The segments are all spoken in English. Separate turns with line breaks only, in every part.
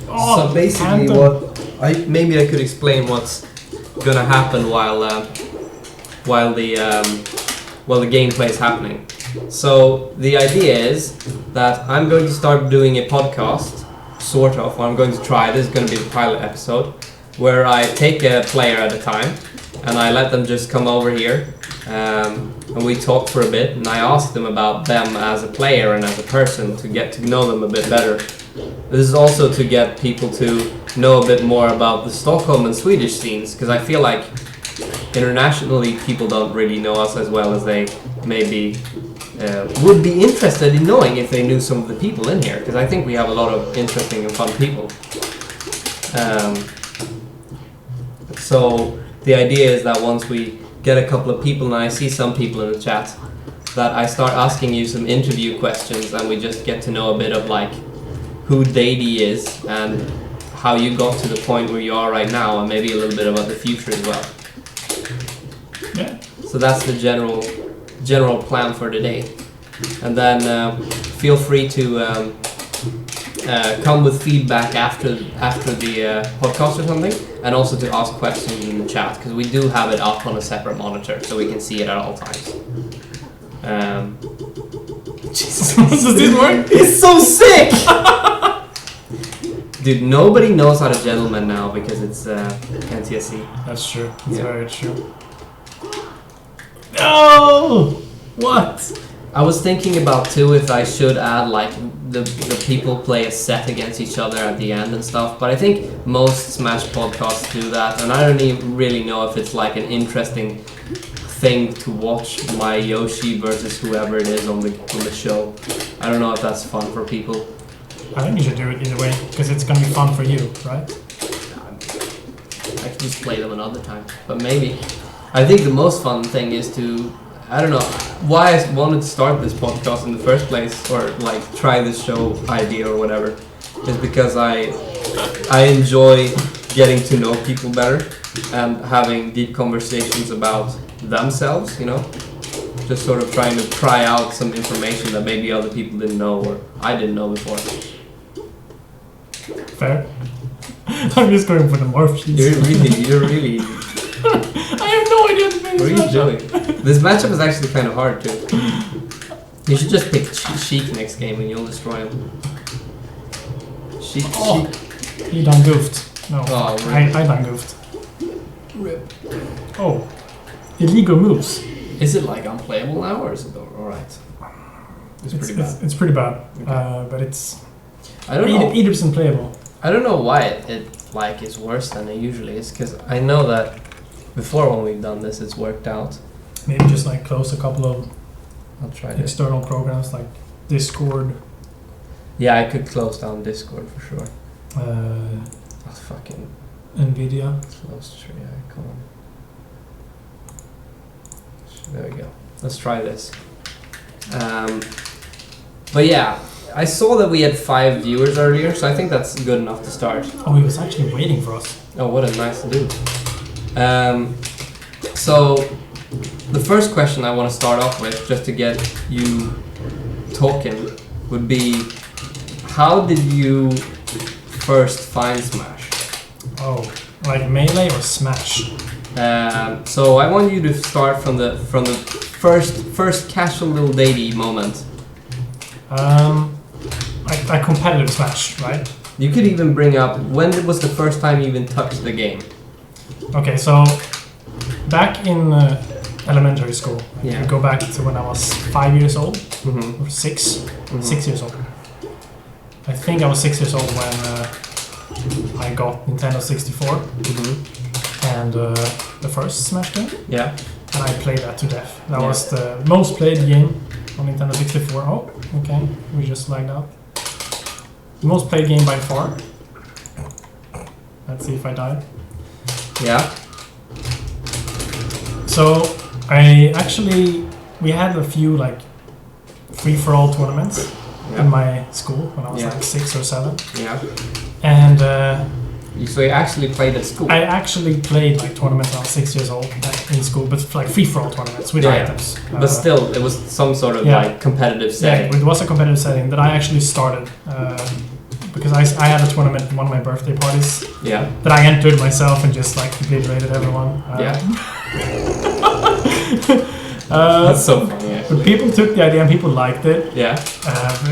So basically, maybe I could explain what's gonna happen while the gameplay is happening. So the idea is that I'm going to start doing a podcast, sort of. Or I'm going to try. This is going to be the pilot episode, where I take a player at a time, and I let them just come over here, and we talk for a bit, and I ask them about them as a player and as a person to get to know them a bit better. This is also to get people to know a bit more about the Stockholm and Swedish scenes, because I feel like internationally people don't really know us as well as they maybe would be interested in knowing if they knew some of the people in here, because I think we have a lot of interesting and fun people. So the idea is that once we get a couple of people, and I see some people in the chat, that I start asking you some interview questions, and we just get to know a bit of like who Daydee is and how you got to the point where you are right now, and maybe a little bit about the future as well.
Yeah.
So that's the general plan for today. And then feel free to come with feedback after the podcast or something, and also to ask questions in the chat, because we do have it up on a separate monitor so we can see it at all times. Jesus,
does this work?
It's so sick! Dude, nobody knows how to gentleman now because it's NTSC.
That's true. It's very true. No! What?
I was thinking about too if I should add like the people play a set against each other at the end and stuff, but I think most Smash podcasts do that, and I don't even really know if it's like an interesting thing to watch my Yoshi versus whoever it is on the show. I don't know if that's fun for people.
I think you should do it either way, because it's gonna be fun for you, right?
I can just play them another time, but maybe. I think the most fun thing is to, I don't know, why I wanted to start this podcast in the first place, or like try this show idea or whatever, is because I enjoy getting to know people better and having deep conversations about themselves, you know? Just sort of trying to pry out some information that maybe other people didn't know or I didn't know before.
Fair. I'm just going for the morph sheets.
You're really...
I have no idea what
What are you doing? This matchup is actually kind of hard too. You should just pick Sheik next game and you'll destroy him. Sheik.
He done goofed. No,
Oh,
I done goofed.
Rip.
Oh, illegal moves.
Is it like unplayable now or is it alright? It's pretty bad.
It's pretty bad,
Okay.
but it's
I don't know.
80% playable.
I don't know why it like is worse than it usually is, because I know that before when we've done this it's worked out.
Maybe just like close a couple of
I'll try this.
external programs like Discord.
Yeah, I could close down Discord for sure. I'll fucking
Nvidia.
close tree icon. There we go. Let's try this. But yeah, I saw that we had 5 viewers earlier, so I think that's good enough to start.
Oh, he was actually waiting for us.
Oh, what a nice dude. So, the first question I want to start off with, just to get you talking, would be, how did you first find Smash?
Oh, like Melee or Smash?
So I want you to start from the first casual little Daydee moment.
Like competitive Smash, right?
You could even bring up, when was the first time you even touched the game?
Okay, so back in elementary school,
Yeah.
we go back to when I was 5 years old,
Mm-hmm.
or 6,
Mm-hmm.
6 years old. I think I was 6 years old when I got Nintendo 64
Mm-hmm.
and the first Smash game,
Yeah.
and I played that to death. That
Yeah.
was the most played game on Nintendo 64. Oh, okay, we just lagged out. The most played game by far. Let's see if I died.
Yeah.
So we had a few like free-for-all tournaments in my school when I was
Yeah.
like 6 or 7,
Yeah.
and
So you actually played at school?
I actually played like tournaments when I was 6 years old in school, but like free-for-all tournaments with items.
But still, it was some sort of like competitive setting.
Yeah, it was a competitive setting that I actually started because I had a tournament at one of my birthday parties.
Yeah.
That I entered myself and just like obliterated everyone.
That's so funny. Actually.
But people took the idea and people liked it.
Yeah.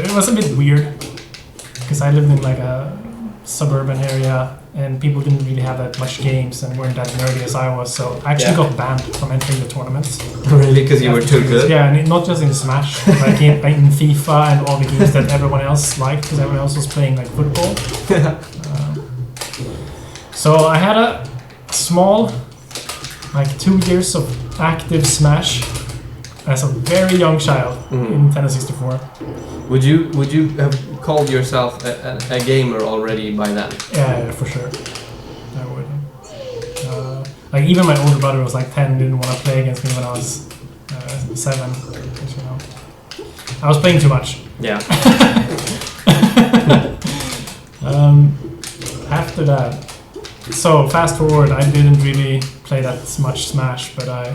It was a bit weird because I lived in like a suburban area and people didn't really have that much games and weren't that nerdy as I was, so I actually got banned from entering the tournaments.
Really? Because you were too good?
Yeah, and not just in Smash, like in FIFA and all the games that everyone else liked, because everyone else was playing like football. So I had a small, like 2 years of active Smash as a very young child in Nintendo 64.
Would you have called yourself a gamer already by then?
Yeah, for sure. I would. Like even my older brother was like 10, didn't want to play against me when I was 7. You know, I was playing too much.
Yeah.
After that, so fast forward, I didn't really play that much Smash, but I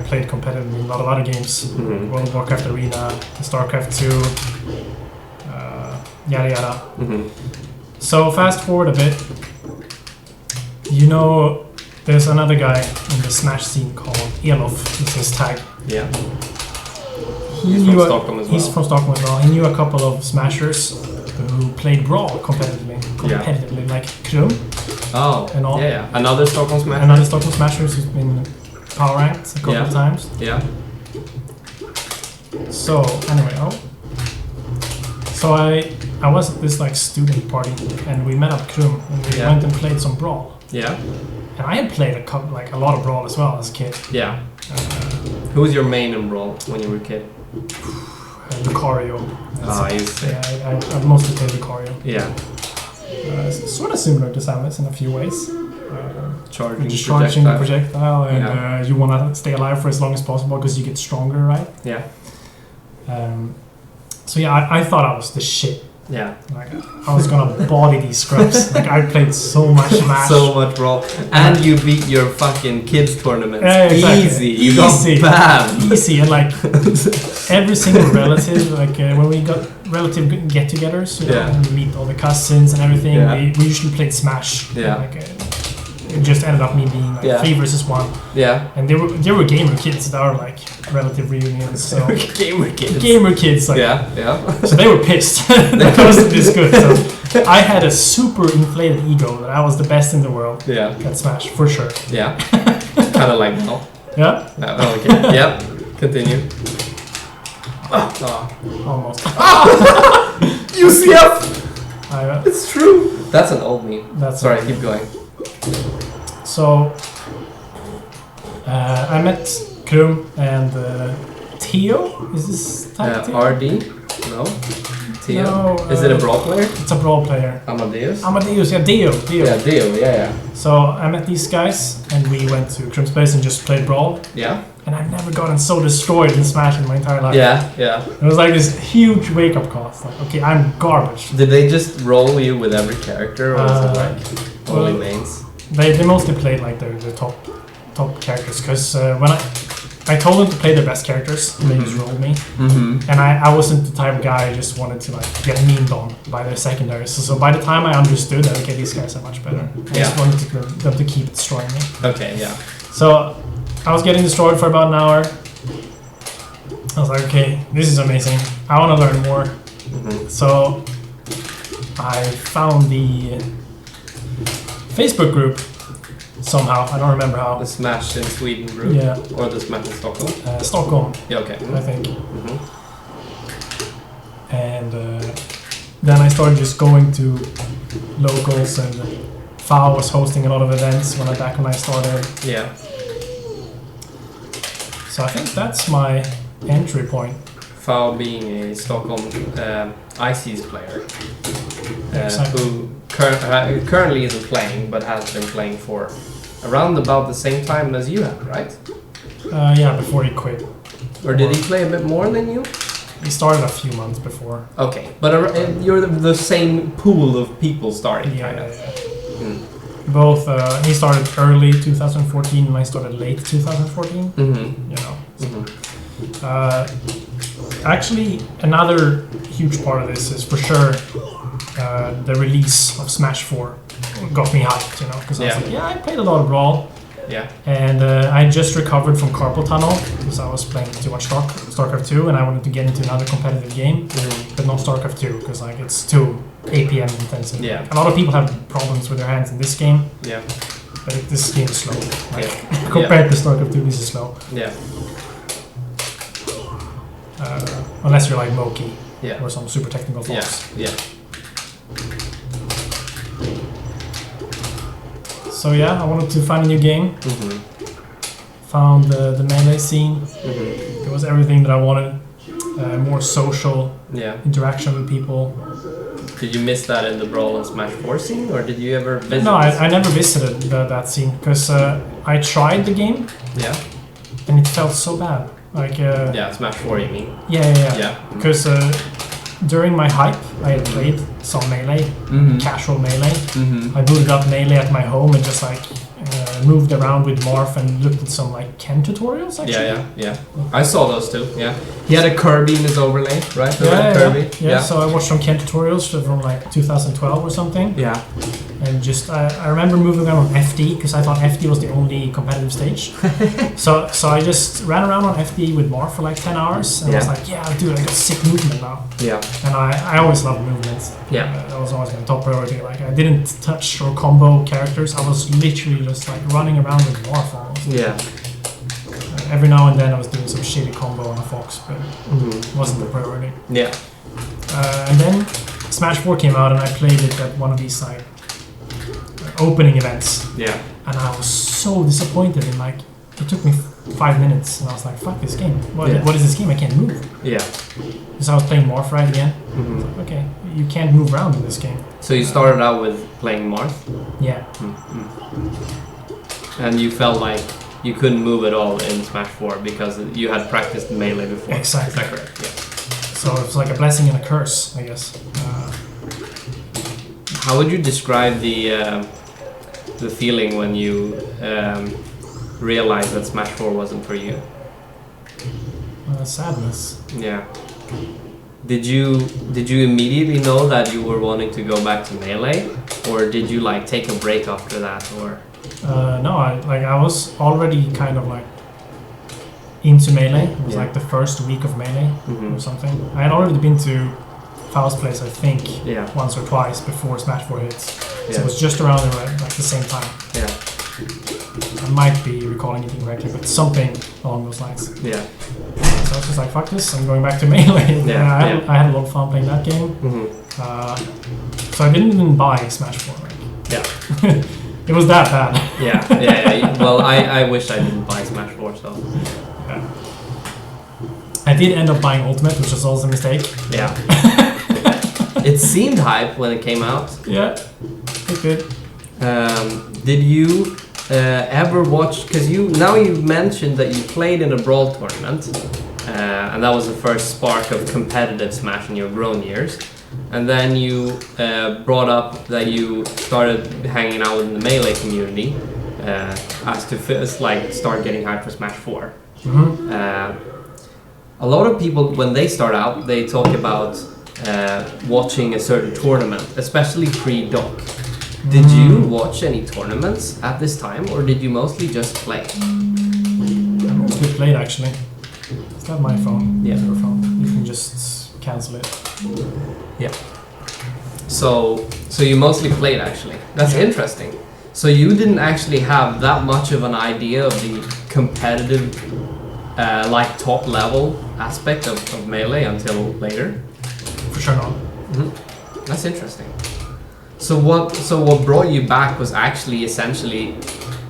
played competitively in a lot of other games. World of Warcraft Arena, StarCraft 2, yada yada. So fast forward a bit, you know, there's another guy in the Smash scene called Elof, is his tag.
Yeah. He's from Stockholm as well.
He's from Stockholm as well. He knew a couple of Smashers who played Brawl competitively, like Krum.
Oh,
and all.
Yeah. Another Stockholm Smasher?
Another Stockholm Smasher who's been power ranked a couple of times.
Yeah.
So anyway, so I was at this like student party and we met up Krum and we went and played some Brawl.
Yeah.
And I had played a lot of Brawl as well as a kid.
Yeah. Who was your main in Brawl when you were a kid?
Lucario.
I used to say.
Yeah, I mostly played Lucario.
Yeah.
Sort of similar to Samus in a few ways.
Charging
the projectile and you want to stay alive for as long as possible because you get stronger, right?
Yeah.
So yeah, I thought I was the shit.
Yeah.
Like I was gonna body these scrubs. Like I played so much Smash.
So much Brawl. And you beat your fucking kids tournaments.
Yeah, exactly.
Easy. You got banned.
Easy. And like every single relative, like when we got relative get-togethers, you know, and we meet all the cousins and everything, we usually played Smash.
Yeah.
Like, it just ended up me being like 3 versus 1.
Yeah.
And they were gamer kids that are like relative reunions. So
gamer kids.
Gamer kids. Like,
yeah.
So they were pissed that I wasn't this good. So I had a super inflated ego that I was the best in the world at Smash, for sure.
Yeah. Kind of like now.
Yeah?
Okay. Yeah. Continue.
Almost.
UCF! It's true. That's an old meme. Sorry, keep going.
So, I met Krum and Theo. Is this type
RD? No. Theo?
No,
is it a Brawl player?
It's a Brawl player.
Amadeus?
Yeah, Dio.
Yeah, Dio, yeah.
So I met these guys and we went to Krum's place and just played Brawl.
Yeah.
And I've never gotten so destroyed in Smash in my entire life.
Yeah.
It was like this huge wake-up call. It's like, okay, I'm garbage.
Did they just roll you with every character, or was it like only mains?
They mostly played like their top characters, because when I told them to play their best characters, and they just rolled me. And I wasn't the type of guy who just wanted to like get memed on by their secondaries. So by the time I understood that, okay, these guys are much better, I just wanted them to keep destroying me.
Okay, yeah.
So I was getting destroyed for about an hour. I was like, okay, this is amazing. I want to learn more. So I found the Facebook group somehow. I don't remember how.
The Smash in Sweden group?
Yeah.
Or the Smash in Stockholm?
Stockholm.
Yeah, okay.
I think. And then I started just going to locals, and FAO was hosting a lot of events when I started.
Yeah.
So I think that's my entry point.
FAO being a Stockholm ICs player
Exactly.
who currently isn't playing, but has been playing for around about the same time as you have, right?
Yeah, before he quit.
Or did he play a bit more than you?
We started a few months before.
Okay, but you're the same pool of people starting, kind of.
Yeah. Both, he started early 2014 and I started late 2014. You know. Actually, another huge part of this is for sure the release of Smash 4 got me hyped, you know, because I was like, I played a lot of Brawl.
Yeah.
And I just recovered from carpal tunnel because I was playing too much StarCraft 2 and I wanted to get into another competitive game, but not StarCraft 2 because like it's too APM intensive.
Yeah.
A lot of people have problems with their hands in this game.
Yeah.
But this game is slow. Like, compared to StarCraft 2, this is slow.
Yeah.
Unless you're like Moki.
Yeah.
Or some super technical folks.
Yeah.
So yeah, I wanted to find a new game. Found the melee scene. It was everything that I wanted. More social interaction with people.
Did you miss that in the Brawl and Smash 4 scene, or did you ever visit?
No, I never visited that scene because I tried the game.
Yeah.
And it felt so bad. Like.
Smash 4, you mean?
Yeah. Because during my hype, I had played some melee, casual melee. I booted up melee at my home and just like moved around with Marth and looked at some like Ken tutorials. Actually.
Yeah. I saw those too. Yeah. He had a Kirby in his overlay, right?
Kirby. Yeah. So I watched some Ken tutorials from like 2012 or something.
Yeah.
And just I remember moving around on FD because I thought FD was the only competitive stage. so I just ran around on FD with Marth for like 10 hours and I was like, dude, I got sick movement now. Yeah. And I always loved movement.
Yeah.
That was always my top priority. Like I didn't touch or combo characters. I was literally just like running around with Marth almost.
Yeah.
Every now and then I was doing some shitty combo on a Fox, but it wasn't the priority.
Yeah.
And then Smash 4 came out and I played it at one of these like opening events.
Yeah.
And I was so disappointed in like it took me 5 minutes and I was like, fuck this game. What is this game? I can't move.
Yeah.
Because I was playing Marth right again. Like, okay, you can't move around in this game.
So you started out with playing Marth?
Yeah.
And you felt like you couldn't move at all in Smash 4 because you had practiced melee before.
Exactly.
Is that correct? Yeah.
So it's like a blessing and a curse, I guess.
How would you describe the feeling when you realized that Smash 4 wasn't for you?
Sadness.
Yeah. Did you immediately know that you were wanting to go back to melee, or did you like take a break after that, or?
No, I was already kind of like into melee. It was like the first week of melee or something. I had already been to Faust Place, I think, once or twice before Smash 4 hits. So it was just around like the same time.
Yeah.
I might be recalling it incorrectly, but something along those lines.
Yeah.
So I was just like, fuck this, I'm going back to melee. I had a lot of fun playing that game. So I didn't even buy Smash 4. Right?
Yeah.
It was that bad.
Yeah. Well, I wish I didn't buy Smash 4, so.
Yeah. I did end up buying Ultimate, which was also a mistake.
Yeah. It seemed hype when it came out.
Yeah, it did.
Did you ever watch? Because you've mentioned that you played in a Brawl tournament, and that was the first spark of competitive Smash in your grown years. And then you brought up that you started hanging out in the melee community as to start getting hyped for Smash 4. A lot of people, when they start out, they talk about watching a certain tournament, especially pre-doc. Did you watch any tournaments at this time, or did you mostly just play?
I mostly played, actually. Is that my phone?
Yeah.
Your phone. You can just cancel it.
Yeah. So you mostly played, actually. That's interesting. So you didn't actually have that much of an idea of the competitive, top level aspect of melee until later?
For sure not.
That's interesting. So what brought you back was actually essentially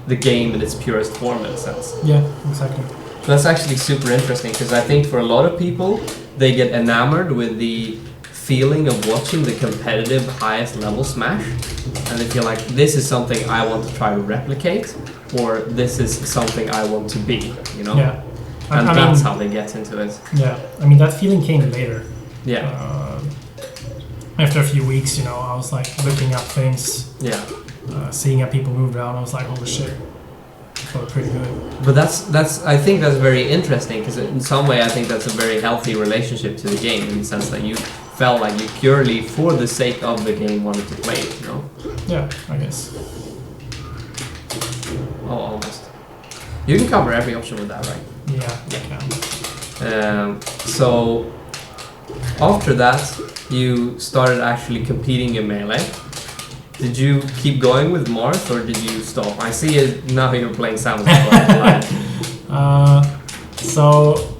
the game in its purest form, in a sense.
Yeah, exactly.
That's actually super interesting because I think for a lot of people, they get enamored with the feeling of watching the competitive highest level Smash, and they feel like this is something I want to try to replicate, or this is something I want to be, you know?
Yeah.
And that's how they get into it.
Yeah, I mean that feeling came later.
Yeah.
After a few weeks, I was like looking up things.
Yeah.
Seeing how people moved around, I was like, holy shit, it felt pretty good.
But I think that's very interesting because in some way I think that's a very healthy relationship to the game in the sense that you felt like you purely for the sake of the game wanted to play it,
Yeah, I guess.
Oh, almost. You can cover every option with that, right?
Yeah.
So after that, you started actually competing in Melee. Did you keep going with Mars or did you stop? I see it now you're playing Samus.
So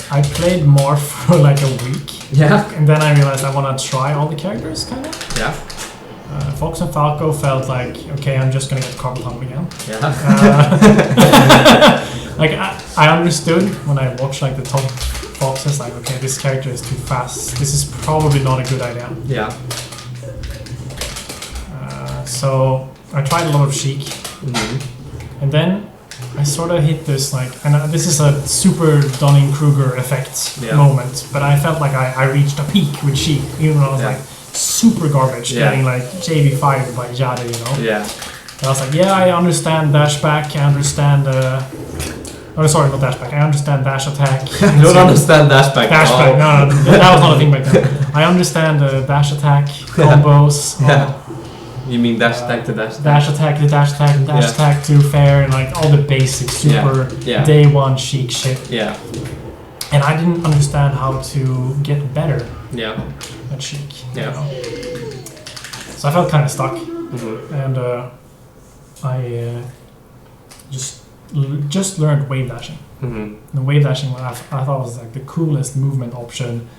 I played more for like a week.
Yeah.
And then I realized I want to try all the characters, kind of.
Yeah.
Fox and Falco felt like, okay, I'm just going to get Carpal Tunnel again.
Yeah.
Like, I understood when I watched like the top Foxes, like, okay, this character is too fast. This is probably not a good idea.
Yeah.
So I tried a lot of Sheik. And then I sort of hit this like, and this is a super Dunning-Kruger effect moment, but I felt like I reached a peak with Sheik, even though I was like super garbage, getting like JV5 by Jade,
Yeah.
And I was like, yeah, I understand dash back, I understand, sorry, not dash back, I understand dash attack.
You don't understand dash back.
Dash back, no, that was not a thing back then. I understand dash attack, combos.
You mean dash attack to dash attack?
Dash attack to dash attack and dash attack to fair and like all the basic super day one Sheik shit.
Yeah.
And I didn't understand how to get better at Sheik.
Yeah.
So I felt kind of stuck. And I just learned wave dashing. The wave dashing I thought was like the coolest movement option.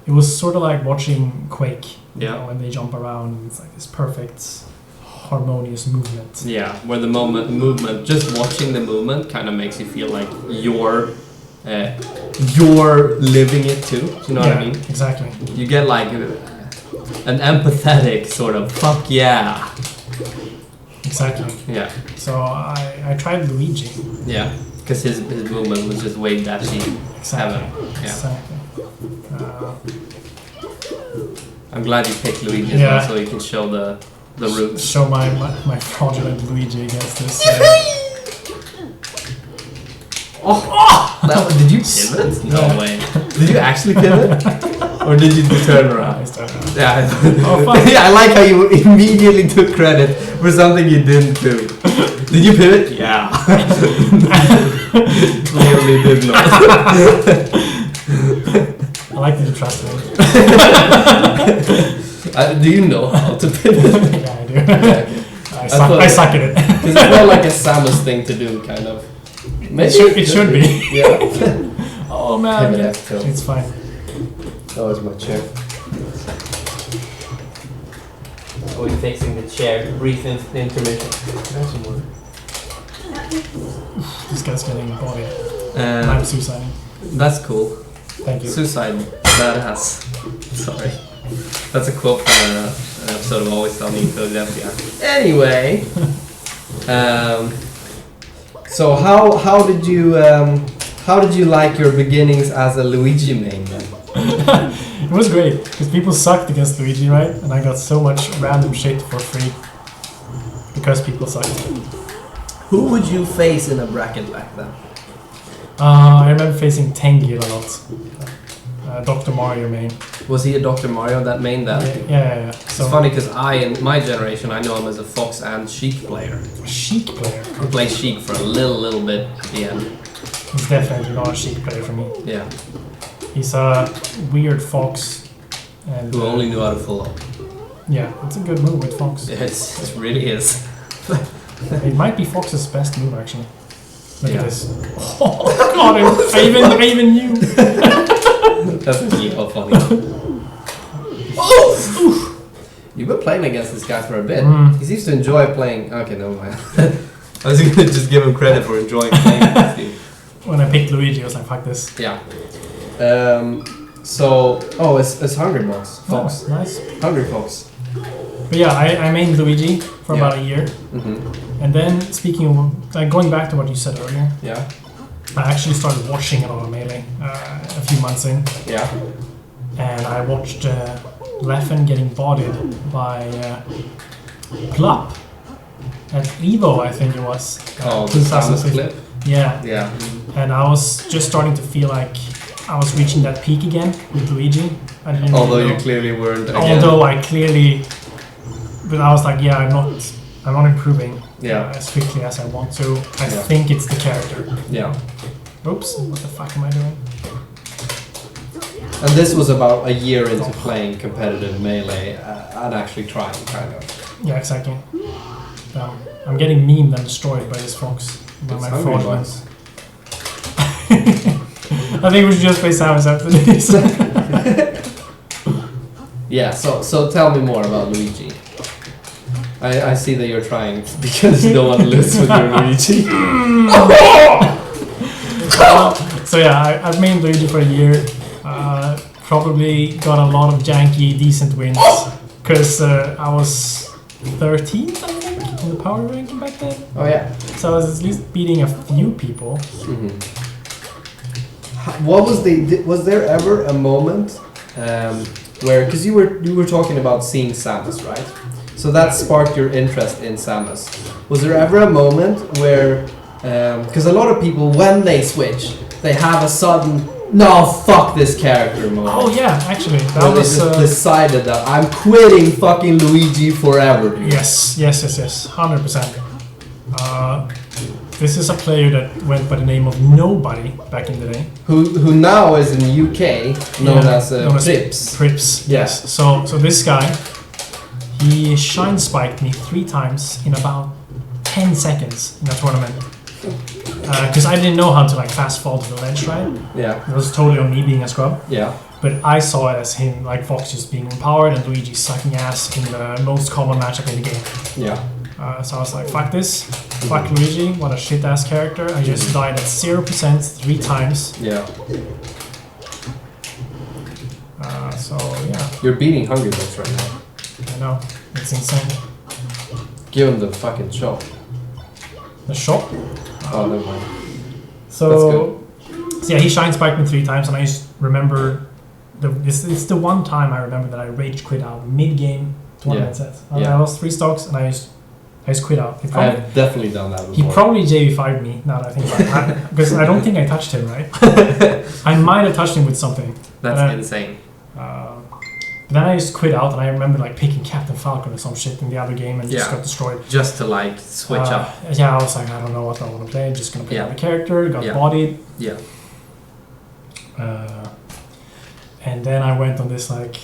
It was sort of like watching Quake. When they jump around, and it's like this perfect, harmonious movement.
Yeah, where the movement, just watching the movement, kind of makes you feel like you're living it too. You know what I mean?
Exactly.
You get like an empathetic sort of fuck yeah.
Exactly.
Yeah.
So I tried Luigi.
Yeah, because his movement was just wave dashing.
Exactly.
Yeah.
Exactly.
I'm glad you picked Luigi as well, so you can show the roots.
Show my fraudulent Luigi against this.
Did you pivot? No way. Did you actually pivot? Or did you turn around? Yeah. I like how you immediately took credit for something you didn't do. Did you pivot? Yeah. Clearly did not.
I like that you trust me.
Do you know how to pivot?
Yeah, I do. Okay. I suck at it.
Because it's not like a Samus thing to do, kind of.
Maybe it should be.
Yeah.
Oh man, it's fine.
That was my chair. Oh, you're fixing the chair. Brief intermission. Some more.
This guy's getting bodied. I'm suiciding.
That's cool.
Thank you.
Suicide, badass. Sorry. That's a quote from an episode of Always Sunny in Philadelphia. Anyway, so how did you like your beginnings as a Luigi main then?
It was great because people sucked against Luigi, right? And I got so much random shit for free because people sucked.
Who would you face in a bracket back then?
I remember facing Tengi a lot. Dr. Mario main.
Was he a Dr. Mario that main then?
Yeah. So
it's funny because in my generation, I know him as a Fox and Sheik player.
Sheik player?
He played Sheik for a little bit at the end.
He's definitely not a Sheik player for me.
Yeah.
He's a weird Fox. And
who only knew how to full up.
Yeah, it's a good move with Fox.
It really is.
It might be Fox's best move actually. Look at this. Oh, got him! I even knew!
That's actually how funny. Oh! You've been playing against this guy for a bit. He seems to enjoy playing. Okay, never mind. I was gonna just give him credit for enjoying playing against you.
When I picked Luigi, I was like, fuck this.
Yeah. It's Hungry Fox.
Oh, nice.
Hungry Fox.
But yeah, I mained Luigi for about a year. And then, speaking of, like, going back to what you said earlier.
Yeah.
I actually started watching a lot of Melee a few months in.
Yeah.
And I watched Leffen getting bodied by Plup at Evo, I think it was.
Oh, the Samus clip?
Yeah.
Yeah.
And I was just starting to feel like I was reaching that peak again with Luigi.
Although you clearly weren't again.
Although I clearly... But I was like, yeah, I'm not improving as quickly as I want to. I think it's the character.
Yeah.
Oops, what the fuck am I doing?
And this was about a year into playing competitive Melee and actually trying, kind of.
Yeah, exactly. I'm getting memed and destroyed by this fox. By my fraudulence. I think we should just play Samus after this.
Yeah, so tell me more about Luigi. I see that you're trying because you don't want to lose with your Luigi.
So yeah, I've made Luigi for a year. Probably got a lot of janky, decent wins because I was 13th, I think, in the power ranking back then.
Oh yeah.
So I was at least beating a few people.
Mm-hmm. What was there ever a moment where, because you were talking about seeing Samus, right? So that sparked your interest in Samus. Was there ever a moment where, because a lot of people when they switch, they have a sudden no, fuck this character moment.
Oh yeah, actually, that
where
was...
they just decided that I'm quitting fucking Luigi forever, dude.
Yes, 100%. This is a player that went by the name of Nobody back in the day.
Who now is in UK, known as Prips.
Prips, yes. So this guy, he shine spiked me 3 times in about 10 seconds in a tournament. Because I didn't know how to like fast fall to the ledge, right?
Yeah.
It was totally on me being a scrub.
Yeah.
But I saw it as him, like Fox just being empowered and Luigi sucking ass in the most common matchup in the game.
Yeah.
So I was like, fuck this. Fuck Luigi, what a shit ass character. I just died at 0% 3 times.
Yeah.
So yeah.
You're beating Hungry Bucks right now.
I know. It's insane.
Give him the fucking shot.
The shot?
Oh, never mind.
So yeah, he shine spiked me 3 times, and I just remember it's the one time I remember that I rage quit out mid game tournament set. I lost 3 stocks and I just quit out.
I have definitely done that before.
He probably JV5'd me now that I think about it, because I don't think I touched him, right? I might have touched him with something.
That's insane.
Then I just quit out, and I remember like picking Captain Falcon or some shit in the other game and just got destroyed.
Just to like switch up.
Yeah, I was like, I don't know what I want to play. I'm just gonna play another character. Got bodied.
Yeah.
And then I went on this like,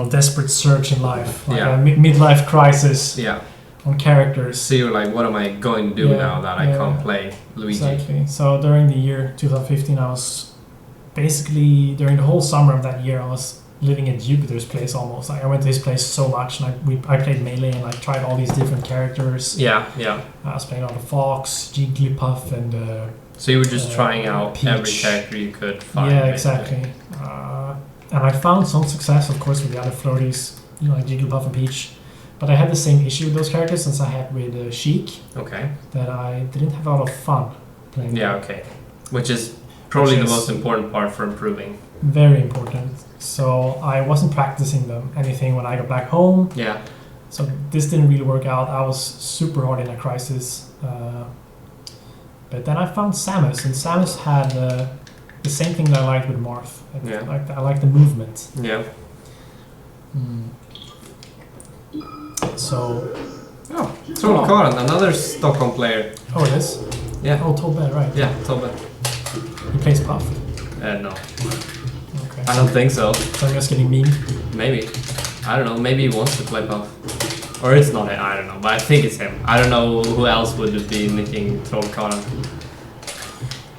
desperate search in life, like a midlife crisis.
Yeah.
On characters.
So you're like, what am I going to do now that I can't play Luigi?
Exactly. So during the year 2015, I was basically during the whole summer of that year, I was living at Jupiter's place almost. Like I went to his place so much, and I played Melee and like tried all these different characters.
Yeah.
I was playing on the Fox, Jigglypuff, and.
So you were just trying out Peach. Every character you could find.
Yeah, exactly. And I found some success, of course, with the other floaties, like Jigglypuff and Peach. But I had the same issue with those characters as I had with Sheik.
Okay.
That I didn't have a lot of fun playing.
Yeah, okay. Which is probably the most important part for improving.
Very important. So I wasn't practicing them anything when I got back home.
Yeah.
So this didn't really work out. I was super hard in a crisis. But then I found Samus, and Samus had the same thing that I liked with Marth. I like the movement.
Yeah.
So.
Oh, Troll Karan, another Stockholm player.
Oh, it is?
Yeah.
Oh, Tolbert, right.
Yeah, Tolbert.
He plays Puff?
No.
Okay.
I don't think so.
So I'm just getting mean?
Maybe. I don't know, maybe he wants to play Puff. Or it's not him, I don't know, but I think it's him. I don't know who else would be nicking Troll Karan.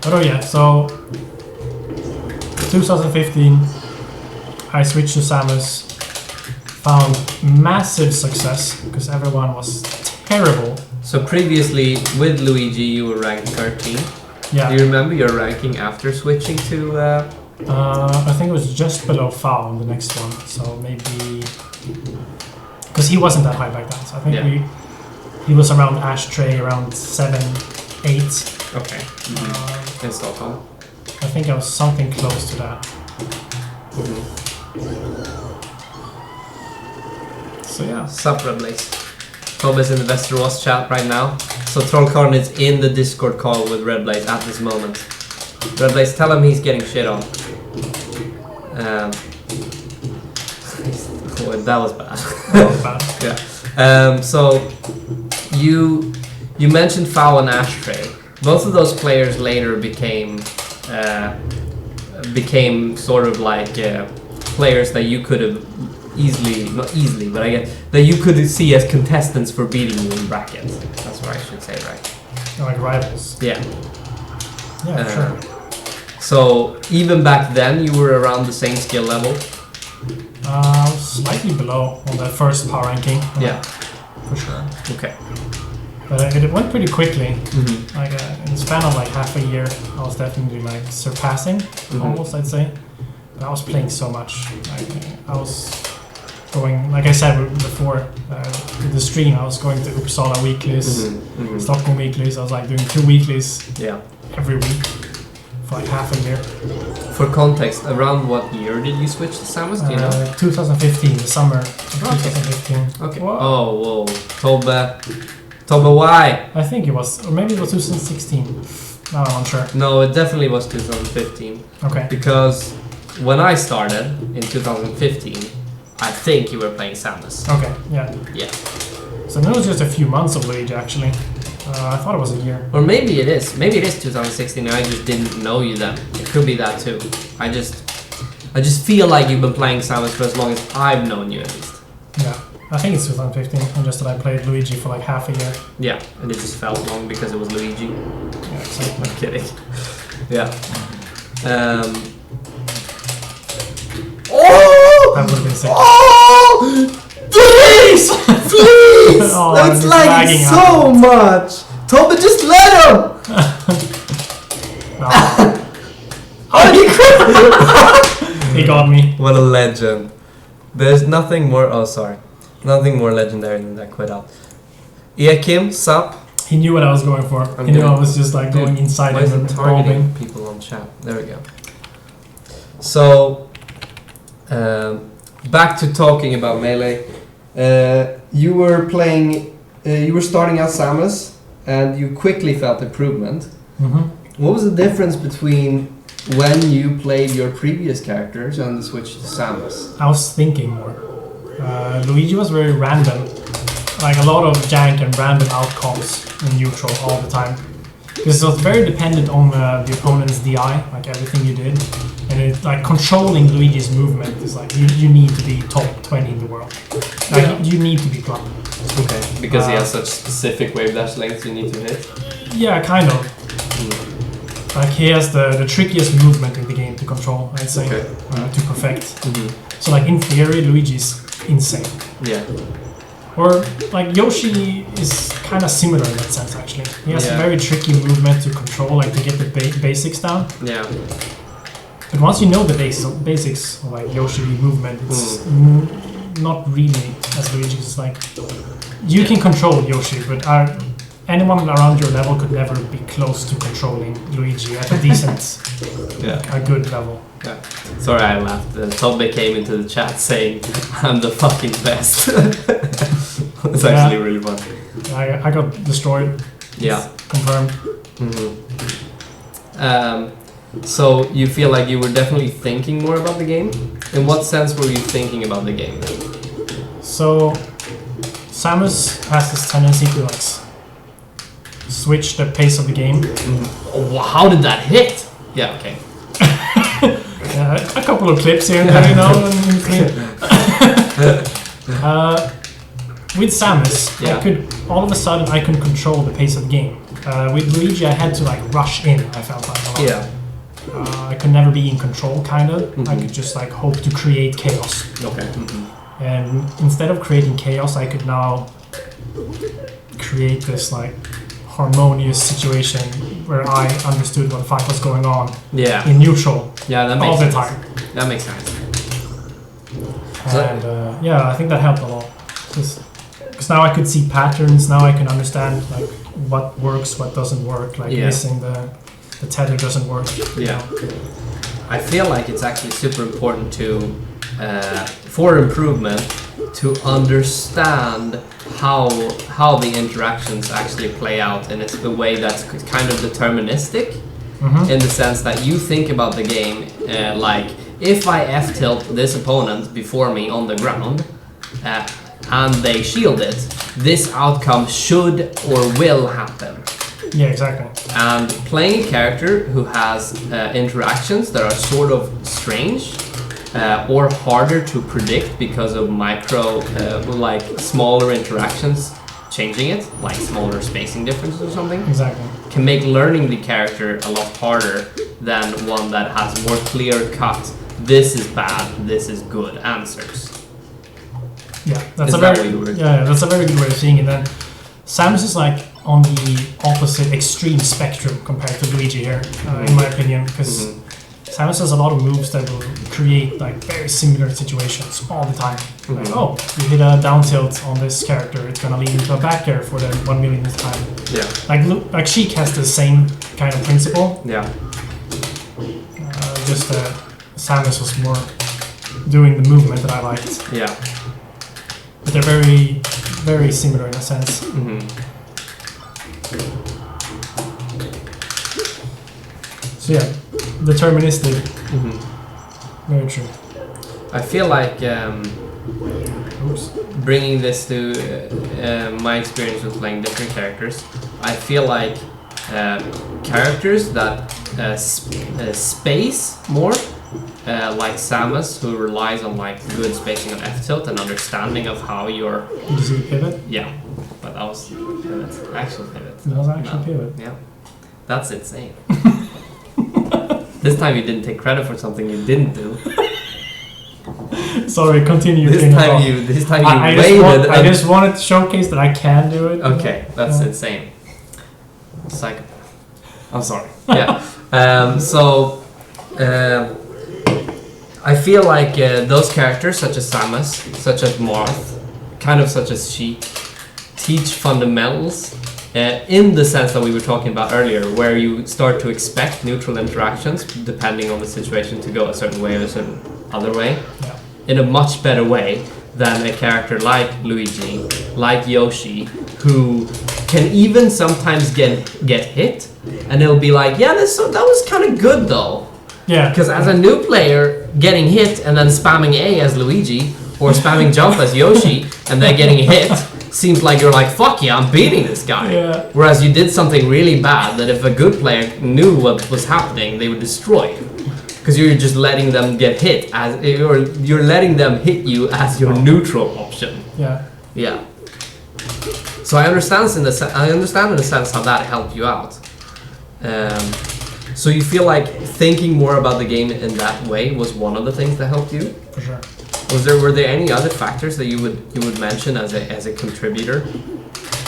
But oh yeah, so 2015, I switched to Samus, found massive success because everyone was terrible.
So previously with Luigi you were ranked 13.
Yeah.
Do you remember your ranking after switching to?
I think it was just below Foul on the next one, so maybe because he wasn't that high back then. So I think he was around Ashtray, around 7, 8.
Okay. in Stockholm.
I think I was something close to that. So yeah.
Sup, Red Blaze. Tobbe's in the Västerås chat right now. So Trollkarlen is in the Discord call with Red Blaze at this moment. Red Blaze, tell him he's getting shit on. Oh, that was bad.
That was bad.
Yeah. So you mentioned Foul and Ashtray. Both of those players later became sort of like players that you could have not easily, but I guess that you could see as contestants for beating you in brackets. That's what I should say, right?
Like rivals.
Yeah.
Yeah, sure.
So even back then, you were around the same skill level.
Slightly below on the first power ranking.
Yeah,
for sure.
Okay.
But it went pretty quickly. Like in the span of like half a year, I was definitely like surpassing almost, I'd say. But I was playing so much. Like I was going, like I said before, with the stream, I was going to Uppsala weeklies, Stockholm weeklies. I was like doing 2 weeklies every week for like half a year.
For context, around what year did you switch to Samus? Do you know?
2015, the summer of 2015.
Okay.
Whoa.
Oh, whoa. Tobbe, why?
I think it was, or maybe it was 2016. No, I'm not sure.
No, it definitely was 2015.
Okay.
Because when I started in 2015, I think you were playing Samus.
Okay, yeah.
Yeah.
So that was just a few months of Luigi, actually. I thought it was a year.
Or maybe it is. Maybe it is 2016 and I just didn't know you then. It could be that too. I just feel like you've been playing Samus for as long as I've known you at least.
Yeah. I think it's 2015, and just that I played Luigi for like half a year.
Yeah, and it just felt long because it was Luigi.
Yeah, exactly.
I'm kidding. Yeah. Oh!
That would have been sick.
Oh! Please! Please!
Oh,
That's lagging so much! Tobbe, just let him!
He got me.
What a legend. There's nothing more... Oh, sorry. Nothing more legendary than that quit out. Ekim, sup?
He knew what I was going for. He knew I was just like going inside him and
targeting people on chat. There we go. So, back to talking about Melee. You were playing... you were starting out Samus, and you quickly felt improvement. What was the difference between when you played your previous characters and the switch to Samus?
I was thinking more. Luigi was very random. Like a lot of jank and random outcomes in neutral all the time. Because it was very dependent on the opponent's DI, like everything you did. And it, like controlling Luigi's movement is like, you need to be top 20 in the world. Like you need to be club.
Okay, because he has such specific wave dash lengths you need to hit?
Yeah, kind of. Like he has the trickiest movement in the game to control, I'd say, to perfect. So like in theory, Luigi's insane.
Yeah.
Or like Yoshi is kind of similar in that sense actually. He has a very tricky movement to control, like to get the basics down.
Yeah.
But once you know the basics of like Yoshi movement, it's not really as Luigi. It's like you can control Yoshi, but anyone around your level could never be close to controlling Luigi at a decent, a good level.
Yeah. Sorry, I laughed. Tobbe came into the chat saying, "I'm the fucking best." It's actually really fun.
I got destroyed.
Yeah.
Confirmed.
So you feel like you were definitely thinking more about the game? In what sense were you thinking about the game?
So Samus has this tendency to like switch the pace of the game.
Oh, how did that hit? Yeah, okay.
A couple of clips here and there, you know. With Samus, I could all of a sudden I could control the pace of the game. With Luigi, I had to like rush in. I felt like a lot.
Yeah.
I could never be in control, kind of. I could just like hope to create chaos.
Okay.
And instead of creating chaos, I could now create this like harmonious situation where I understood what the fuck was going on.
Yeah.
In neutral.
Yeah, that makes
all
sense.
the time.
That makes sense.
And I think that helped a lot. Because now I could see patterns. Now I can understand like what works, what doesn't work. Like missing the the tether doesn't work.
Yeah. I feel like it's actually super important to, for improvement, to understand how the interactions actually play out in a way that's kind of deterministic, in the sense that you think about the game like, if I F-tilt this opponent before me on the ground, and they shield it, this outcome should or will happen.
Yeah, exactly.
And playing a character who has interactions that are sort of strange or harder to predict because of like smaller interactions changing it, like smaller spacing differences or something.
Exactly.
Can make learning the character a lot harder than one that has more clear cut, this is bad, this is good answers.
Yeah, that's that's a very good way of seeing it. Then Samus is like on the opposite extreme spectrum compared to Luigi here, in my opinion, because Samus has a lot of moves that will create like very similar situations all the time. Like, oh, you hit a down tilt on this character, it's gonna lead into a back air for the 1 millionth time.
Yeah.
Like Sheik has the same kind of principle.
Yeah.
Just Samus was more doing the movement that I liked.
Yeah.
But they're very, very similar in a sense. So yeah, deterministic. Very true.
I feel like bringing this to my experience with playing different characters, I feel like characters that space more, like Samus, who relies on like good spacing on F-tilt and understanding of how you're...
Did you see the pivot?
Yeah, but that was pivot. Actual pivot.
That was actual pivot.
Yeah. That's insane. This time you didn't take credit for something you didn't do.
Sorry, continue.
This time you waited.
I just wanted to showcase that I can do it.
Okay, that's insane. Psychopath. I'm sorry. Yeah. I feel like those characters, such as Samus, such as Marth, kind of such as Sheik, teach fundamentals in the sense that we were talking about earlier, where you start to expect neutral interactions depending on the situation to go a certain way or a certain other way, in a much better way than a character like Luigi, like Yoshi, who can even sometimes get hit, and it'll be like, yeah, that was kind of good though.
Yeah.
Because as a new player, getting hit and then spamming A as Luigi, or spamming jump as Yoshi, and then getting hit, seems like you're like, fuck yeah, I'm beating this guy.
Yeah.
Whereas you did something really bad that if a good player knew what was happening, they would destroy you. Because you're just letting them get hit, you're letting them hit you as your neutral option.
Yeah.
Yeah. So I understand in a sense how that helped you out. So you feel like thinking more about the game in that way was one of the things that helped you?
For sure.
Were there any other factors that you would mention as a contributor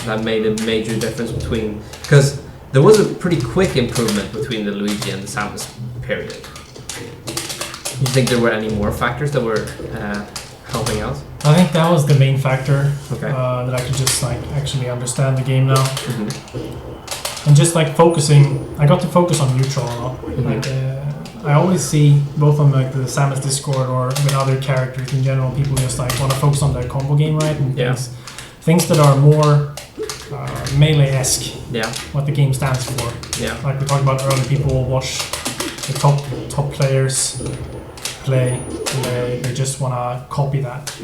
that made a major difference between? Because there was a pretty quick improvement between the Luigi and the Samus period. You think there were any more factors that were helping out?
I think that was the main factor.
Okay.
That I could just like actually understand the game now. And just like focusing, I got to focus on neutral a lot. Like, I always see both on like the Samus Discord or with other characters in general, people just like want to focus on their combo game, right? And things that are more melee-esque.
Yeah.
What the game stands for.
Yeah.
Like we talked about earlier, people will watch the top players play, and they just want to copy that.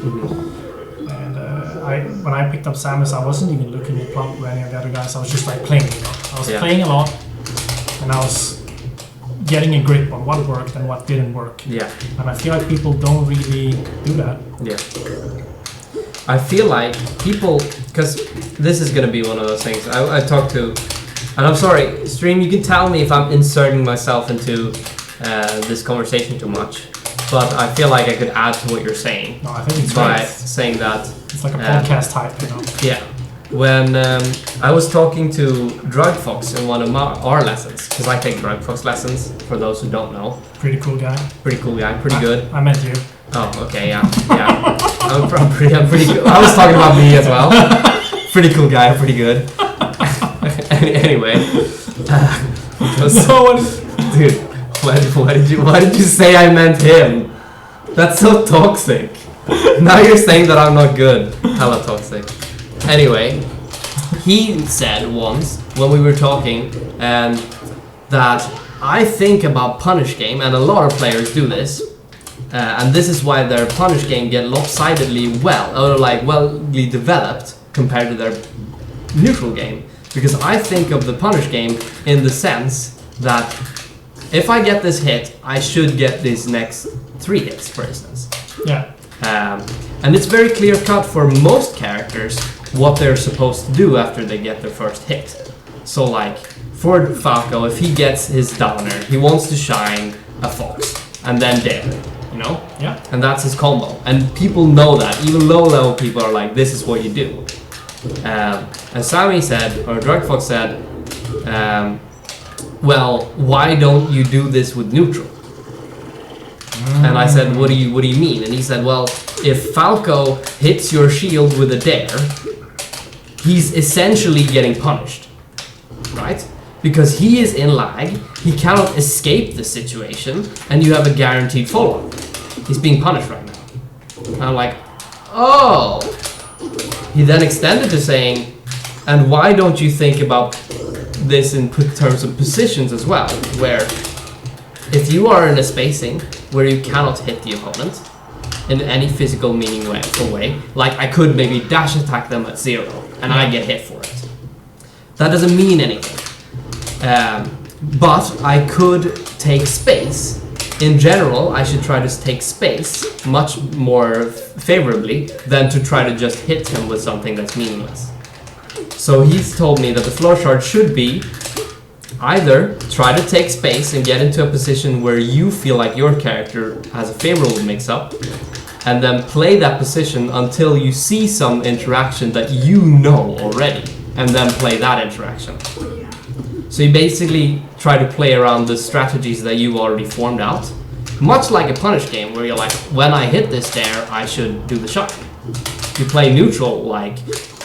And when I picked up Samus, I wasn't even looking at plot with any of the other guys. I was just like playing. I was playing a lot, and I was getting a grip on what worked and what didn't work.
Yeah.
And I feel like people don't really do that.
Yeah. I feel like people, because this is going to be one of those things I talked to, and I'm sorry, stream, you can tell me if I'm inserting myself into this conversation too much, but I feel like I could add to what you're saying.
No, I think it's
by
great.
saying that
it's like a podcast type, you know.
Yeah. When I was talking to Drug Fox in one of our lessons, because I take Drug Fox lessons, for those who don't know.
Pretty cool guy.
Pretty cool guy, pretty good.
I meant you.
Oh, okay, yeah. I'm pretty good. I was talking about me as well. Pretty cool guy, pretty good. Anyway,
No one.
Dude, why did you say I meant him? That's so toxic. Now you're saying that I'm not good. Hella toxic. Anyway, he said once when we were talking that I think about punish game, and a lot of players do this, and this is why their punish game get lopsidedly wellly developed compared to their neutral game. Because I think of the punish game in the sense that if I get this hit, I should get these next 3 hits, for instance.
Yeah.
And it's very clear cut for most characters what they're supposed to do after they get their first hit. So like, for Falco, if he gets his downer, he wants to shine a fox, and then dare, you know?
Yeah.
And that's his combo. And people know that. Even low-level people are like, this is what you do. And Sammy said, or Drugfox said, well, why don't you do this with neutral? And I said, what do you mean? And he said, well, if Falco hits your shield with a dare, he's essentially getting punished, right? Because he is in lag, he cannot escape the situation, and you have a guaranteed follow-up. He's being punished right now. And I'm like, oh. He then extended to saying, and why don't you think about this in terms of positions as well, where if you are in a spacing where you cannot hit the opponent in any physical meaningful way, like I could maybe dash attack them at 0 and I get hit for it. That doesn't mean anything. But I could take space. In general, I should try to take space much more favorably than to try to just hit him with something that's meaningless. So he's told me that the floor chart should be either try to take space and get into a position where you feel like your character has a favorable mix-up, and then play that position until you see some interaction that you know already, and then play that interaction. So you basically try to play around the strategies that you've already formed out, much like a punish game where you're like, when I hit this dare, I should do the shot. You play neutral, like,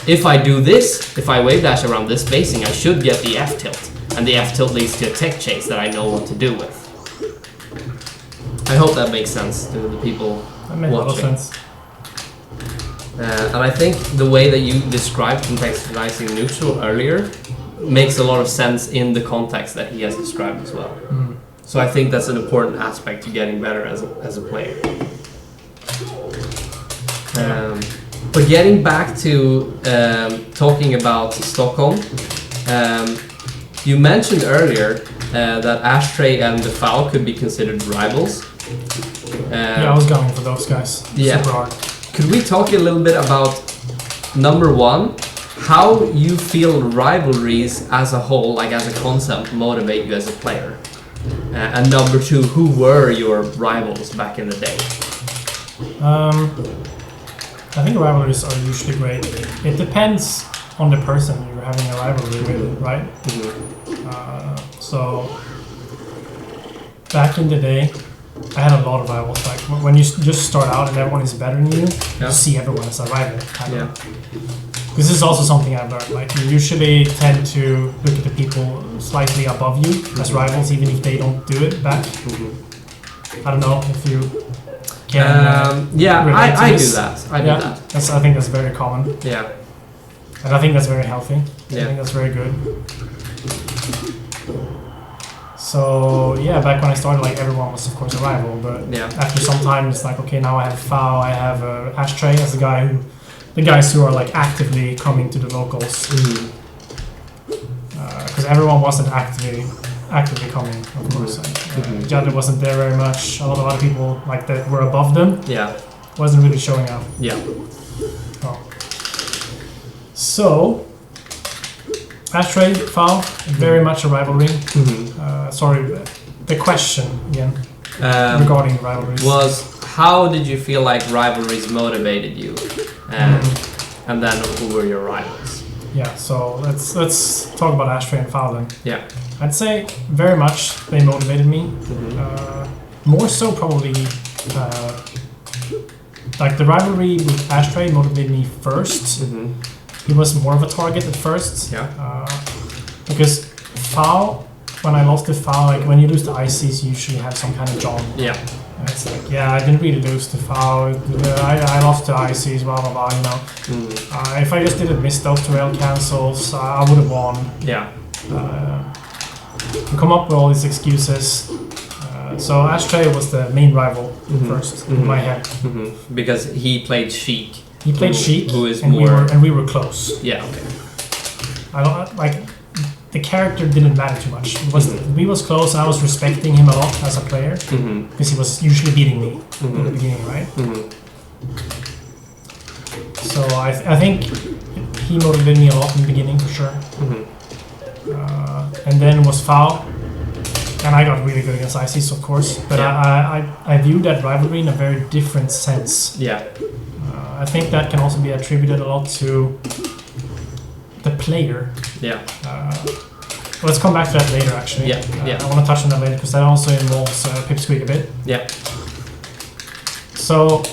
if I do this, if I wave dash around this spacing, I should get the F tilt. And the F tilt leads to a tech chase that I know what to do with. I hope that makes sense to the people
that makes
watching.
A lot of sense.
And I think the way that you described contextualizing neutral earlier makes a lot of sense in the context that he has described as well.
Mm.
So I think that's an important aspect to getting better as a player. But getting back to talking about Stockholm, you mentioned earlier that Ashtray and the Foul could be considered rivals.
Yeah, I was going for those guys.
Yeah.
Super hard.
Could we talk a little bit about, number one, how you feel rivalries as a whole, like as a concept, motivate you as a player? And number two, who were your rivals back in the day?
I think rivalries are usually great. It depends on the person you're having a rivalry with, right? Mm-hmm. So back in the day, I had a lot of rivals. Like when you just start out and everyone is better than you, you see everyone as a rival.
Yeah.
This is also something I've learned. Like you usually tend to look at the people slightly above you as rivals, even if they don't do it back. I don't know if you can.
I do that. I do that.
I think that's very common.
Yeah.
And I think that's very healthy.
Yeah.
I think that's very good. So yeah, back when I started, like everyone was of course a rival, but after some time, it's like okay, now I have Foul, I have Ashtray as the guys who are like actively coming to the locals, because everyone wasn't actively coming, of course. Jadda wasn't there very much. A lot of other people like that were above them. Yeah, wasn't really showing up. Yeah. Oh. So. Ashtray, Foul, very much a rivalry. Sorry, the question again regarding rivalries
was how did you feel like rivalries motivated you, and then who were your rivals?
Yeah, so let's talk about Ashtray and Foul then.
Yeah,
I'd say very much they motivated me. More so probably like the rivalry with Ashtray motivated me first. He was more of a target at first. Yeah. Because Foul when I lost to Foul, like when you lose to ICs, you usually have some kind of John.
Yeah.
And it's like, yeah, I didn't really lose to Foul. I lost to ICs, blah blah blah. You know, if I just didn't miss those 2 rail cancels, I would have won.
Yeah.
You come up with all these excuses. So Ashtray was the main rival first in my head.
Because he played Sheik.
He played Sheik,
who is
and
more...
we were close.
Yeah. Okay.
I don't like. The character didn't matter too much. We was close, and I was respecting him a lot as a player because he was usually beating me in the beginning, right? So I think he motivated me a lot in the beginning for sure. And then was Foul, and I got really good against ICs, of course. But I view that rivalry in a very different sense.
Yeah.
I think that can also be attributed a lot to the player.
Yeah.
Let's come back to that later, actually.
Yeah.
I want to touch on that later because that also involves Pipsqueak a bit.
Yeah.
So,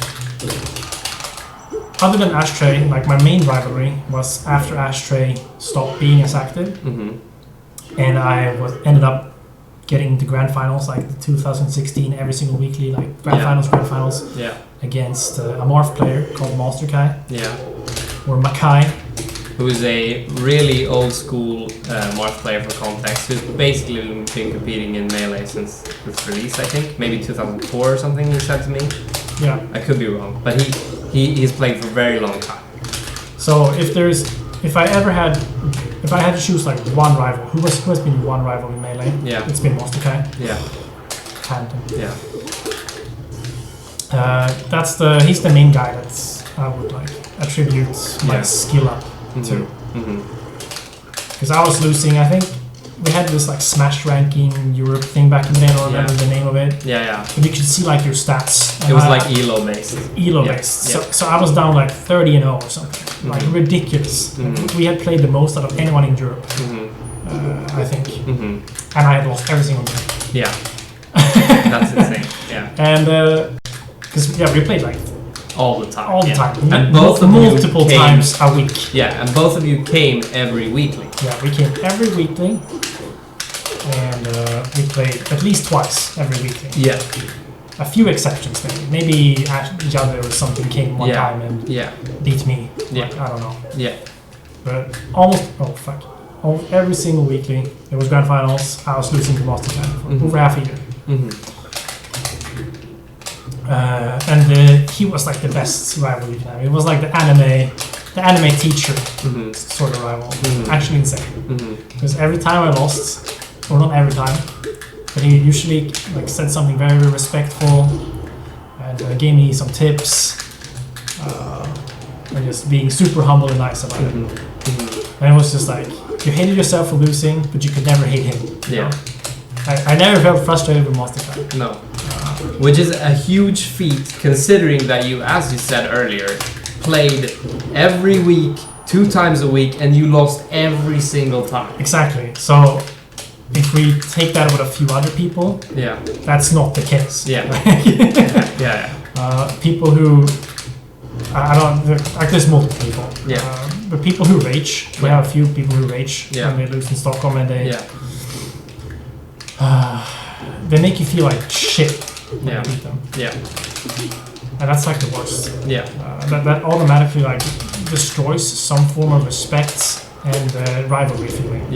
other than Ashtray, like my main rivalry was after Ashtray stopped being as active, and I ended up getting the grand finals, like the 2016 every single weekly, like grand finals.
Yeah.
Against a Morph player called Monster Kai.
Yeah.
Or Makai.
Who is a really old school Morph player for context, who's basically been competing in Melee since its release, I think. Maybe 2004 or something, he said to me.
Yeah.
I could be wrong, but he's played for a very long time.
So if I had to choose like one rival, who has been one rival in Melee?
Yeah.
It's been Monster Kai.
Yeah.
Phantom.
Yeah.
He's the main guy that I would like attribute my skill up to. Because I was losing, I think we had this like Smash ranking Europe thing back in the day, I don't remember the name of it.
Yeah.
But you could see like your stats.
It was like ELO based.
ELO based. So I was down like 30-0 or something. Like ridiculous. We had played the most out of anyone in Europe. I think. And I had lost every single game.
Yeah. That's insane. Yeah.
And because we played like
all the time.
And both multiple times a week.
Yeah, and both of you came every weekly.
Yeah, we came every weekly, and we played at least twice every weekly.
Yeah.
A few exceptions maybe Jade or something came one time and beat me. Like, I don't know.
Yeah.
But almost every single weekly there was grand finals. I was losing to Master Plan for over half a year. And he was like the best rival you can have. It was like the anime teacher sort of rival. Actually insane. Because every time I lost, or not every time, but he usually like said something very, very respectful and gave me some tips. And just being super humble and nice about it. And it was just like you hated yourself for losing, but you could never hate him.
Yeah.
I never felt frustrated with Master Kai.
No. Which is a huge feat, considering that you, as you said earlier, played every week, 2 times a week, and you lost every single time.
Exactly. So, if we take that with a few other people, that's not the case.
Yeah.
People who there's multiple people. But people who rage, we have a few people who rage when they lose in Stockholm, and they make you feel like shit when you beat them. And that's like the worst. That automatically like destroys some form of respect and rivalry feeling.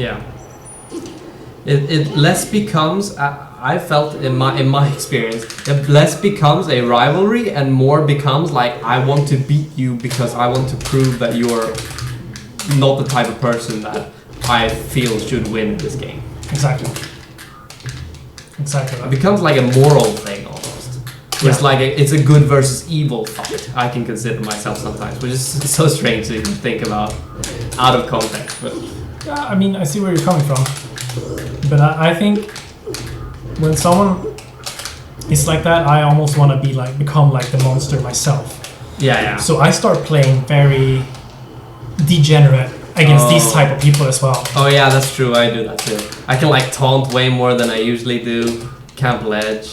It less becomes. I felt in my experience, it less becomes a rivalry and more becomes like I want to beat you because I want to prove that you're not the type of person that I feel should win this game.
Exactly.
It becomes like a moral thing almost. It's like it's a good versus evil fight. I can consider myself sometimes, which is so strange to even think about out of context. But
I mean, I see where you're coming from, but I think when someone is like that, I almost want to become like the monster myself. So I start playing very degenerate against these type of people as well.
Oh yeah, that's true. I do that too. I can like taunt way more than I usually do. Camp ledge.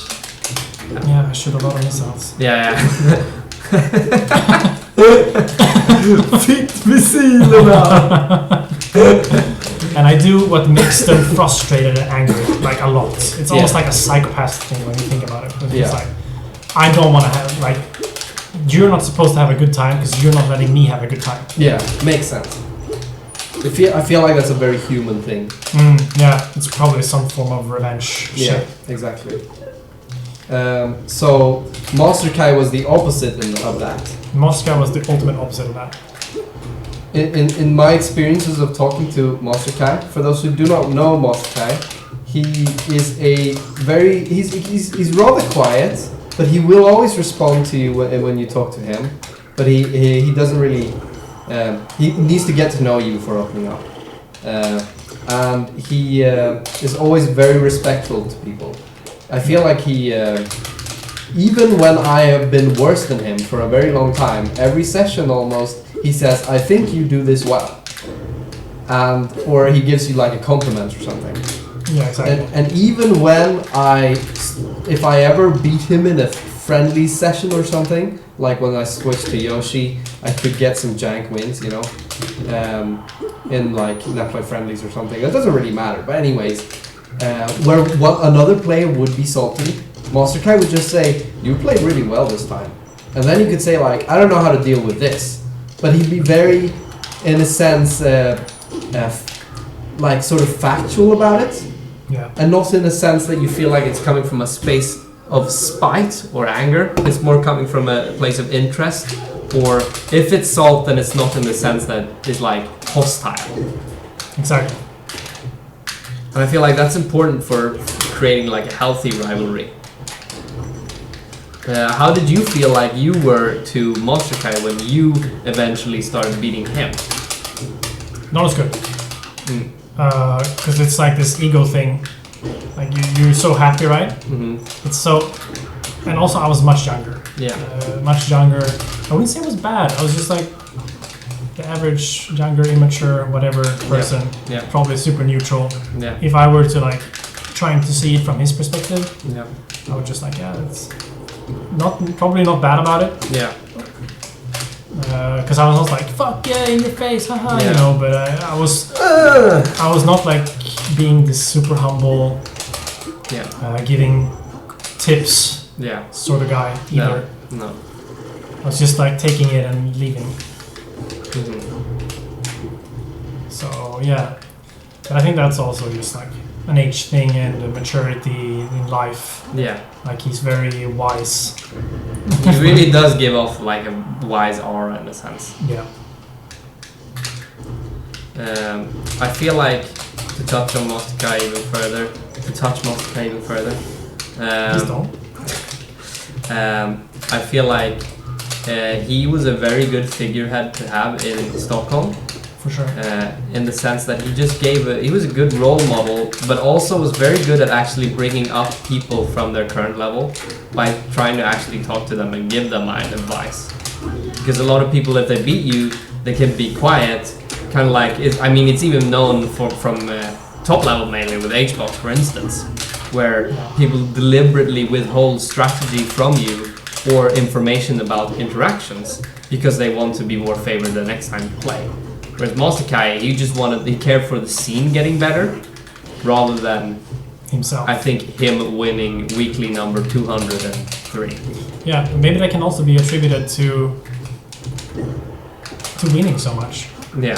Yeah, I shoot a lot of missiles.
Fick missilerna!
And I do what makes them frustrated and angry, like a lot. It's almost like a psychopath thing when you think about it. It's like, I don't want to have, like, you're not supposed to have a good time because you're not letting me have a good time.
Yeah, makes sense. I feel like that's a very human thing.
Yeah, it's probably some form of revenge shit.
Exactly. So Master Kai was the opposite of that.
Master Kai was the ultimate opposite of that.
In my experiences of talking to Master Kai, for those who do not know Master Kai, he is he's rather quiet, but he will always respond to you when you talk to him. But he doesn't really. He needs to get to know you for opening up, and he is always very respectful to people. I feel like he, even when I have been worse than him for a very long time, every session almost, he says, "I think you do this well," or he gives you like a compliment or something.
Yeah, exactly.
And even when if I ever beat him in a friendly session or something, like when I switched to Yoshi, I could get some jank wins, you know, in like Netplay friendlies or something. That doesn't really matter. But anyways, where what another player would be salty, Master Kai would just say, "You played really well this time," and then you could say like, "I don't know how to deal with this," but he'd be very, in a sense, like sort of factual about it, and not in a sense that you feel like it's coming from a space of spite or anger. It's more coming from a place of interest, or if it's salt, then it's not in the sense that it's like hostile.
Exactly.
And I feel like that's important for creating like a healthy rivalry. How did you feel like you were to Master Kai when you eventually started beating him?
Not as good. Because it's like this ego thing. Like you're so happy, right? Mm-hmm. It's so, and also I was much younger.
Yeah.
Much younger. I wouldn't say it was bad. I was just like the average younger, immature, whatever person.
Yeah.
Probably super neutral.
Yeah.
If I were to like trying to see it from his perspective, I would just like, it's probably not bad about it.
Yeah.
Because I was also like, "Fuck yeah, in your face, haha," you know. But I was not like being this super humble, giving tips, sort of guy either.
No.
I was just like taking it and leaving.
Mm-hmm.
So yeah, but I think that's also just like an age thing and a maturity in life.
Yeah.
Like he's very wise.
He really does give off like a wise aura in a sense.
Yeah.
I feel like to touch Master Kai even further.
Please don't.
I feel like he was a very good figurehead to have in Stockholm.
For sure.
In the sense that he was a good role model, but also was very good at actually bringing up people from their current level by trying to actually talk to them and give them advice. Because a lot of people, if they beat you, they can be quiet, kind of like, it's even known from top level mainly with HBox, for instance, where people deliberately withhold strategy from you or information about interactions because they want to be more favored the next time you play. Whereas Master Kai, he cared for the scene getting better rather than
himself.
I think him winning weekly number 203.
Yeah, maybe that can also be attributed to winning so much.
Yeah.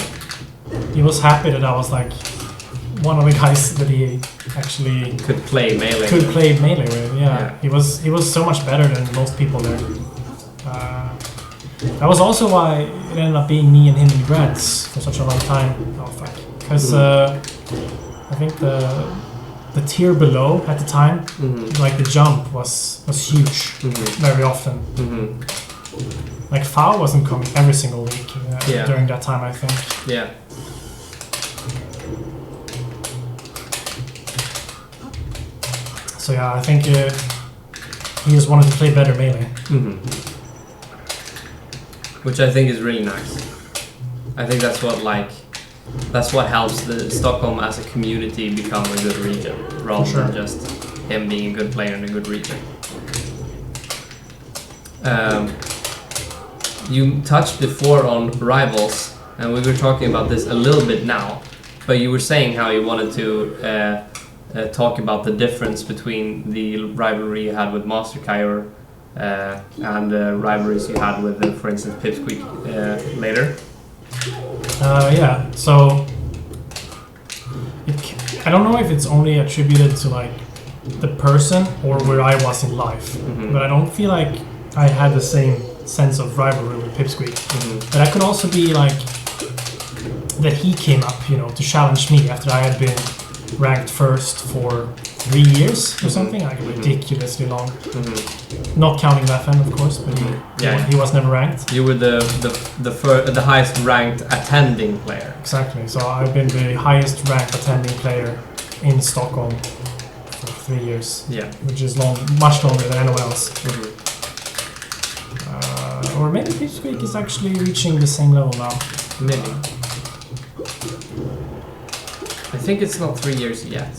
He was happy that I was like one of the guys that he actually
could play melee
with. Yeah. He was so much better than most people there. That was also why it ended up being me and him in grads for such a long time. Oh fuck! Because I think the tier below at the time, like the jump was huge very often. Like FAO wasn't coming every single week during that time, I think.
Yeah.
So yeah, I think he just wanted to play better melee.
Which I think is really nice. I think that's what helps the Stockholm as a community become a good region, rather than just him being a good player in a good region. You touched before on rivals, and we were talking about this a little bit now. But you were saying how you wanted to talk about the difference between the rivalry you had with Master Kai and the rivalries you had with, for instance, Pipsqueak later.
Yeah. So I don't know if it's only attributed to like the person or where I was in life, but I don't feel like I had the same sense of rivalry with Pipsqueak. But that could also be like that he came up, to challenge me after I had been ranked first for 3 years or something, like ridiculously long. Not counting Laffen, of course, but he was never ranked.
You were the highest ranked attending player.
Exactly. So I've been the highest ranked attending player in Stockholm for 3 years.
Yeah.
Which is much longer than anyone else. Or maybe Pipsqueak is actually reaching the same level now.
Maybe. I think it's not 3 years yet.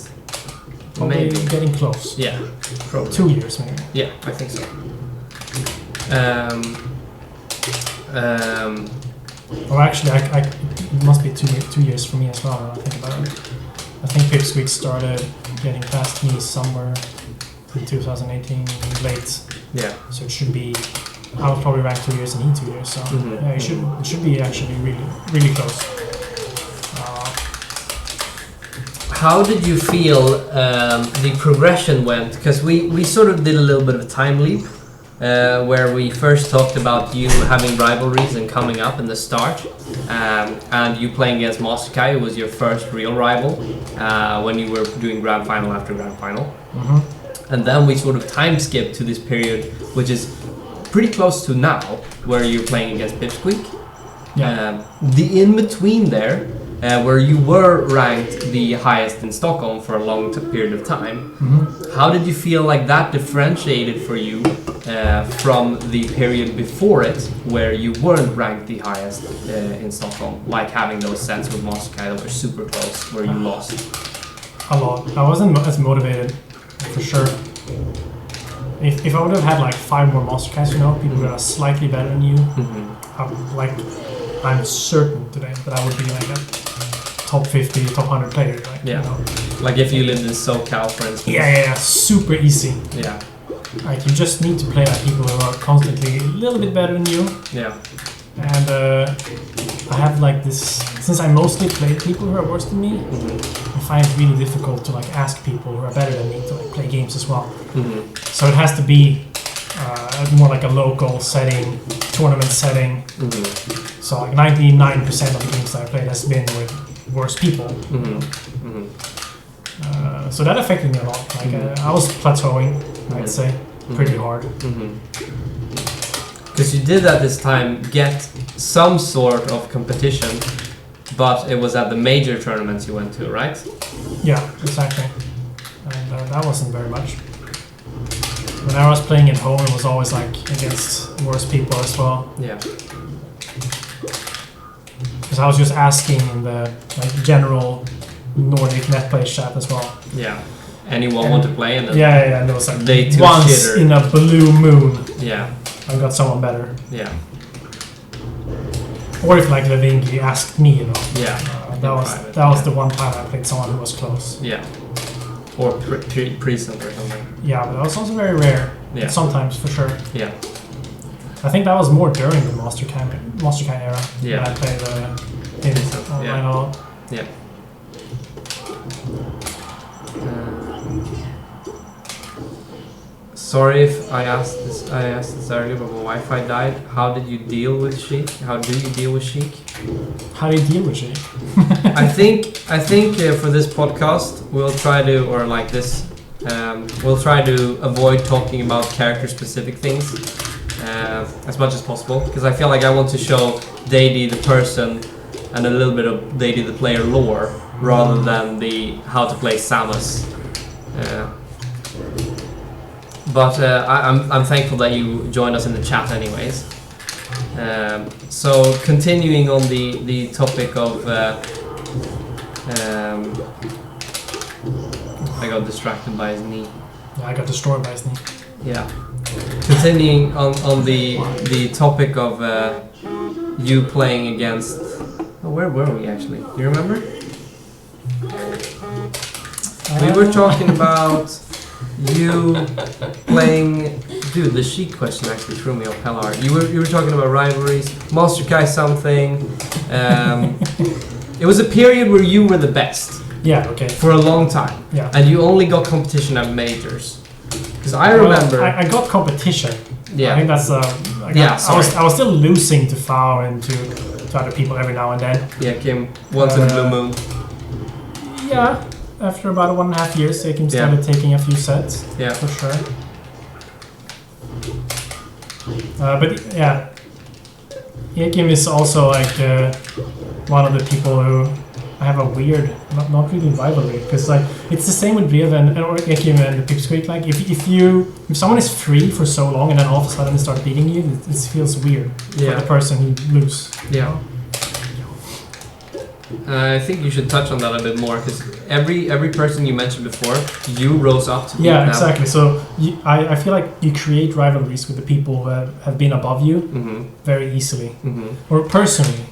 Probably getting close.
Yeah, probably.
2 years maybe.
Yeah, I think so.
Or actually, it must be 2 years for me as well when I think about it. I think Pipsqueak started getting past me somewhere in 2018, late.
Yeah.
So it should be. I was probably ranked 2 years and he 2 years. So yeah, it should be actually really, really close.
How did you feel the progression went? Because we sort of did a little bit of a time leap where we first talked about you having rivalries and coming up in the start, and you playing against Master Kai, who was your first real rival when you were doing Grand Final after Grand Final. And then we sort of time skipped to this period, which is pretty close to now, where you're playing against Pipsqueak.
Yeah.
The in-between there, where you were ranked the highest in Stockholm for a long period of time. How did you feel like that differentiated for you from the period before it, where you weren't ranked the highest in Stockholm, like having those sets with Master Kai that were super close, where you lost?
A lot. I wasn't as motivated, for sure. If I would have had like 5 more Master Kais, people that are slightly better than you, I'm certain today that I would be like a top 50, top 100 player.
Like if you lived in SoCal, for instance.
Yeah, super easy.
Yeah.
Like you just need to play like people who are constantly a little bit better than you.
Yeah.
And I have like this, since I mostly play people who are worse than me, I find it really difficult to like ask people who are better than me to like play games as well. So it has to be more like a local setting, tournament setting. So like 99% of the games that I played has been with worse people. So that affected me a lot. Like I was plateauing, I'd say, pretty hard.
Because you did at this time get some sort of competition, but it was at the major tournaments you went to, right?
Yeah, exactly. And that wasn't very much. When I was playing at home, it was always like against worse people as well.
Yeah.
Because I was just asking in the like general Nordic netplay chat as well.
Yeah. Anyone want to play? And
yeah. And there was like
they
once
shitter.
in a blue moon.
Yeah.
I got someone better.
Yeah.
Or if like Levingi asked me,
Yeah.
That was the one time I played someone who was close.
Yeah. Or present or something.
Yeah, but that was also very rare.
Yeah.
Sometimes, for sure.
Yeah.
I think that was more during the Master Kai era.
Yeah.
When I played him online a lot.
Yeah. Sorry if I asked this earlier, but when Wi-Fi died, how did you deal with Sheik? How do you deal with Sheik?
How do you deal with Sheik?
I think for this podcast we'll try to, or like this, we'll try to avoid talking about character-specific things as much as possible, because I feel like I want to show Daydee the person and a little bit of Daydee the player lore rather than the how to play Samus. But I'm thankful that you joined us in the chat anyways. So continuing on the topic of... I got distracted by his knee.
Yeah, I got destroyed by his knee.
Yeah. Continuing on the topic of you playing against... Oh, where were we actually? Do you remember? We were talking about you playing. Dude, the sheet question actually threw me off hell hard. You were talking about rivalries, Monster Kai something. It was a period where you were the best.
Yeah. Okay.
For a long time.
Yeah.
And you only got competition at majors. Because I remember.
I got competition.
Yeah.
I think that's. I was still losing to FAO and to other people every now and then.
Yeah, came once in a blue moon.
Yeah. After about 1.5 years, Kim started taking a few sets.
Yeah.
For sure. But yeah, Kim is also like one of the people who I have a weird, not really rivalry, because like it's the same with Brev and Kim and the Pipsqueak. Like if someone is free for so long and then all of a sudden they start beating you, it feels weird for the person who loses.
Yeah. I think you should touch on that a bit more, because every person you mentioned before, you rose up to beat them.
Exactly. So I feel like you create rivalries with the people who have been above you very easily, or personally.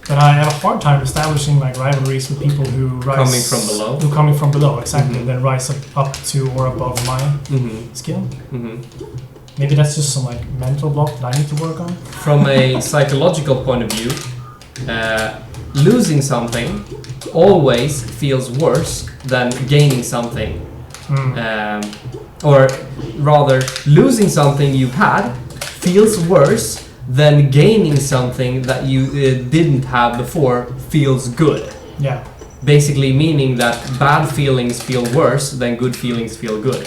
But I have a hard time establishing like rivalries with people who rise
coming from below.
Who coming from below, exactly, and then rise up to or above my skill. Maybe that's just some like mental block that I need to work on.
From a psychological point of view, losing something always feels worse than gaining something. Or rather, losing something you've had feels worse than gaining something that you didn't have before feels good.
Yeah.
Basically meaning that bad feelings feel worse than good feelings feel good.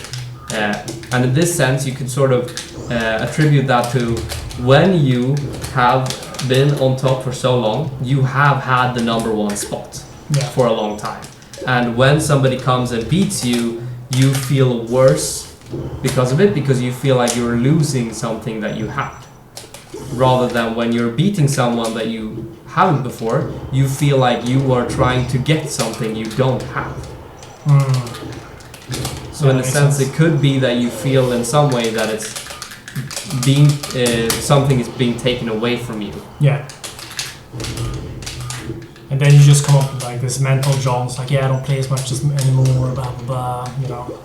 And in this sense, you could sort of attribute that to when you have been on top for so long, you have had the number one spot for a long time. And when somebody comes and beats you, you feel worse because of it, because you feel like you're losing something that you had. Rather than when you're beating someone that you haven't before, you feel like you are trying to get something you don't have. So in a sense, it could be that you feel in some way that it's being something is being taken away from you.
Yeah. And then you just come up with like this mental jolts, like I don't play as much anymore, blah blah blah, you know.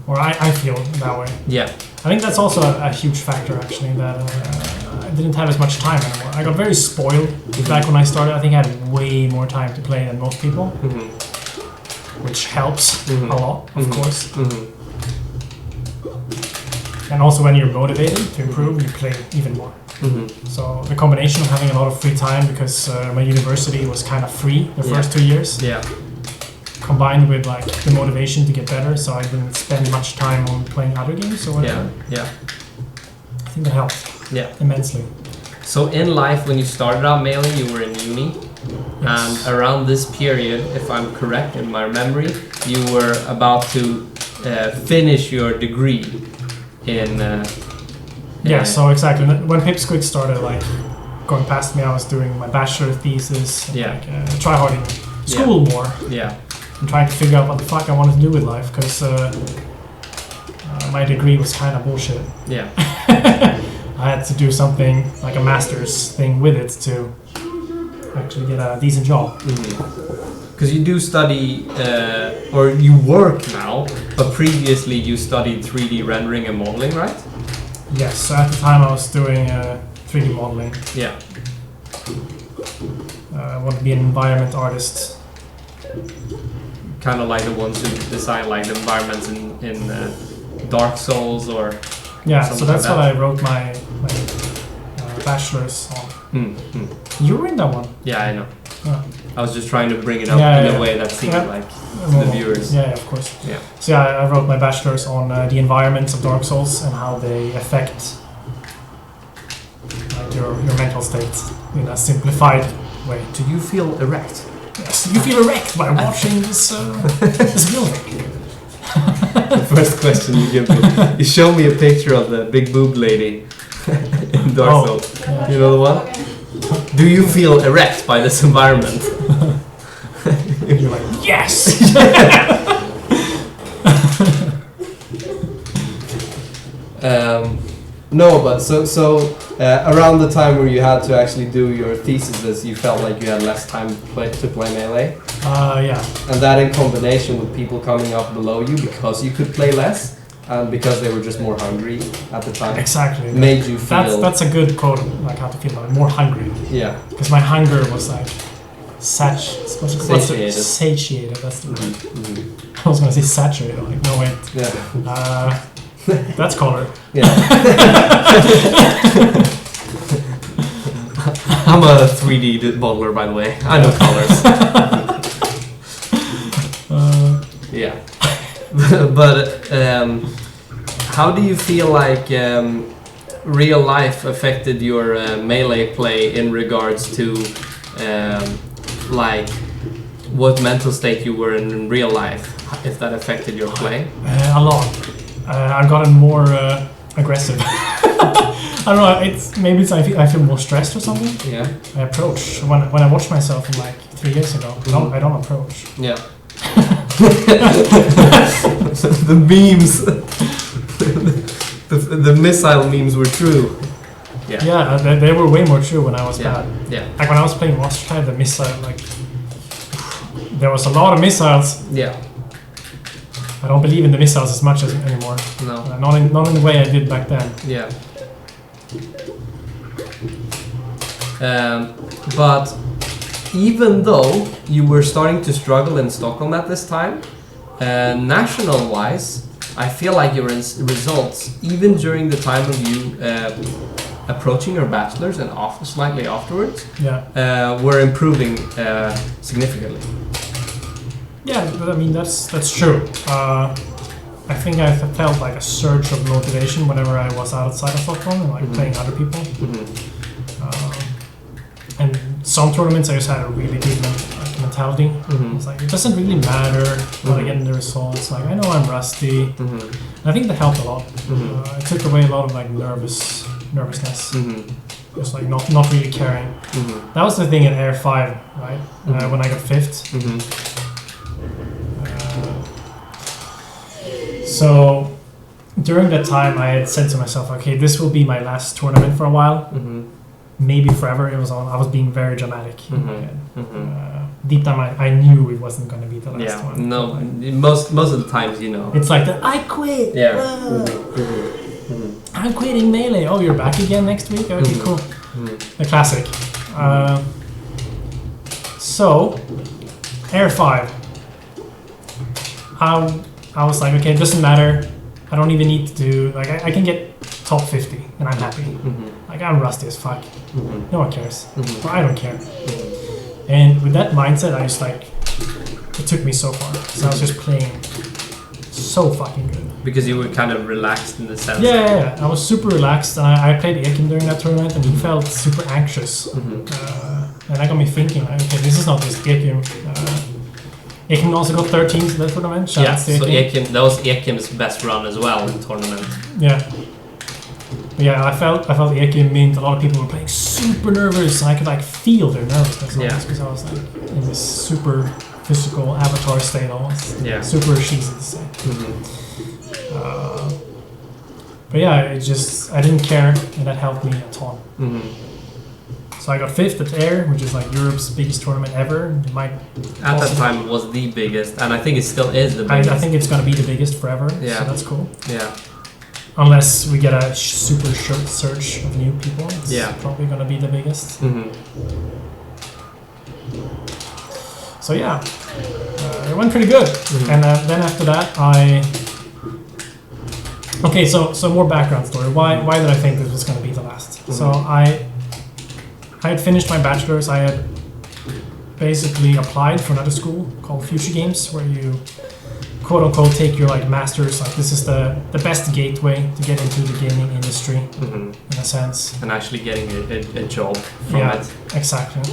Or I feel that way.
Yeah.
I think that's also a huge factor actually, that I didn't have as much time anymore. I got very spoiled back when I started. I think I had way more time to play than most people, which helps a lot, of course. And also when you're motivated to improve, you play even more. So the combination of having a lot of free time, because my university was kind of free the first 2 years, combined with like the motivation to get better, so I didn't spend much time on playing other games or whatever. I think that helped immensely.
So in life, when you started out Melee, you were in uni, and around this period, if I'm correct in my memory, you were about to finish your degree in
so exactly when Pipsqueak started like going past me, I was doing my bachelor thesis and, try harding school more and trying to figure out what the fuck I wanted to do with life, because my degree was kind of bullshit. I had to do something like a master's thing with it to actually get a decent job.
Because you do study, or you work now, but previously you studied 3D rendering and modeling, right?
Yes, so at the time I was doing 3D modeling. I want to be an environment artist.
Kind of like the ones who design like the environments in Dark Souls or
so that's what I wrote my bachelor's on. You were in that one?
Yeah, I know. I was just trying to bring it up in a way that seemed like to the viewers.
Yeah, of course. So I wrote my bachelor's on the environments of Dark Souls and how they affect like your mental state in a simplified way.
Do you feel erect?
Yes, you feel erect by watching this this building.
The first question you give me, you show me a picture of the big boob lady in Dark Souls. You know the one? Do you feel erect by this environment?
You're like, yes!
No, but so around the time where you had to actually do your thesis, you felt like you had less time to play Melee?
Yeah.
And that in combination with people coming up below you because you could play less and because they were just more hungry at the time.
Exactly.
Made you feel...
That's a good quote, like how to feel like more hungry.
Yeah.
Because my hunger was like satiated. Satiated, that's the word. I was gonna say saturated, like no wait.
Yeah.
That's color.
Yeah. I'm a 3D modeler, by the way. I know colors. Yeah. But how do you feel like real life affected your melee play in regards to like what mental state you were in real life? If that affected your play?
A lot. I've gotten more aggressive. I don't know. I feel more stressed or something.
Yeah.
I approach when I watch myself from like 3 years ago. I don't approach.
Yeah. The memes. the missile memes were true. Yeah.
Yeah, they were way more true when I was bad.
Yeah.
Like when I was playing Monster Tribe, the missile, like there was a lot of missiles.
Yeah.
I don't believe in the missiles as much as anymore.
No.
Not in the way I did back then.
Yeah. But even though you were starting to struggle in Stockholm at this time, national-wise, I feel like your results, even during the time of you approaching your bachelor's and slightly afterwards, were improving significantly.
Yeah, but I mean that's true. I think I felt like a surge of motivation whenever I was outside of Stockholm and like playing other people. And some tournaments I just had a really good mentality. It's like it doesn't really matter what I get in the results. Like I know I'm rusty. And I think that helped a lot. It took away a lot of like nervousness. Just like not really caring. That was the thing in Air 5, right? When I got 5th. So during that time, I had said to myself, okay, this will be my last tournament for a while. Maybe forever. I was being very dramatic. Deep down, I knew it wasn't going to be the last one.
No, most of the times, you know.
It's like I quit.
Yeah.
I'm quitting Melee. Oh, you're back again next week? Okay, cool. The classic. So, Air 5. I was like, okay, it doesn't matter. I don't even need to do... Like, I can get top 50, and I'm happy. Like, I'm rusty as fuck. No one cares. Or I don't care. And with that mindset, I just like... It took me so far. So I was just playing so fucking good.
Because you were kind of relaxed in the sense.
Yeah. I was super relaxed, and I played Ekin during that tournament, and he felt super anxious. And that got me thinking, like, okay, this is not just Ekin. Ekin also got 13 to that tournament.
So that was Ekim's best run as well in the tournament.
Yeah. But yeah, I felt Ekin meant a lot of people were playing super nervous, and I could like feel their nervousness. Because I was like in this super physical avatar state almost.
Yeah.
Super cheesy to say. But yeah, I didn't care, and that helped me a ton. So I got 5th at Air, which is like Europe's biggest tournament ever.
At that time, it was the biggest, and I think it still is the biggest.
I think it's going to be the biggest forever, so that's cool.
Yeah.
Unless we get a super short surge of new people, it's probably going to be the biggest. So yeah, it went pretty good. And then after that, Okay, so more background story. Why did I think this was going to be the last? So I had finished my bachelor's. I had basically applied for another school called Future Games, where you quote unquote take your like master's. Like this is the best gateway to get into the gaming industry in a sense.
And actually getting a job from it.
Exactly.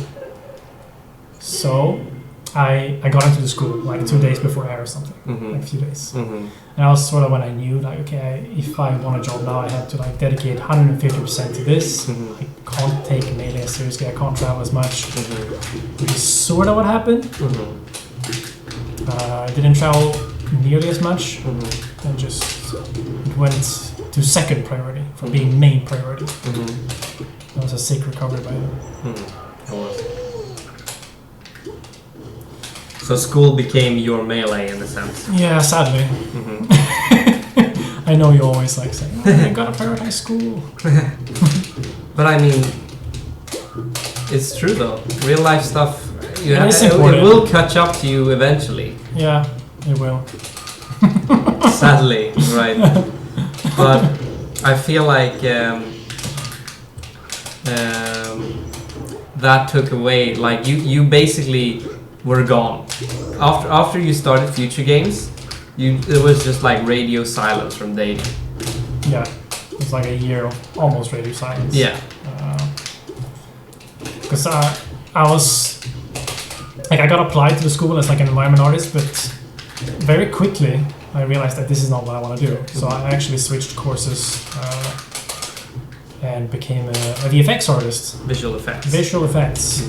So I got into the school like 2 days before Air or something, like a few days. And that was sort of when I knew like, okay, if I want a job now, I have to like dedicate 150% to this. I can't take Melee seriously. I can't travel as much. Which is sort of what happened. I didn't travel nearly as much, and just it went to second priority from being main priority. That was a sick recovery by him.
So school became your melee in a sense.
Yeah, sadly. I know you always like saying, "Oh, you gotta prioritize school."
But I mean, it's true though. Real life stuff, it will catch up to you eventually.
Yeah, it will.
Sadly, right? But I feel like that took away. Like you basically were gone after you started Future Games. It was just like radio silence from Daydee.
Yeah, it was like a year of almost radio silence.
Yeah.
Because I was like, I got applied to the school as like an environment artist, but very quickly I realized that this is not what I want to do. So I actually switched courses and became a VFX artist.
Visual effects.
Visual effects.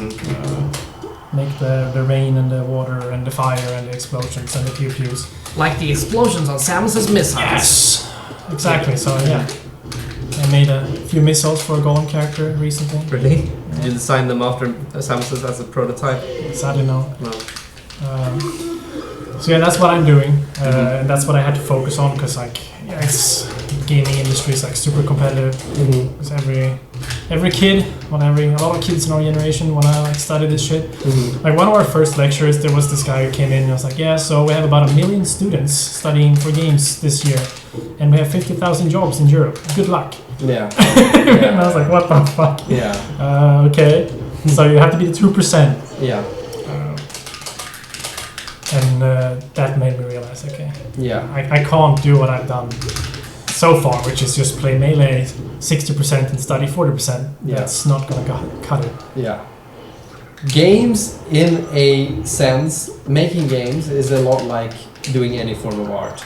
Make the rain and the water and the fire and the explosions and the pew pews.
Like the explosions on Samus's missiles.
Yes, exactly. So yeah, I made a few missiles for a Golem character recently.
Really? Yeah. Did you design them after Samus's as a prototype?
Sadly, no.
No.
So yeah, that's what I'm doing, and that's what I had to focus on because like, yeah, it's gaming industry is like super competitive. Because every kid, a lot of kids in our generation when I like studied this shit. Like one of our first lectures, there was this guy who came in and was like, yeah, so we have about 1 million students studying for games this year, and we have 50,000 jobs in Europe. Good luck.
Yeah.
And I was like, what the fuck?
Yeah.
Okay. So you have to be the 2%.
Yeah.
And that made me realize, okay,
yeah,
I can't do what I've done so far, which is just play Melee 60% and study 40%.
Yeah.
That's not gonna cut it.
Yeah. Games, in a sense, making games is a lot like doing any form of art.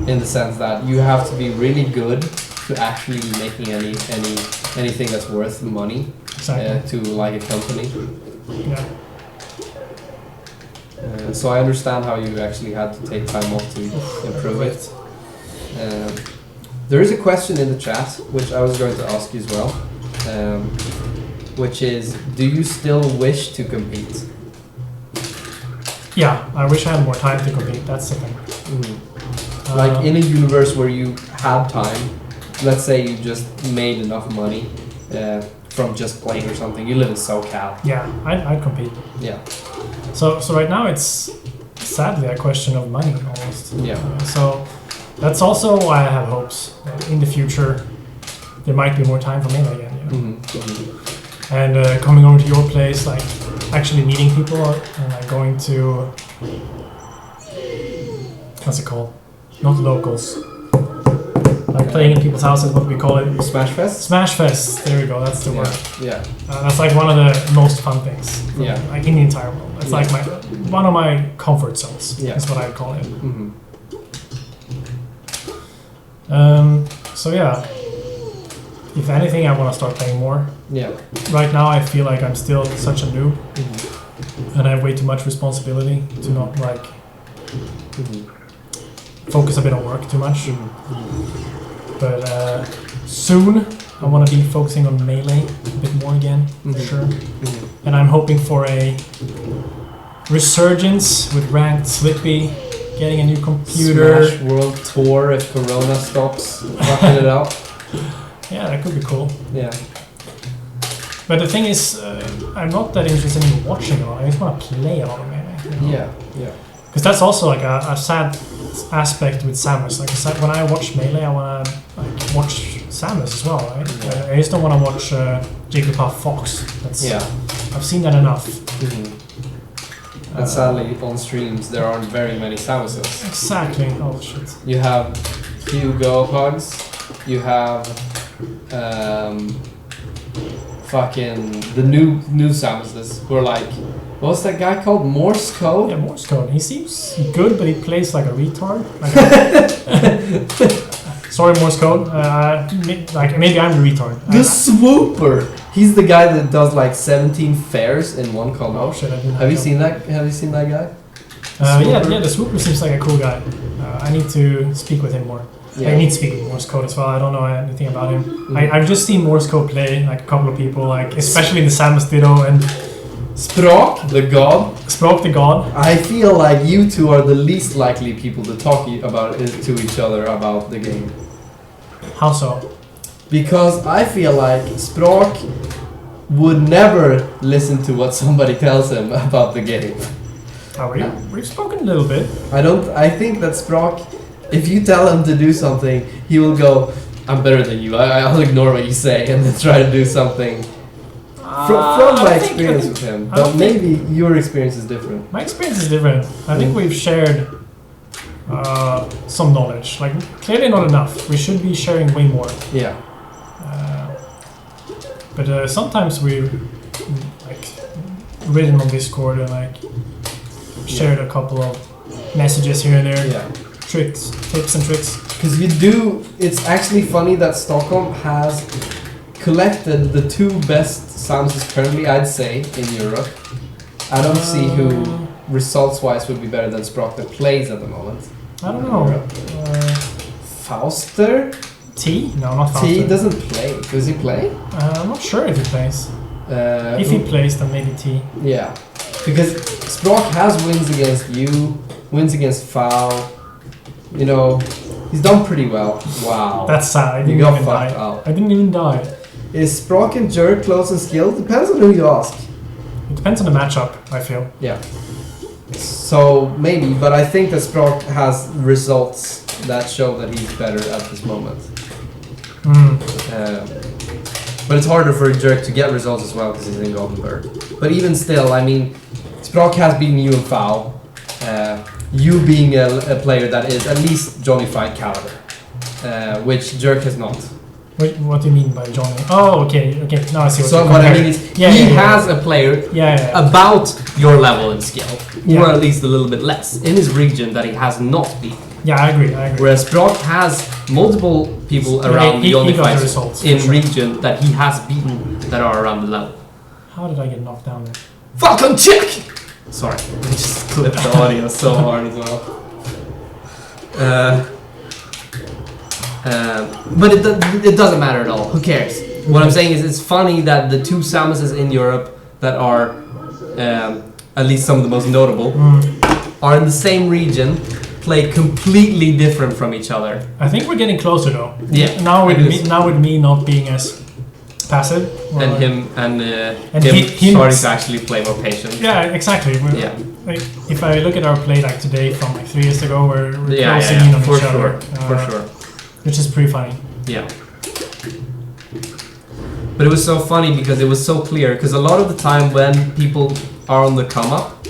In the sense that you have to be really good to actually be making anything that's worth money to like a company.
Yeah.
So I understand how you actually had to take time off to improve it. There is a question in the chat which I was going to ask you as well, which is, do you still wish to compete?
Yeah, I wish I had more time to compete, that's the thing.
Like in a universe where you had time, let's say you just made enough money from just playing or something, you live in SoCal.
Yeah, I'd compete.
Yeah.
So right now it's sadly a question of money almost.
Yeah.
So that's also why I have hopes that in the future there might be more time for me again. You know? And coming over to your place, like actually meeting people and like going to, what's it called? Not locals. Like playing in people's houses, what do we call it?
Smash Fest?
Smash Fest, there we go, that's the word.
Yeah.
That's like one of the most fun things.
Yeah.
Like in the entire world. It's like one of my comfort zones.
Yeah.
Is what I call it. So yeah, if anything, I want to start playing more.
Yeah.
Right now, I feel like I'm still such a noob, and I have way too much responsibility to not like focus a bit on work too much. But soon, I want to be focusing on Melee a bit more again, for sure. And I'm hoping for a resurgence with ranked Slippy, getting a new computer.
Smash World Tour if Corona stops fucking it up.
Yeah, that could be cool.
Yeah.
But the thing is, I'm not that interested in watching a lot. I just want to play a lot of Melee. You know?
Yeah, yeah.
Because that's also like a sad aspect with Samus. Like when I watch Melee, I want to like watch Samus as well, right?
Yeah.
I just don't want to watch Jigglypuff Fox. That's,
yeah.
I've seen that enough.
And sadly, on streams, there aren't very many Samuses.
Exactly. Oh shit.
You have Hugo Hugs. You have fucking the new Samuses who are like, what's that guy called? Morse Code?
Yeah, Morse Code. He seems good, but he plays like a retard. Sorry, Morse Code. Like maybe I'm the retard.
The Swooper. He's the guy that does like 17 fairs in one combo.
Oh shit! I didn't
Have you seen that? Have you seen that guy?
Yeah, the Swooper seems like a cool guy. I need to speak with him more.
Yeah.
I need to speak with Morse Code as well. I don't know anything about him. I've just seen Morse Code play like a couple of people, like especially in the Samus Ditto, and
Sprock, the god.
Sprock the god.
I feel like you two are the least likely people to talk about to each other about the game.
How so?
Because I feel like Sprock would never listen to what somebody tells him about the game.
We've spoken a little bit.
I think that Sprock, if you tell him to do something, he will go, I'm better than you, I'll ignore what you say and then try to do something. From my experience with him, but maybe your experience is different.
My experience is different. I think we've shared some knowledge. Like, clearly not enough. We should be sharing way more.
Yeah.
But sometimes we've like written on Discord and like shared a couple of messages here and there.
Yeah.
Tricks, tips and tricks.
Because it's actually funny that Stockholm has collected the two best Samuses currently, I'd say, in Europe. I don't see who results-wise would be better than Sprock that plays at the moment.
I don't know.
Fauster?
T? No, not Fauster.
T doesn't play. Does he play?
I'm not sure if he plays. If he plays, then maybe T.
Yeah. Because Sprock has wins against you, wins against Foul. You know, he's done pretty well. Wow.
That's sad. I didn't even die. I didn't even die.
Is Sprock and Jerk close in skill? Depends on who you ask.
It depends on the matchup, I feel.
Yeah. So maybe, but I think that Sprock has results that show that he's better at this moment. But it's harder for Jerk to get results as well because he's in Gothenburg. But even still, I mean, Sprock has beaten you in Foul. You being a player that is at least Johnny Fight caliber, which Jerk has not.
Wait, what do you mean by Johnny? Oh, okay. Now I see what
so
you're
what I mean is, he has a player about your level in skill, or at least a little bit less, in his region that he has not beaten.
Yeah, I agree.
Whereas Brock has multiple people around the only fights in region that he has beaten that are around the level.
How did I get knocked down there?
Fucking check! Sorry, I just clipped the audio so hard as well. But it doesn't matter at all. Who cares? What I'm saying is it's funny that the two Samuses in Europe that are at least some of the most notable are in the same region, play completely different from each other.
I think we're getting closer though.
Yeah.
Now with me not being as passive.
And him starting to actually play more patient.
Yeah, exactly. Like, if I look at our play like today from like 3 years ago, we're closing in on each other.
For sure.
Which is pretty funny.
Yeah. But it was so funny because it was so clear. Because a lot of the time when people are on the come up,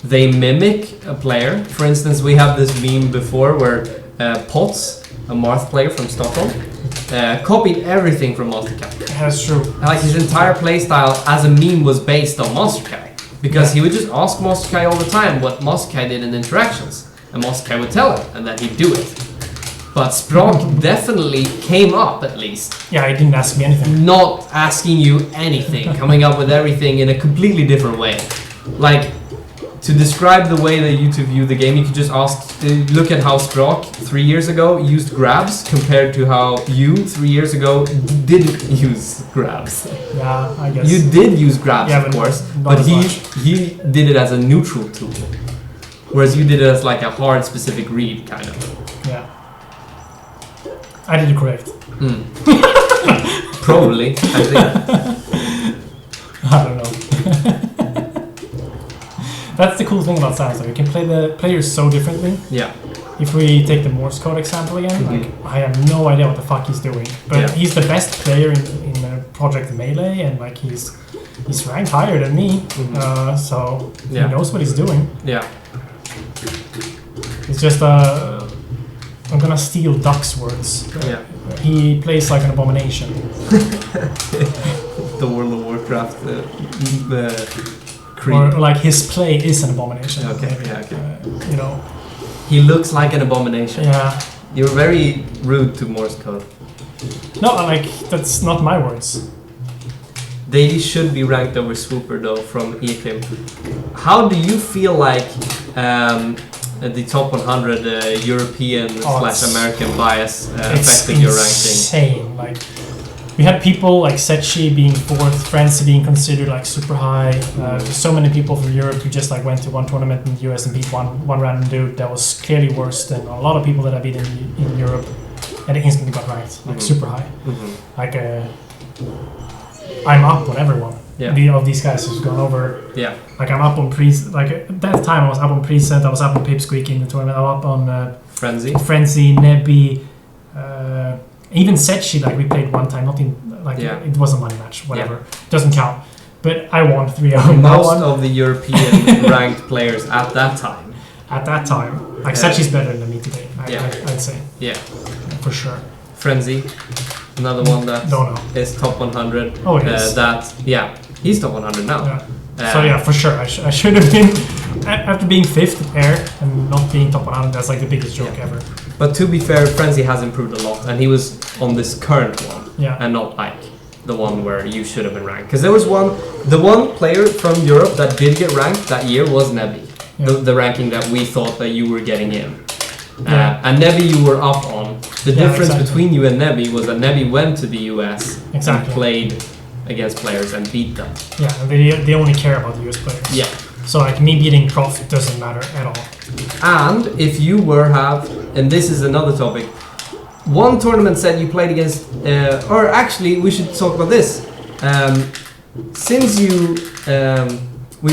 they mimic a player. For instance, we have this meme before where Potts, a Marth player from Stockholm, copied everything from Monster Kai.
That's true.
Like his entire playstyle as a meme was based on Monster Kai. Because he would just ask Monster Kai all the time what Monster Kai did in interactions. And Monster Kai would tell him, and then he'd do it. But Sprock definitely came up, at least.
Yeah, he didn't ask me anything.
Not asking you anything, coming up with everything in a completely different way. Like, to describe the way that you two view the game, you could just look at how Sprock 3 years ago used grabs compared to how you 3 years ago didn't use grabs.
Yeah, I guess.
You did use grabs, of course, but he did it as a neutral tool. Whereas you did it as like a hard, specific read, kind of.
Yeah. I did it correct.
Probably, I think.
I don't know. That's the cool thing about Sans. Like, you can play the players so differently.
Yeah.
If we take the Morse code example again, like I have no idea what the fuck he's doing, but he's the best player in Project Melee, and like he's ranked higher than me, so he knows what he's doing.
Yeah.
It's just I'm gonna steal Duck's words.
Yeah.
He plays like an abomination.
The World of Warcraft creep.
Or like his play is an abomination.
Okay,
maybe. You know.
He looks like an abomination.
Yeah.
You're very rude to Morse code.
No, like that's not my words.
Daydee should be ranked over Swooper though from Eclim. How do you feel like the top 100 European / American bias affecting your ranking?
Insane. Like we had people like Setchi being 4th, Frenzy being considered like super high. So many people from Europe who just like went to one tournament in the US and beat one random dude that was clearly worse than a lot of people that I beat in Europe, and they instantly got ranked like super high. Like I'm up on everyone. Of these guys who's gone over.
Yeah.
Like I'm up on like at that time I was up on Present, I was up on Pipsqueak in the tournament, I'm up on Frenzy, Nebby, even Setchi, like we played one time, not in like it was a money match, whatever. Doesn't count. But I won 3-0.
Most of the European ranked players at that time.
Like Setchi's better than me today, I'd say.
Yeah.
For sure.
Frenzy, another one that is top 100.
Oh, it is.
He's top 100 now.
Yeah. So yeah, for sure. I should have been, after being 5th air and not being top 100, that's like the biggest joke ever.
But to be fair, Frenzy has improved a lot, and he was on this current one, and not like the one where you should have been ranked. Because there was the one player from Europe that did get ranked that year was Nebby, the ranking that we thought that you were getting in. And Nebby you were up on. The difference between you and Nebby was that Nebby went to the US and played against players and beat them.
Yeah, and they only care about the US players.
Yeah.
So like me beating Prof doesn't matter at all.
And if you and this is another topic, one tournament set you played against, or actually we should talk about this. Since we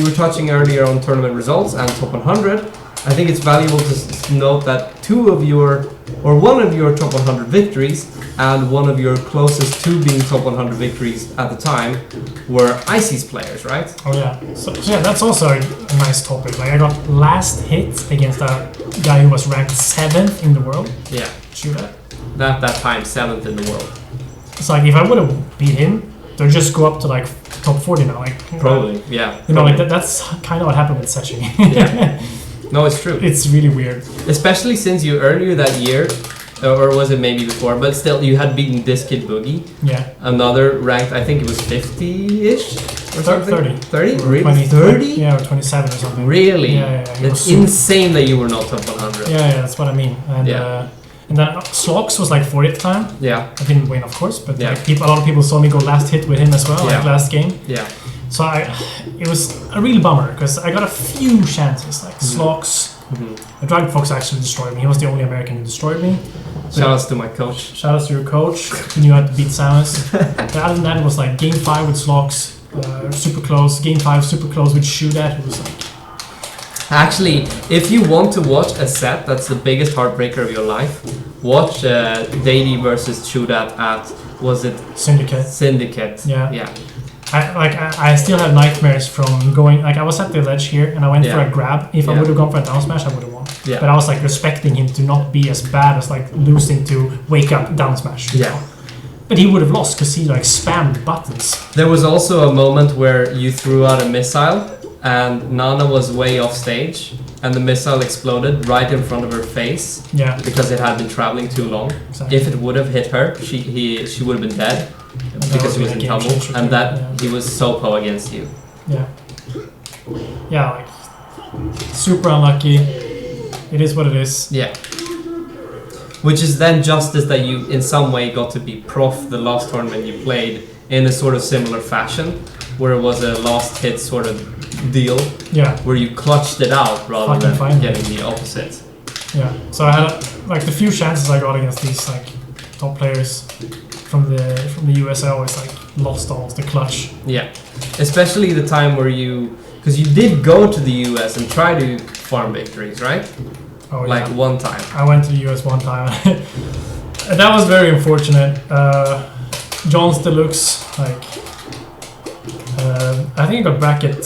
were touching earlier on tournament results and top 100, I think it's valuable to note that one of your top 100 victories and one of your closest to being top 100 victories at the time were ICES players, right?
Oh yeah. So yeah, that's also a nice topic. Like I got last hit against a guy who was ranked 7th in the world.
Yeah.
Shoot that.
That time 7th in the world.
It's like if I would have beat him, they'll just go up to like top 40 now. Like
probably, yeah.
You know, like that's kind of what happened with Setchi.
Yeah. No, it's true.
It's really weird.
Especially since you earlier that year, or was it maybe before, but still you had beaten this kid Boogie.
Yeah.
Another ranked, I think it was 50-ish or something.
30.
30? Really? 30?
Yeah, or 27 or something.
Really?
Yeah.
It's insane that you were not top 100.
Yeah, that's what I mean. And and then Slox was like 40th time.
Yeah.
I didn't win, of course, but like a lot of people saw me go last hit with him as well, like last game.
Yeah.
So it was a real bummer because I got a few chances, like Slox. The Drug Fox actually destroyed me. He was the only American who destroyed me.
Shoutouts to my coach.
Shoutouts to your coach who knew how to beat Samus. But other than that, it was like game 5 with Slox, super close. Game 5, super close with Shootat. It was like.
Actually, if you want to watch a set that's the biggest heartbreaker of your life, watch Daydee versus Shootat at, was it Syndicate? Yeah.
I still have nightmares from going, like I was at the ledge here and I went for a grab. If I would have gone for a down smash, I would have won.
Yeah.
But I was like respecting him to not be as bad as like losing to wake up down smash.
Yeah.
Know? But he would have lost because he like spammed buttons.
There was also a moment where you threw out a missile and Nana was way off stage and the missile exploded right in front of her face.
Yeah.
Because it had been traveling too long.
Exactly.
If it would have hit her, she would have been dead. Because he was in tumble, and that he was so pro against you.
Yeah. Yeah, like super unlucky. It is what it is.
Yeah. Which is then justice that you in some way got to be prof the last tournament you played in a sort of similar fashion, where it was a last hit sort of deal.
Yeah.
Where you clutched it out rather than getting the opposite.
Yeah. So I had like the few chances I got against these like top players from the US, I always like lost almost the clutch.
Yeah, especially the time where because you did go to the US and try to farm victories, right?
Oh,
like one time.
I went to the US one time. That was very unfortunate. John's Deluxe, like I think I got bracket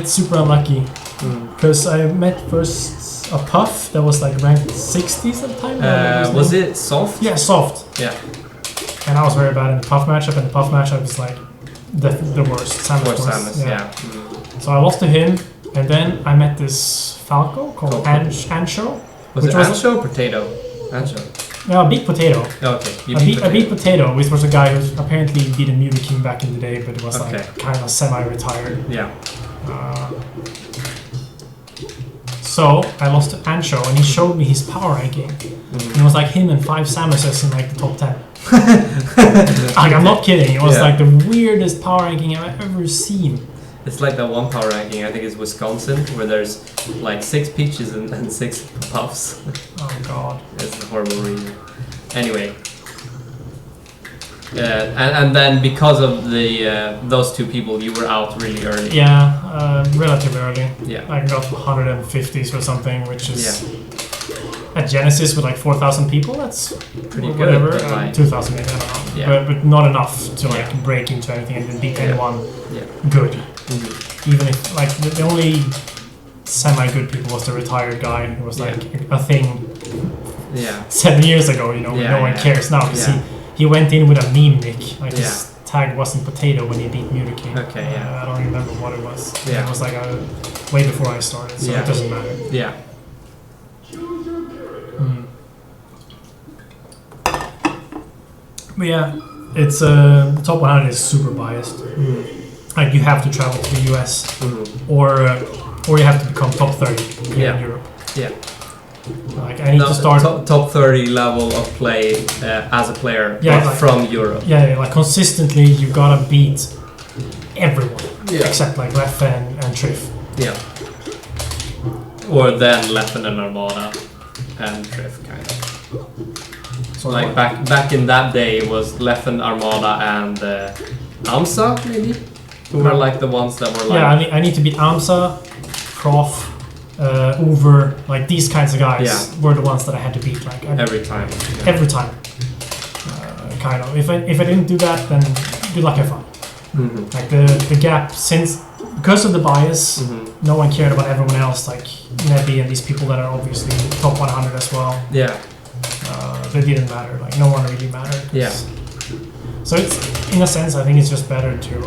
super unlucky because I met first a Puff that was like ranked 60s at the time.
Was it soft?
Yeah, soft.
Yeah.
And I was very bad in the Puff matchup, and the Puff matchup was like the worst.
Samus, yeah.
So I lost to him, and then I met this Falco called Ancho.
Was it Ancho or Potato? Ancho.
No, Beat Potato.
Okay.
I beat Potato, which was a guy who apparently beat a Mew King back in the day, but it was like kind of semi-retired.
Yeah.
So I lost to Ancho, and he showed me his power ranking. And it was like him and 5 Samuses in like the top 10. Like, I'm not kidding. It was like the weirdest power ranking I've ever seen.
It's like that one power ranking, I think it's Wisconsin, where there's like 6 peaches and 6 puffs.
Oh god.
It's a horrible region. Anyway. And then because of the those 2 people, you were out really early.
Yeah, relatively early.
Yeah.
I got 150s or something, which is at Genesis with like 4,000 people. That's
pretty
whatever.
good. Like,
2,000 maybe, I don't know.
Yeah.
But not enough to like break into anything and then beat anyone good. Even if like the only semi-good people was the retired guy who was like a thing 7 years ago. You know, no one cares now because he went in with a meme nick. Like his tag wasn't potato when he beat Mutaking.
Okay,
I don't remember what it was.
Yeah.
It was like way before I started, so it doesn't matter.
Yeah.
But yeah, it's the top 100 is super biased. Like you have to travel to the US, or you have to become top 30 here in Europe.
Yeah.
Like I need to start
top 30 level of play as a player, but like, from Europe.
Yeah, like consistently you gotta beat everyone except like Leffen and Triff.
Yeah. Or then Leffen and Armada and Triff, kind of. So like back in that day, it was Leffen, Armada, and AMSA maybe, who were like the ones that were like.
Yeah, I need to beat AMSA, Prof, Uber, like these kinds of guys were the ones that I had to beat like
every time.
Every time, kind of. If I didn't do that, then good luck, have fun. Like the gap because of the bias, no one cared about everyone else. Like Nebby and these people that are obviously top 100 as well.
Yeah.
They didn't matter. Like no one really mattered.
Yeah.
So it's in a sense, I think it's just better to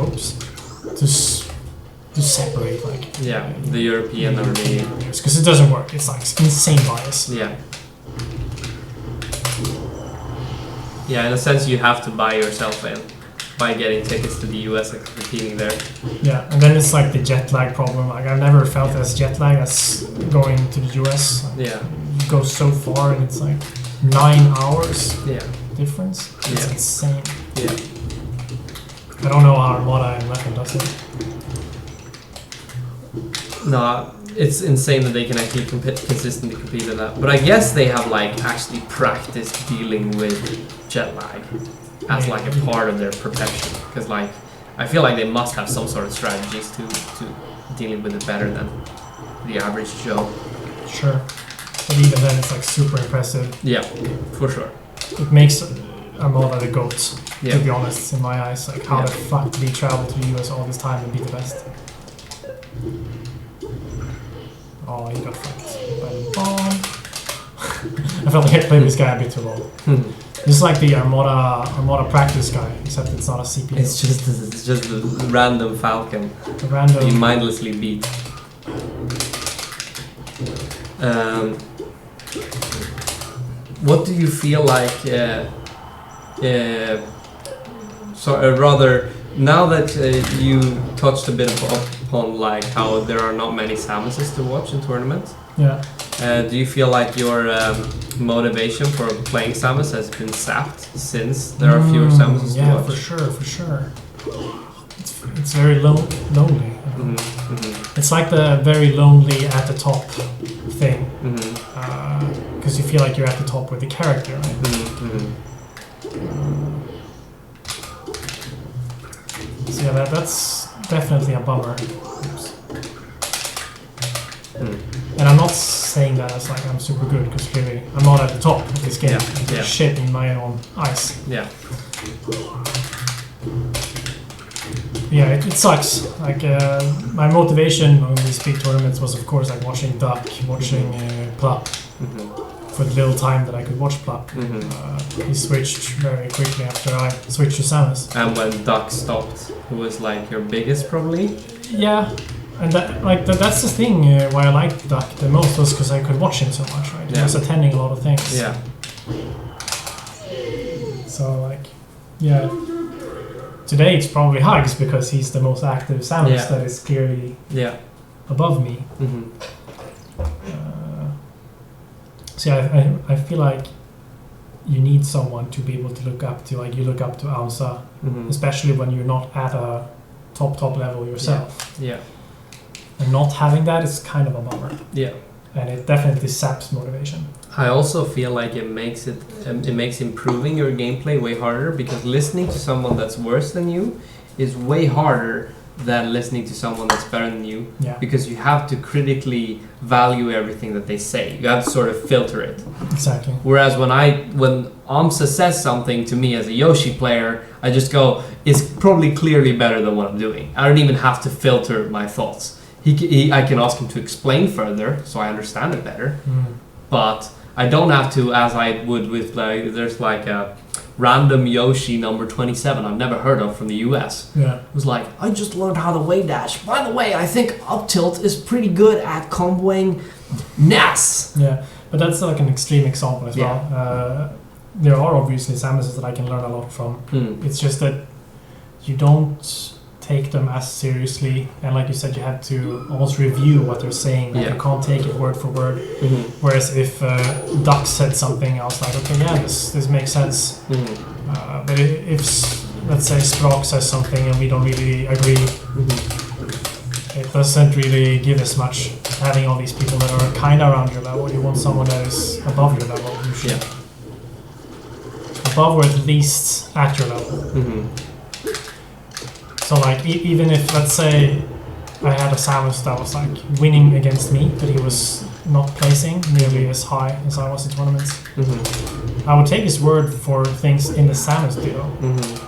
separate like
the European and the
because it doesn't work. It's like insane bias.
Yeah. Yeah, in a sense, you have to buy yourself in by getting tickets to the US and competing there.
Yeah, and then it's like the jet lag problem. Like I've never felt as jet lag as going to the US. Like, you go so far and it's like 9 hours difference. It's insane.
Yeah.
I don't know how Armada and Leffen does it.
No, it's insane that they can actually consistently compete in that. But I guess they have like actually practiced dealing with jet lag as like a part of their profession. Because like I feel like they must have some sort of strategies to dealing with it better than the average Joe.
Sure. But even then, it's like super impressive.
Yeah, for sure.
It makes Armada the GOAT, to be honest, in my eyes. Like, how the fuck did he travel to the US all this time and be the best? Oh, he got fucked by the bomb. I felt like I played this guy a bit too low. It's like the Armada practice guy, except it's not a CPU.
It's just a random Falcon.
A random.
You mindlessly beat. What do you feel like? Rather, now that you touched a bit upon like how there are not many Samuses to watch in tournaments.
Yeah.
Do you feel like your motivation for playing Samus has been sapped since there are fewer Samuses to watch?
Yeah, for sure. It's very lonely. It's like the very lonely at the top thing. Because you feel like you're at the top with the character, right? So yeah, that's definitely a bummer. And I'm not saying that as like I'm super good, because clearly I'm not at the top of this game. I'm shit in my own eyes.
Yeah.
Yeah, it sucks. Like my motivation on these big tournaments was, of course, like watching Duck, watching Plap. For the little time that I could watch Plap. He switched very quickly after I switched to Samus.
And when Duck stopped, who was like your biggest probably?
Yeah, and that's the thing why I liked Duck the most was because I could watch him so much, right? He was attending a lot of things.
Yeah.
So like, yeah. Today it's probably Hugs because he's the most active Samus that is clearly above me. See, I feel like you need someone to be able to look up to. Like you look up to AMSA, especially when you're not at a top level yourself.
Yeah.
And not having that is kind of a bummer.
Yeah.
And it definitely saps motivation.
I also feel like it makes improving your gameplay way harder, because listening to someone that's worse than you is way harder than listening to someone that's better than you.
Yeah.
Because you have to critically value everything that they say. You have to sort of filter it.
Exactly.
Whereas when AMSA says something to me as a Yoshi player, I just go, it's probably clearly better than what I'm doing. I don't even have to filter my thoughts. I can ask him to explain further, so I understand it better. But I don't have to, as I would with there's like a random Yoshi number 27 I've never heard of from the US.
Yeah.
It was like, I just learned how to wave dash. By the way, I think up tilt is pretty good at comboing Ness.
Yeah, but that's like an extreme example as well. There are obviously Samuses that I can learn a lot from. It's just that you don't take them as seriously, and like you said, you have to almost review what they're saying. Like you can't take it word for word. Whereas if Duck said something, I was like, okay, yeah, this makes sense. But if let's say Sprock says something and we don't really agree, it doesn't really give as much. Having all these people that are kind of around your level, you want someone that is above your level usually. Above or at least at your level. So like even if, let's say, I had a Samus that was like winning against me, but he was not placing nearly as high as I was in tournaments, I would take his word for things in the Samus duo,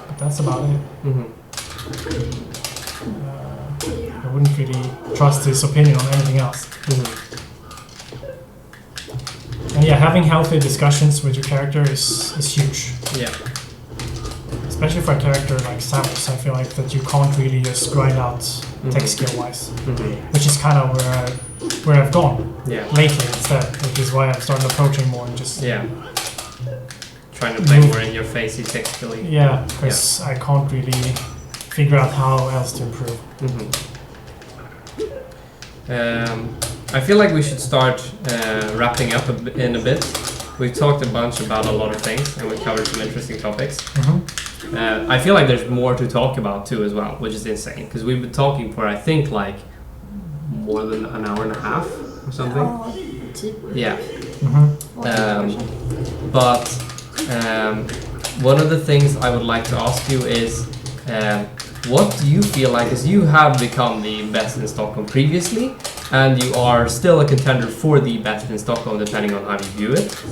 but that's about it. I wouldn't really trust his opinion on anything else. And yeah, having healthy discussions with your character is huge. Yeah. Especially for a character like Samus, I feel like that you can't really just grind out tech skill wise, which is kind of where I've gone lately instead, which is why I've started approaching more and just
trying to play more in your face tech skill.
Yeah, because I can't really figure out how else to improve.
I feel like we should start wrapping up in a bit. We've talked a bunch about a lot of things, and we covered some interesting topics. I feel like there's more to talk about too as well, which is insane, because we've been talking for, I think, like more than an hour and a half or something. Yeah. But one of the things I would like to ask you is, what do you feel like, as you have become the best in Stockholm previously, and you are still a contender for the best in Stockholm, depending on how you view it.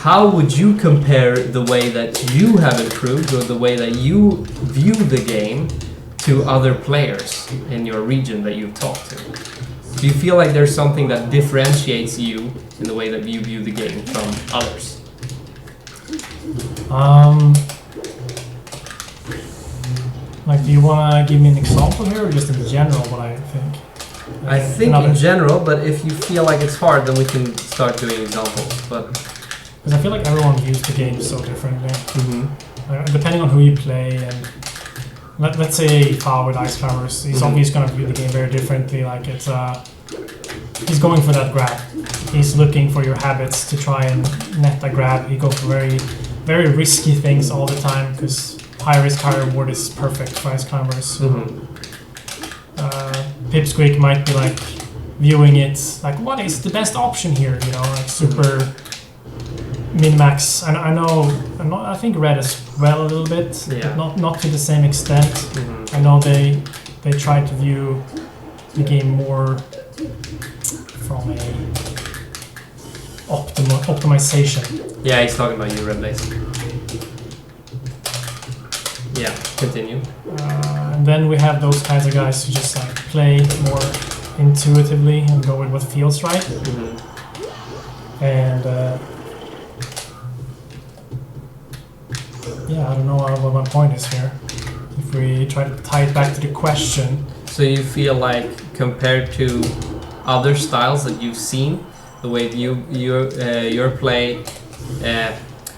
How would you compare the way that you have improved, or the way that you view the game, to other players in your region that you've talked to? Do you feel like there's something that differentiates you in the way that you view the game from others?
Like, do you want to give me an example here, or just in general what I think?
I think in general, but if you feel like it's hard, then we can start doing examples. But
because I feel like everyone views the game so differently. Depending on who you play, and let's say Far with Ice Climbers, he's always going to view the game very differently. Like it's he's going for that grab. He's looking for your habits to try and net a grab. He goes for very, very risky things all the time, because high risk, high reward is perfect for Ice Climbers. Pipsqueak might be like viewing it like, what is the best option here? You know, like super min-max. And I think Red as well a little bit, but not to the same extent. I know they try to view the game more from a optimization.
Yeah, he's talking about you, Red Blaze. Yeah, continue.
And then we have those kinds of guys who just like play more intuitively and go with what feels right. And I don't know what my point is here. If we try to tie it back to the question.
So you feel like, compared to other styles that you've seen, the way your play,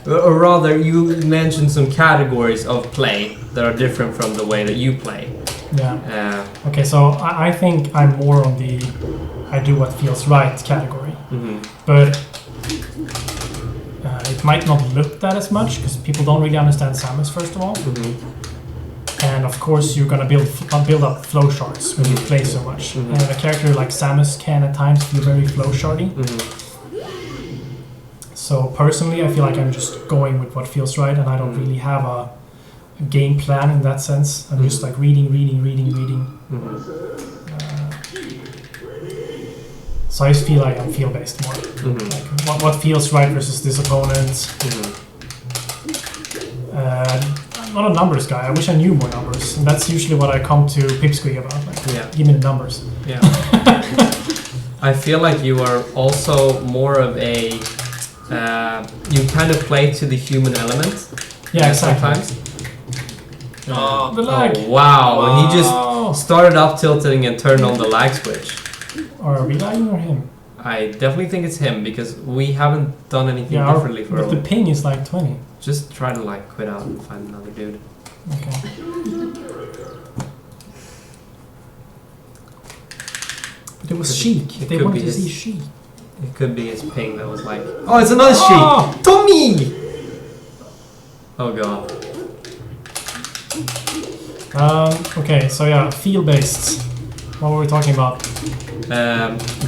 or rather, you mentioned some categories of play that are different from the way that you play.
Okay, so I think I'm more on the I do what feels right category. but it might not look that as much because people don't really understand Samus first of all. And of course you're gonna build up flow shards when you play so much. And a character like Samus can at times feel very flow shardy. So personally I feel like I'm just going with what feels right, and I don't really have a game plan in that sense. I'm just like reading. So I just feel like I'm feel-based more. Like what feels right versus this opponent. I'm not a numbers guy. I wish I knew more numbers. And that's usually what I come to Pipsqueak about. Like, give me the numbers.
Yeah. I feel like you are also more of a... you kind of play to the human element.
Yeah, exactly.
Sometimes.
The lag.
Oh, wow. He just started up tilting and turned on the lag switch.
Or are we lagging or him?
I definitely think it's him because we haven't done anything differently for
but the ping is like 20.
Just try to like quit out and find another dude.
Okay. But it was Sheik. They wanted to see Sheik.
It could be his ping that was like, oh, it's another Sheik! Tommy! Oh god.
Okay, so yeah, feel-based. What were we talking about?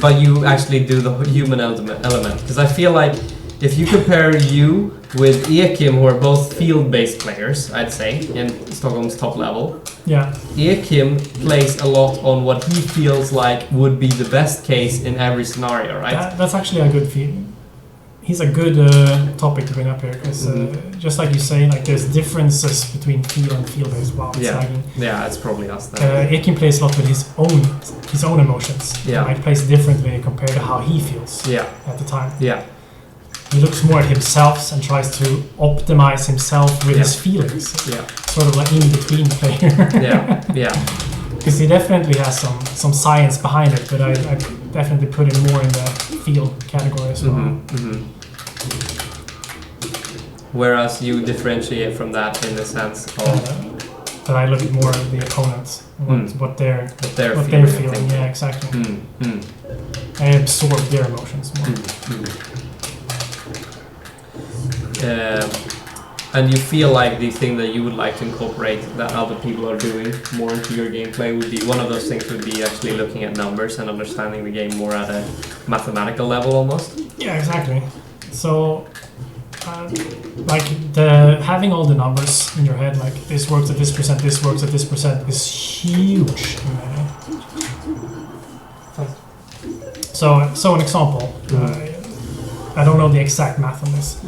But you actually do the human element. Because I feel like if you compare you with Ekim, who are both field-based players, I'd say, in Stockholm's top level.
Yeah.
Ekim plays a lot on what he feels like would be the best case in every scenario, right?
That's actually a good feeling. He's a good topic to bring up here, because just like you say, like there's differences between feel and feel-based while it's lagging.
Yeah, it's probably us then.
Ekim plays a lot with his own emotions.
Yeah.
Like plays differently compared to how he feels at the time.
Yeah.
He looks more at himself and tries to optimize himself with his feelings.
Yeah.
Sort of like in between player.
Yeah.
Because he definitely has some science behind it, but I definitely put him more in the feel category as well.
Whereas you differentiate from that in the sense of
that I look at more at the opponents, what they're feeling. Yeah, exactly. I absorb their emotions more.
And you feel like the thing that you would like to incorporate that other people are doing more into your gameplay would be one of those things would be actually looking at numbers and understanding the game more at a mathematical level almost.
Yeah, exactly. So like having all the numbers in your head, like this works at this percent, this works at this percent, is huge. So an example. I don't know the exact math on this,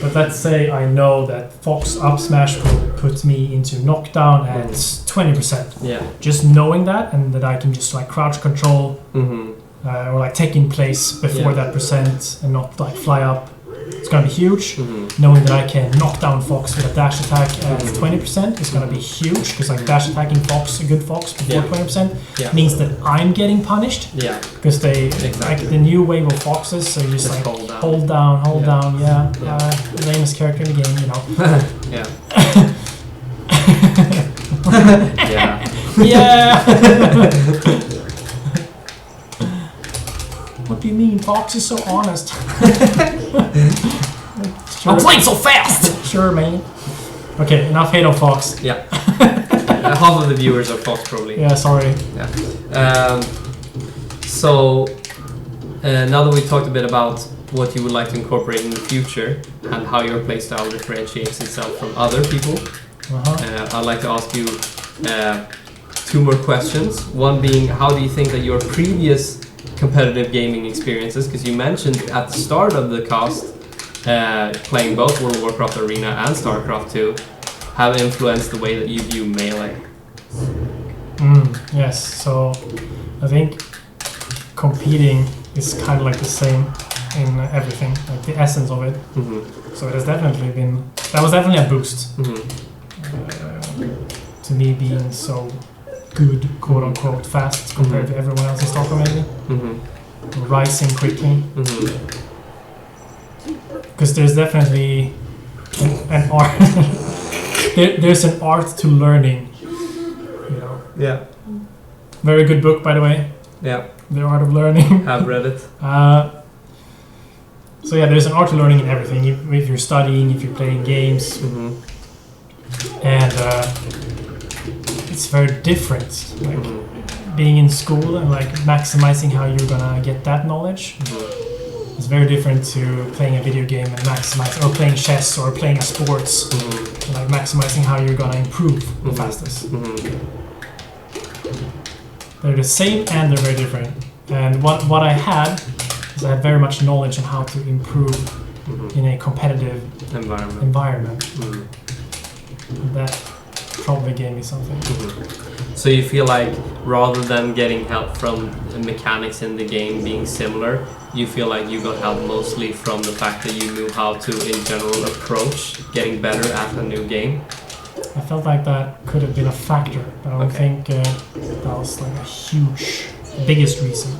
but let's say I know that Fox up smash puts me into knockdown at 20%.
Yeah.
Just knowing that, and that I can just like crouch control or like take in place before that percent and not like fly up. It's gonna be huge. Knowing that I can knock down Fox with a dash attack at 20% is gonna be huge, because like dash attacking Fox, a good Fox before 20% means that I'm getting punished. Yeah. Because they like the new wave of Foxes, so you just like hold down. The lamest character in the game, you know. What do you mean? Fox is so honest.
I'm playing so fast!
Sure, man. Okay, enough hate on Fox.
Yeah. Half of the viewers are Fox, probably.
Yeah, sorry.
Yeah. So, now that we talked a bit about what you would like to incorporate in the future and how your playstyle differentiates itself from other people, I'd like to ask you two more questions. One being, how do you think that your previous competitive gaming experiences, because you mentioned at the start of the cast playing both World of Warcraft Arena and StarCraft 2, have influenced the way that you view Melee?
Yes, so I think competing is kind of like the same in everything, like the essence of it. So it has definitely been, that was definitely a boost to me being so good, quote unquote, fast compared to everyone else in Stockholm, maybe. Rising quickly. Because there's definitely an art. There's an art to learning, you know.
Yeah.
Very good book, by the way.
Yeah.
The Art of Learning.
Have read it.
So yeah, there's an art to learning in everything. If you're studying, if you're playing games, and it's very different. Like being in school and like maximizing how you're gonna get that knowledge. It's very different to playing a video game and or playing chess or playing a sports, like maximizing how you're gonna improve the fastest. They're the same and they're very different. And what I had is I had very much knowledge on how to improve in a competitive environment. That probably gave me something.
So you feel like rather than getting help from the mechanics in the game being similar, you feel like you got help mostly from the fact that you knew how to, in general, approach getting better at a new game?
I felt like that could have been a factor, but I don't think that was like biggest reason.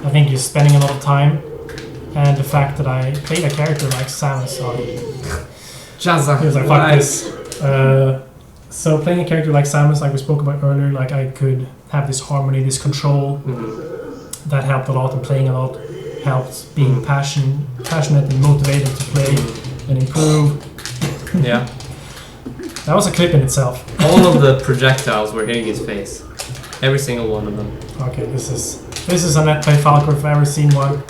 I think just spending a lot of time and the fact that I played a character like Samus on
Jazza,
he was like, fuck this. So playing a character like Samus, like we spoke about earlier, like I could have this harmony, this control that helped a lot, and playing a lot helped being passionate and motivated to play and improve.
Yeah.
That was a clip in itself.
All of the projectiles were hitting his face. Every single one of them.
Okay, this is a net play Falcor if I've ever seen one.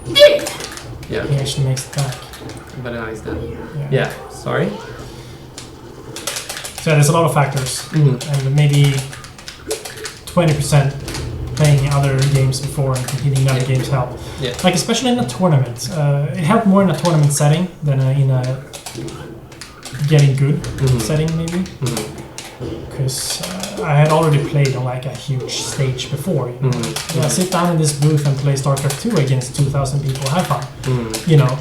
Yeah.
He actually makes it back.
But now he's dead. Yeah. Sorry.
So yeah, there's a lot of factors, and maybe 20% playing other games before and competing in other games helped.
Yeah.
Like especially in a tournament, it helped more in a tournament setting than in a getting good setting maybe. Because I had already played on like a huge stage before. You know? Yeah, sit down in this booth and play StarCraft 2 against 2,000 people. Have fun. You know,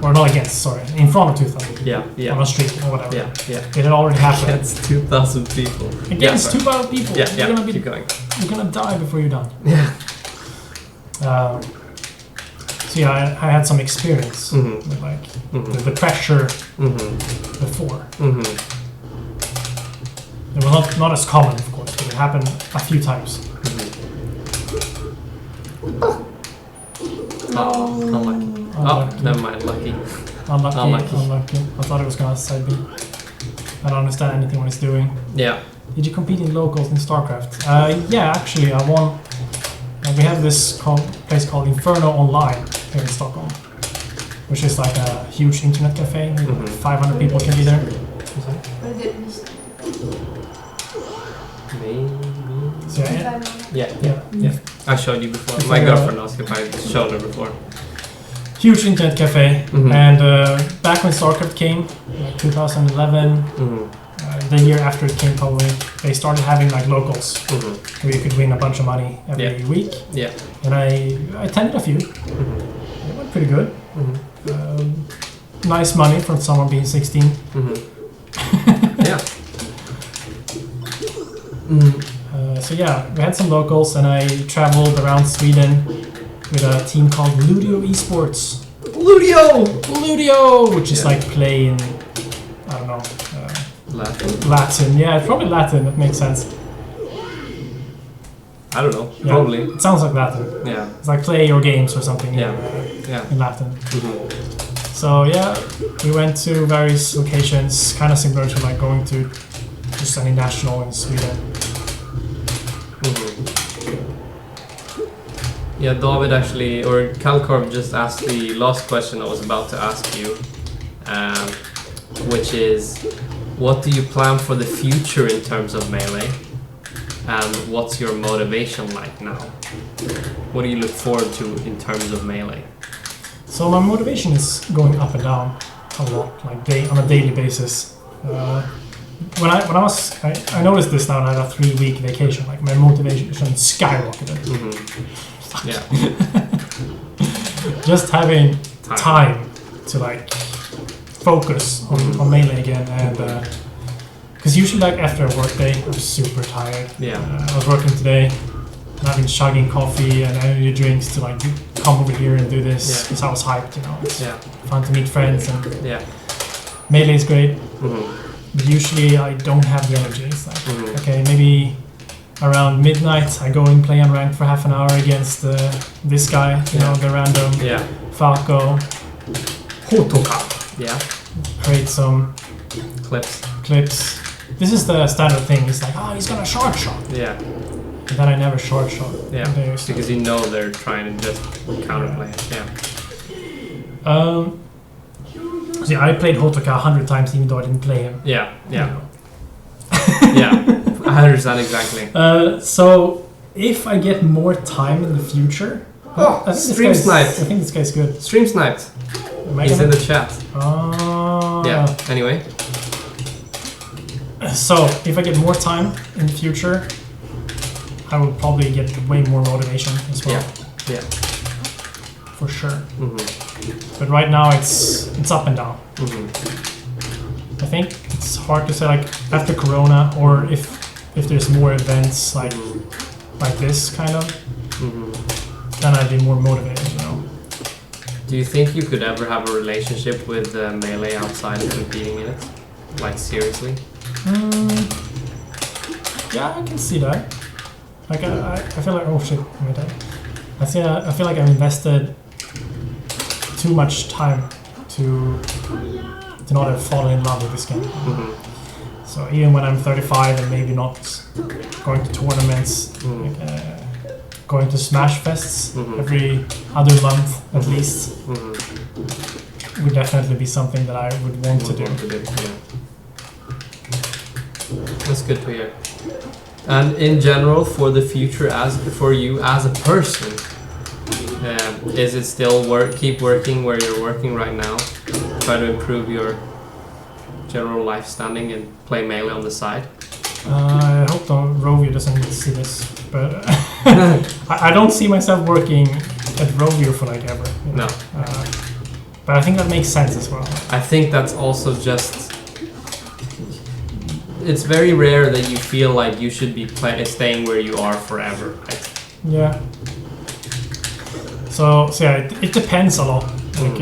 or not against. Sorry, in front of 2,000.
Yeah.
On a street or whatever.
Yeah.
It had already happened.
Against 2,000 people.
Against 2,000 people.
Yeah.
Keep going. You're gonna die before you're done.
Yeah.
So yeah, I had some experience with like the pressure before. It was not as common, of course, but it happened a few times.
Unlucky. Oh, never mind. Lucky.
Unlucky. I thought it was gonna side B. I don't understand anything what it's doing.
Yeah.
Did you compete in locals in StarCraft? Yeah, actually, I won. We have this place called Inferno Online here in Stockholm, which is like a huge internet cafe. Maybe 500 people can be there. So yeah.
I showed you before. My girlfriend asked if I showed her before.
Huge internet cafe, and back when StarCraft came, like 2011, the year after it came probably, they started having like locals where you could win a bunch of money every week. Yeah. And I attended a few. It went pretty good. Nice money from someone being 16.
Yeah.
So yeah, we had some locals, and I traveled around Sweden with a team called Ludio Esports. Ludio, which is like play in, I don't know. Latin. Yeah, it's probably Latin. That makes sense.
I don't know.
Yeah,
probably.
It sounds like Latin.
Yeah.
It's like play your games or something. In Latin. So yeah, we went to various locations, kind of similar to like going to just any national in Sweden.
Yeah, David actually, or Calcorp just asked the last question I was about to ask you, which is, what do you plan for the future in terms of Melee? And what's your motivation like now? What do you look forward to in terms of Melee?
So my motivation is going up and down a lot, like on a daily basis. When I noticed this now, and I had a 3-week vacation. Like my motivation skyrocketed.
Yeah.
Just having time to like focus on Melee again, and because usually like after a work day, I'm super tired.
Yeah.
I was working today. I've been chugging coffee and energy drinks to like come over here and do this because I was hyped. You know, it's fun to meet friends, and Melee is great. But usually I don't have the energy. It's like, okay, maybe around midnight, I go and play unranked for half an hour against this guy, you know, the random Falco. Hotoka.
Yeah.
Create some clips. This is the standard thing. It's like, oh, he's gonna short shot.
Yeah.
And then I never short shot.
Yeah. Because you know they're trying to just counterplay it. Yeah.
So yeah, I played Hotoka 100 times even though I didn't play him.
Yeah. Yeah.
You know.
Yeah. I understand exactly.
So if I get more time in the future.
Oh, stream sniped.
I think this guy's good.
Stream sniped. He's in the chat. Yeah. Anyway.
So if I get more time in the future, I will probably get way more motivation as well.
Yeah.
For sure. But right now it's up and down. I think it's hard to say like after Corona or if there's more events like this kind of, then I'd be more motivated, you know.
Do you think you could ever have a relationship with Melee outside of competing in it? Like seriously?
Yeah, I can see that. Like I feel like, oh shit, am I dead? I feel like I've invested too much time to not have fallen in love with this game. So even when I'm 35 and maybe not going to tournaments, going to Smash Fests every other month at least, would definitely be something that I would want to do.
That's good to hear. And in general, for the future, for you as a person, is it still keep working where you're working right now? Try to improve your general life standing and play Melee on the side?
I hope Rovio doesn't see this, but I don't see myself working at Rovio for like ever. You know?
No.
But I think that makes sense as well.
I think that's also just... It's very rare that you feel like you should be staying where you are forever, right?
Yeah. So yeah, it depends a lot. Like,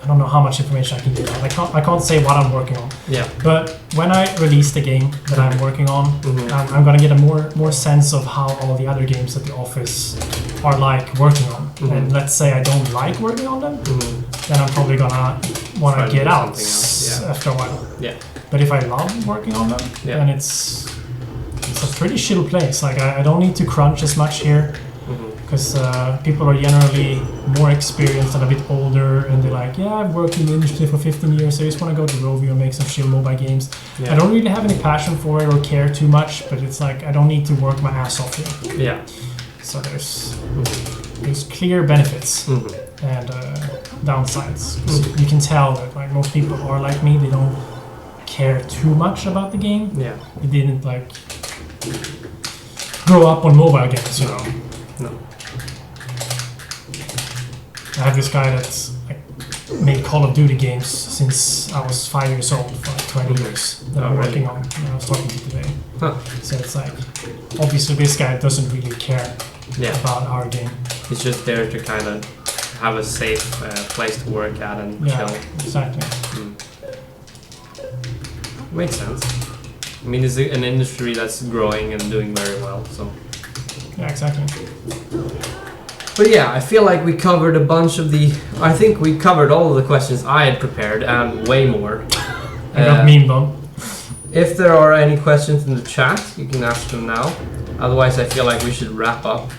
I don't know how much information I can give out. I can't say what I'm working on.
Yeah.
But when I release the game that I'm working on, I'm gonna get a more sense of how all the other games at the office are like working on. And let's say I don't like working on them, then I'm probably gonna wanna get out after a while.
Yeah.
But if I love working on them, then it's a pretty chill place. Like I don't need to crunch as much here. Because people are generally more experienced and a bit older, and they're like, yeah, I've worked in the industry for 15 years, so I just want to go to Rovio and make some chill mobile games. I don't really have any passion for it or care too much, but it's like I don't need to work my ass off here.
Yeah.
So there's clear benefits and downsides. You can tell that like most people are like me; they don't care too much about the game.
Yeah.
They didn't like grow up on mobile games, you know.
No.
I have this guy that's like made Call of Duty games since I was 5 years old, for like 20 years that I'm working on. I was talking to today. So it's like, obviously this guy doesn't really care about our game.
He's just there to kind of have a safe place to work at and chill.
Exactly.
Makes sense. I mean, it's an industry that's growing and doing very well, so...
Yeah, exactly.
But yeah, I feel like we covered a bunch of the... I think we covered all of the questions I had prepared and way more.
I got memed on.
If there are any questions in the chat, you can ask them now. Otherwise, I feel like we should wrap up.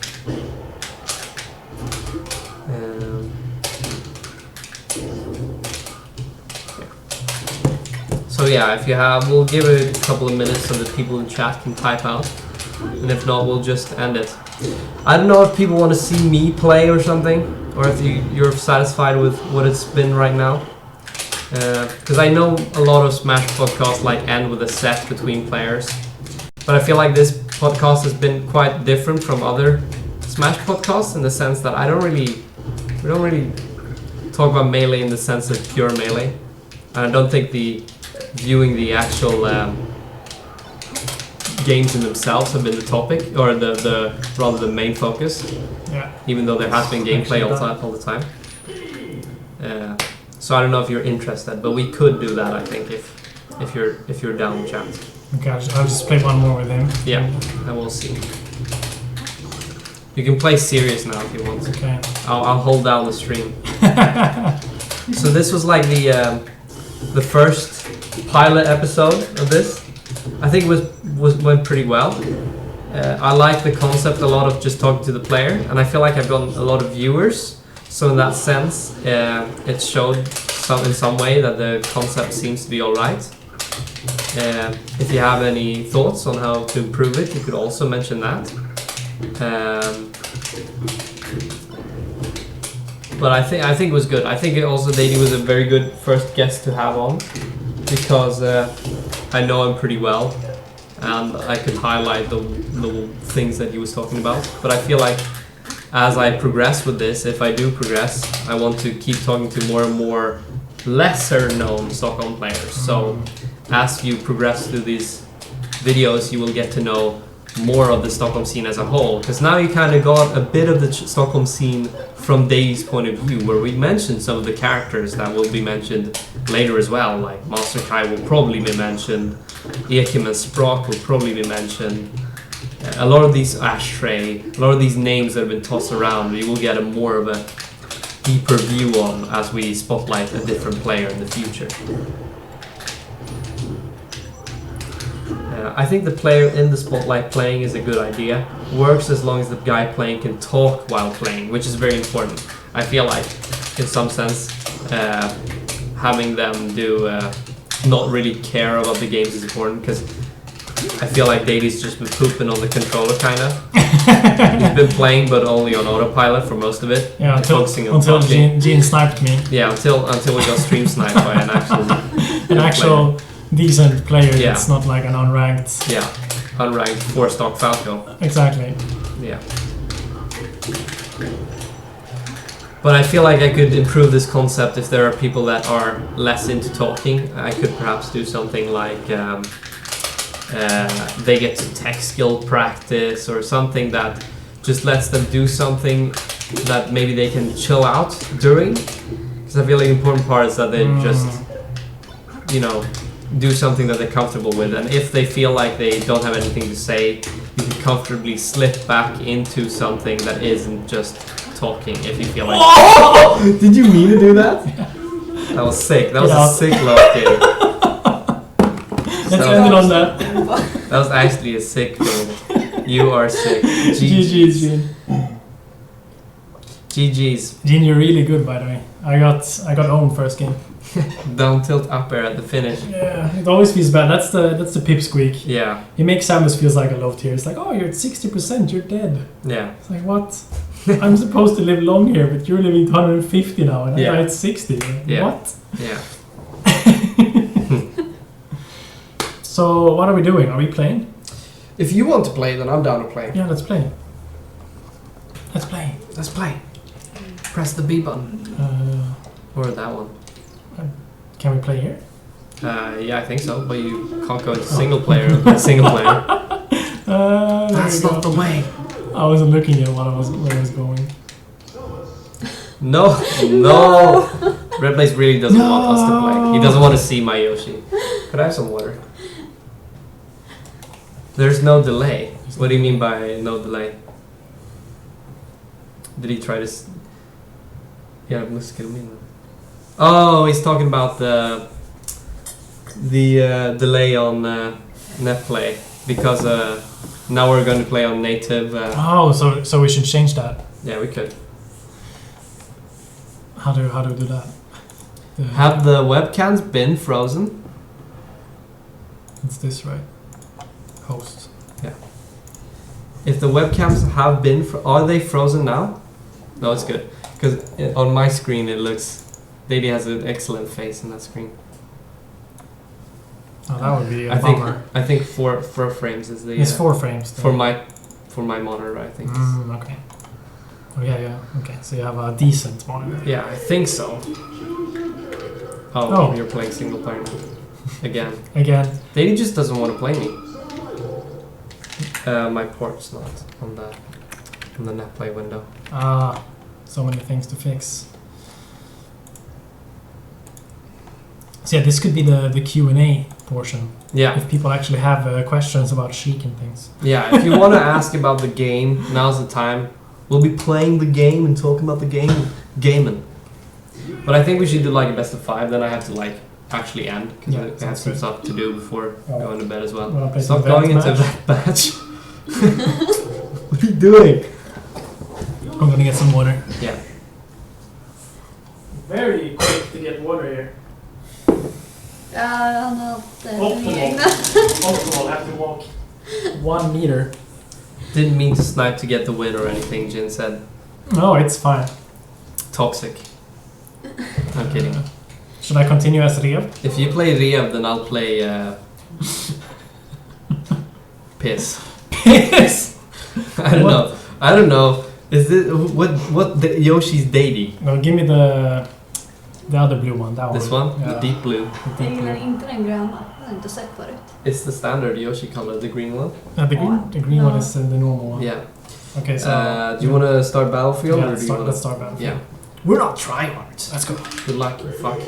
So yeah, if you have, we'll give it a couple of minutes so that people in chat can type out. And if not, we'll just end it. I don't know if people want to see me play or something, or if you're satisfied with what it's been right now. Because I know a lot of Smash podcasts like end with a set between players. But I feel like this podcast has been quite different from other Smash podcasts in the sense that we don't really talk about Melee in the sense of pure Melee. And I don't think viewing the actual games in themselves have been the topic, or rather the main focus. Yeah. Even though there has been gameplay all the time. So I don't know if you're interested, but we could do that. I think if you're down, chat.
Okay, I'll just play one more with him.
Yeah, and we'll see. You can play serious now if you want.
Okay.
I'll hold down the stream. So this was like the first pilot episode of this. I think it went pretty well. I like the concept a lot of just talking to the player, and I feel like I've gotten a lot of viewers. So in that sense, it showed in some way that the concept seems to be alright. If you have any thoughts on how to improve it, you could also mention that. But I think it was good. I think also Daydee was a very good first guest to have on, because I know him pretty well, and I could highlight the things that he was talking about. But I feel like as I progress with this, if I do progress, I want to keep talking to more and more lesser known Stockholm players. So as you progress through these videos, you will get to know more of the Stockholm scene as a whole, because now you kind of got a bit of the Stockholm scene from Daydee's point of view, where we mentioned some of the characters that will be mentioned later as well, like Master Kai will probably be mentioned, Ekim and Sprock will probably be mentioned. A lot of these Ashtray, a lot of these names that have been tossed around, we will get a more of a deeper view on as we spotlight a different player in the future. I think the player in the spotlight playing is a good idea. Works as long as the guy playing can talk while playing, which is very important. I feel like, in some sense, having them do not really care about the games is important, because I feel like Daydee's just been pooping on the controller, kind of. He's been playing, but only on autopilot for most of it.
Yeah, until Gene sniped me.
Yeah, until we got stream sniped by an
actual decent player. Yeah. It's not like an unranked.
Yeah, unranked 4-stock Falco.
Exactly.
Yeah. But I feel like I could improve this concept if there are people that are less into talking. I could perhaps do something like they get to tech skill practice, or something that just lets them do something that maybe they can chill out during. Because I feel like the important part is that they just, do something that they're comfortable with. And if they feel like they don't have anything to say, you can comfortably slip back into something that isn't just talking, if you feel like... Oh! Did you mean to do that? That was sick. That was a sick laugh game.
Let's end it on that.
That was actually a sick game. You are sick.
GG's, Gene.
GG's.
Gene, you're really good, by the way. I got owned first game.
Down tilt up air at the finish.
Yeah, it always feels bad. That's the pipsqueak.
Yeah.
It makes Samus feels like a low tier. It's like, oh, you're at 60%, you're dead.
Yeah.
It's like, what? I'm supposed to live long here, but you're living 150 now, and I'm at 60.
Yeah.
What?
Yeah.
So, what are we doing? Are we playing?
If you want to play, then I'm down to play.
Yeah, let's play. Let's play.
Let's play. Press the B button. Or that one.
Can we play here?
Yeah, I think so, but you can't go into single player. Single player. That's not the way.
I wasn't looking at where I was going.
No. Red Blaze really doesn't want us to play. He doesn't want to see my Yoshi. Could I have some water? There's no delay. What do you mean by no delay? Did he try to... Yeah, oh, he's talking about the delay on NetPlay, because now we're going to play on native.
So we should change that.
Yeah, we could.
How do we do that?
Have the webcams been frozen?
It's this, right? Host.
Yeah. If the webcams have been, are they frozen now? No, it's good. Because on my screen it looks... Daydee has an excellent face in that screen.
Oh, that would be a bummer.
I think four frames is the...
It's 4 frames.
Though. For my monitor, I think.
Okay. Oh, yeah. Okay, so you have a decent monitor.
Yeah, I think so. Oh, you're playing single player now. Again. Daydee just doesn't want to play me. My port's not on the NetPlay window.
So many things to fix. So yeah, this could be the Q&A portion.
Yeah.
If people actually have questions about Chic and things.
Yeah, if you want to ask about the game, now's the time. We'll be playing the game and talking about the game, gaming. But I think we should do like a best of 5. Then I have to like actually end because I have some stuff to do before going to bed as well. Stop going into that batch. What are you doing?
I'm gonna get some water.
Yeah.
Very quick to get water here.
Han har inte egna.
Optimal, have to walk 1 meter.
Didn't mean to snipe to get the win or anything, Jin said.
No, it's fine.
Toxic. I'm kidding.
Should I continue as Rev?
If you play Rev, then I'll play Piss.
Piss!
I don't know. Is this what the Yoshi's Daydee?
No, give me the other blue one. That
This
one.
one?
Yeah.
The deep blue.
Jag gillar inte den gröna. Jag har inte sett förut.
It's the standard Yoshi color, the green one.
The green one is the normal one.
Yeah.
Okay, so
do you want to start Battlefield
yeah,
or do you want
let's start Battlefield.
Yeah.
We're not tryhards. Let's go.
Good luck, you fuck.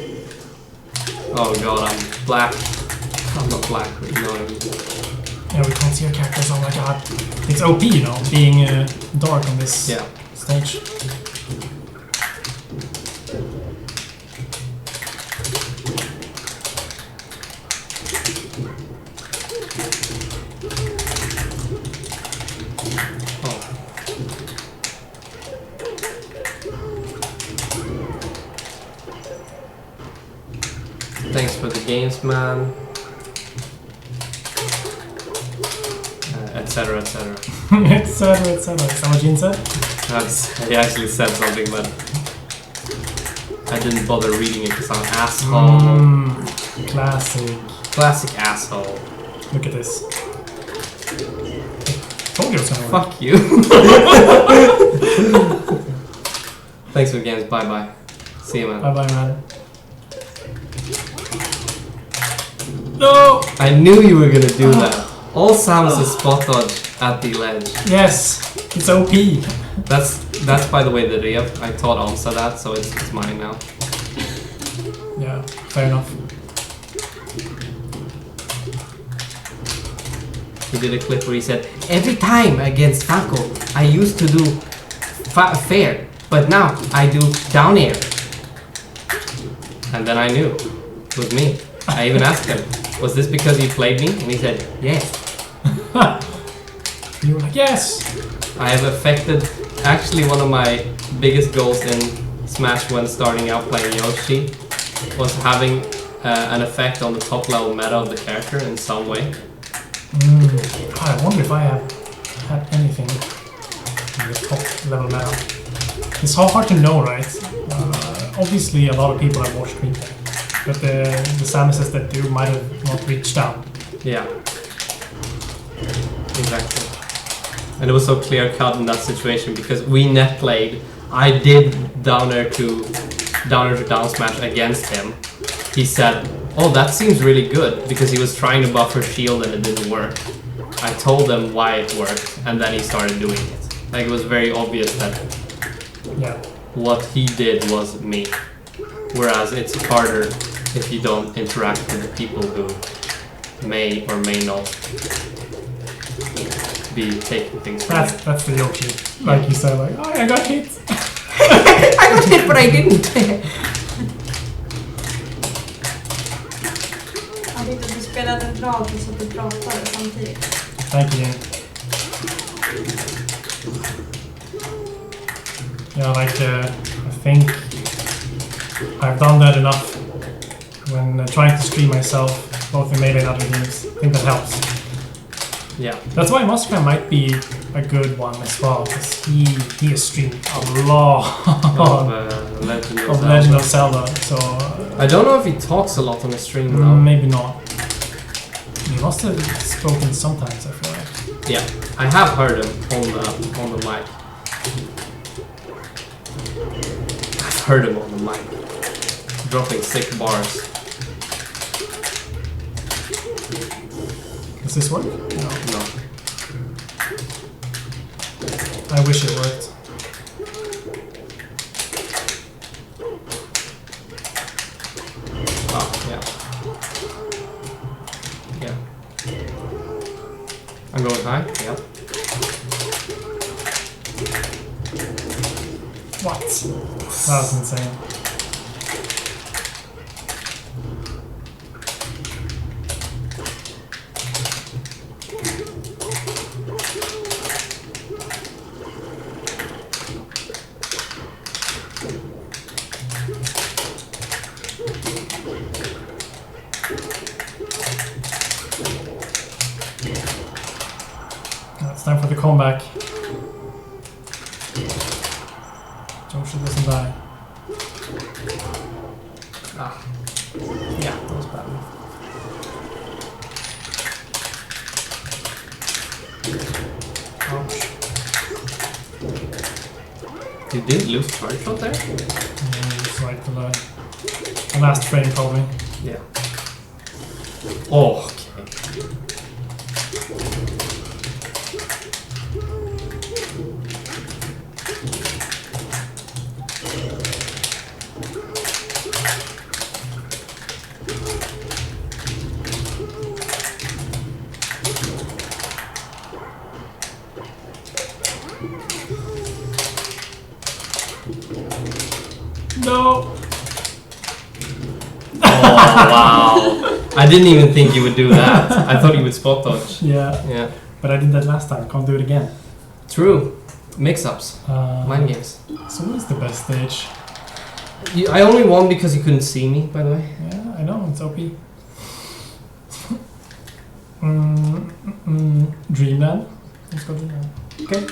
Oh god, I'm black. I'm not black, but you know what I mean.
Yeah, we can't see our characters. Oh my god, it's OP, you know, being dark on this stage.
Thanks for the games, man. Etc. etc.
etc. Is that what Jin said?
He actually said something, but I didn't bother reading it because I'm an asshole.
Classic.
Classic asshole.
Look at this. Told you it was gonna work.
Fuck you. Thanks for the games. Bye bye. See you, man.
Bye bye, man. No!
I knew you were gonna do that. All Samus is spot dodge at the ledge.
Yes, it's OP.
That's by the way the Rev. I taught Amsa that, so it's mine now.
Yeah, fair enough.
He did a clip where he said, every time against Falco, I used to do fair, but now I do down air. And then I knew. It was me. I even asked him, was this because you played me? And he said, yes.
You were like, yes!
I have affected, actually one of my biggest goals in Smash when starting out playing Yoshi was having an effect on the top level meta of the character in some way.
I wonder if I have had anything in the top level meta. It's so hard to know, right? Obviously a lot of people have watched screenplay, but the Samuses that do might have not reached out.
Yeah. Exactly. And it was so clear cut in that situation because we net played. I did downer to down smash against him. He said, oh, that seems really good because he was trying to buff her shield and it didn't work. I told him why it worked and then he started doing it. Like it was very obvious that what he did was me. Whereas it's harder if you don't interact with the people who may or may not be taking things from you.
That's the Yoshi. Like you said, like, oh, I got hit.
I got hit, but I didn't.
Jag tyckte att du spelade bra så att du pratade samtidigt.
Thank you. Yeah, like I think I've done that enough when trying to stream myself, both in Melee and other games. I think that helps.
Yeah.
That's why Moscow might be a good one as well, because he has streamed a lot
of
Legend of Zelda. So
I don't know if he talks a lot on the stream though.
Maybe not. He must have spoken sometimes, I feel like.
Yeah, I have heard him on the mic. I've heard him on the mic, dropping sick bars.
Does this work?
No.
I wish it worked.
Oh, yeah. going high? Yeah.
What? That was insane. It's time for the comeback. Joshua doesn't die.
Ah. Yeah, that was bad.
Ouch.
You didn't lose charge shot there?
It's like the last frame probably.
Yeah. Oh, okay.
No!
Oh, wow. I didn't even think you would do that. I thought you would spot dodge.
Yeah.
Yeah.
But I did that last time. Can't do it again.
True. Mix-ups. Mind games.
So what is the best stage?
I only won because you couldn't see me, by the way.
Yeah, I know. It's OP. Dreamland. Let's go Dreamland.
Okay.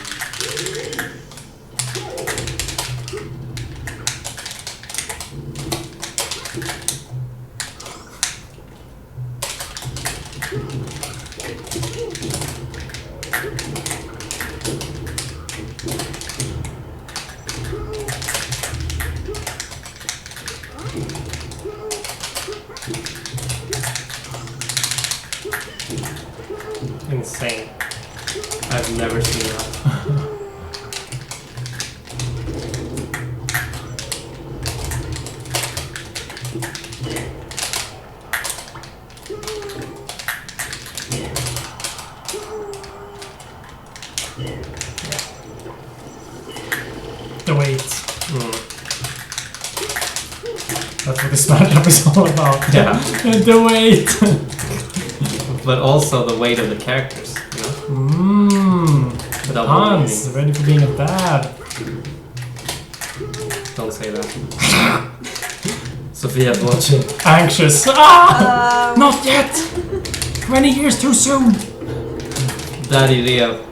Insane. I've never seen that.
The weight. That's what this matchup is all about.
Yeah.
The weight.
But also the weight of the characters, you know?
The
Double
Hans,
meaning.
ready for being a dad.
Don't say that. Sophia's watching.
Anxious. Ah! Not yet! 20 years too soon!
Daddy Leo.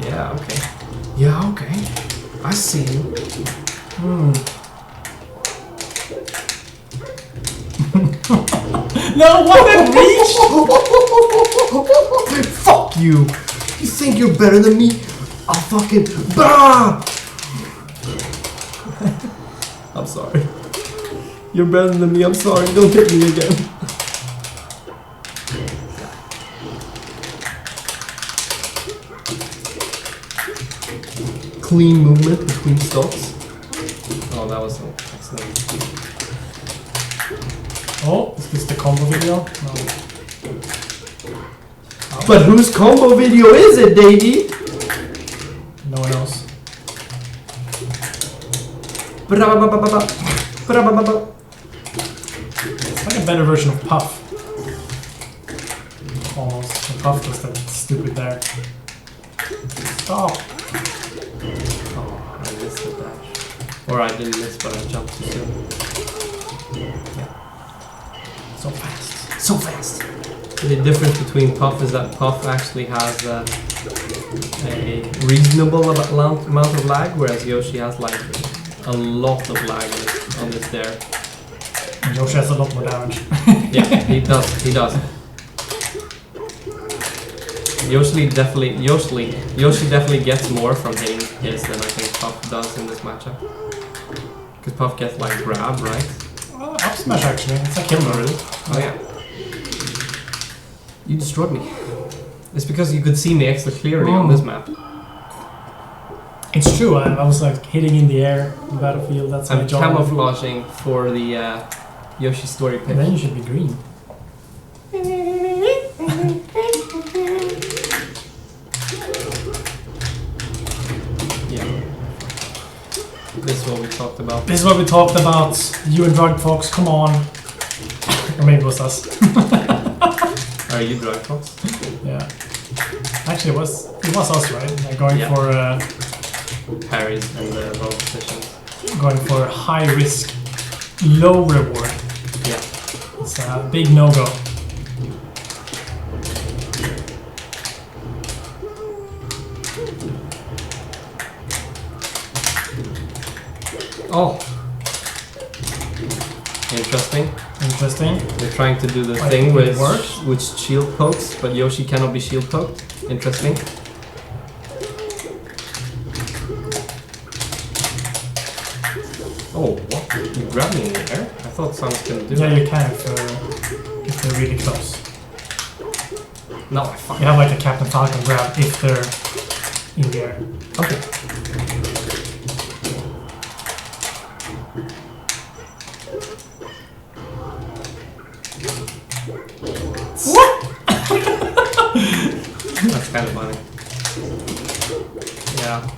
Yeah, okay. Yeah, okay. I see you.
No, what a reach!
Fuck you! You think you're better than me? I'll fucking bah! I'm sorry. You're better than me, I'm sorry. Don't hit me again. Clean movement between stocks. Oh, that was excellent.
Oh, is this the combo video? No.
But whose combo video is it, Daydee?
No one else. It's like a better version of Puff. Almost. The Puff was that stupid there. Stop!
Oh, I missed the dash. Or I didn't miss, but I jumped too soon. Yeah.
So fast.
So fast! The difference between Puff is that Puff actually has a reasonable amount of lag, whereas Yoshi has like a lot of lag on this there.
And Yoshi has a lot more damage.
Yeah, he does. Yoshi definitely gets more from hitting his than I think Puff does in this matchup. Because Puff gets like grab, right?
Up smash actually. It's a kill really.
Oh yeah. You destroyed me. It's because you could see me extra clearly on this map.
It's true, I was like hitting in the air, the battlefield, that's my
I'm
job.
camouflaging for the Yoshi's story pick.
And then you should be green.
Yeah. This is what we talked about.
This is what we talked about. You and Drug Fox, come on. Or maybe it was us.
Are you Drug Fox?
Yeah. Actually, it was us, right? Like going
Yeah.
for
Parries and low positions.
going for high risk, low reward.
Yeah.
It's a big no-go.
Oh. Interesting.
Interesting.
They're trying to do the
I
thing
think
with
it works.
which shield pokes, but Yoshi cannot be shield poked. Interesting. Oh, what? You grabbed me in the air? I thought Sonic couldn't do
Yeah,
that.
you can if they're really close.
No, I fucking...
You have like a Captain Falcon grab if they're in the air.
Okay. That's kind of funny. Yeah.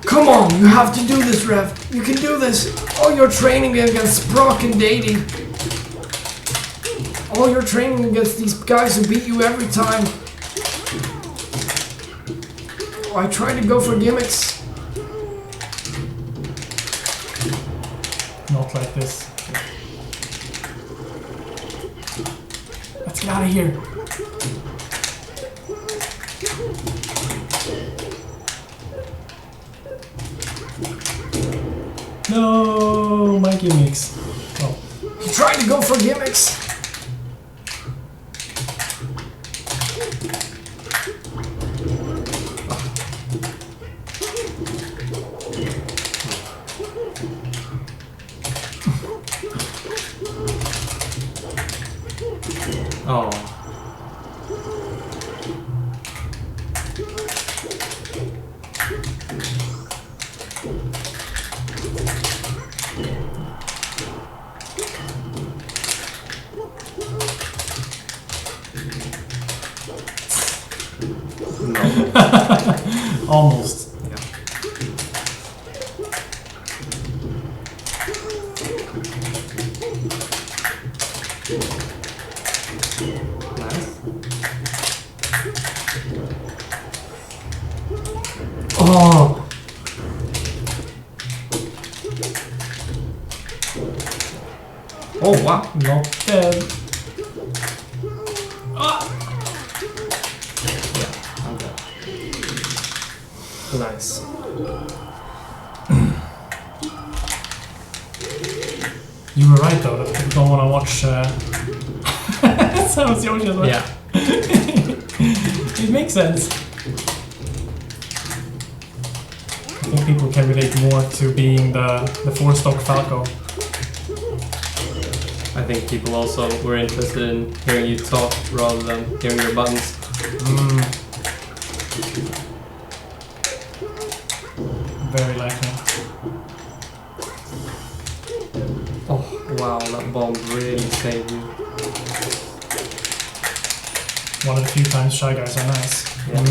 Come on, you have to do this, Rev. You can do this. All your training against Brock and Daydee. All your training against these guys who beat you every time. Oh, I tried to go for gimmicks.
Not like this. Let's get out of here. No, my gimmicks. Oh,
You tried to go for gimmicks. Oh. No.
almost.
Yeah. Nice.
Oh,
Oh wow.
not dead. Ah.
Yeah. Okay. Nice.
You were right though, that people don't want to watch Samus Yoshi as well.
Yeah.
It makes sense. I think people can relate more to being the 4-stock Falco.
I think people also were interested in hearing you talk rather than hearing your buttons.
Very likely.
Oh wow, that bomb really saved you.
One of the few times Shy Guys are nice.
Yeah.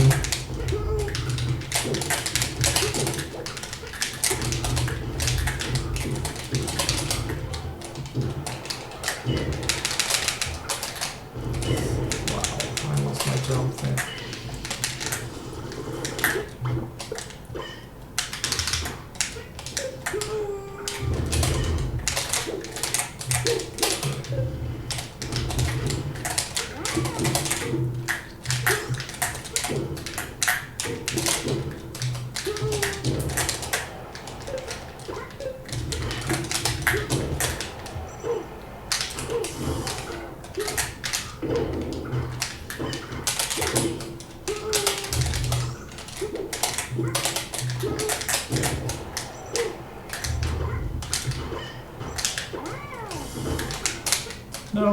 Wow, I lost my jump there.
No.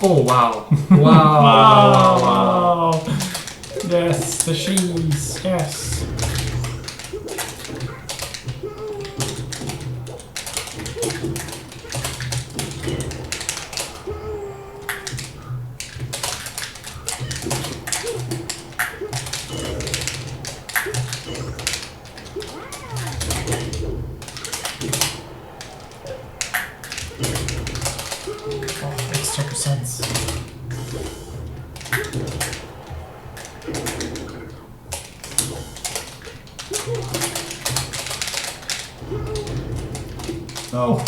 Oh wow! Wow!
Wow! Yes, the cheese. Yes. Oh, extra percents. Oh.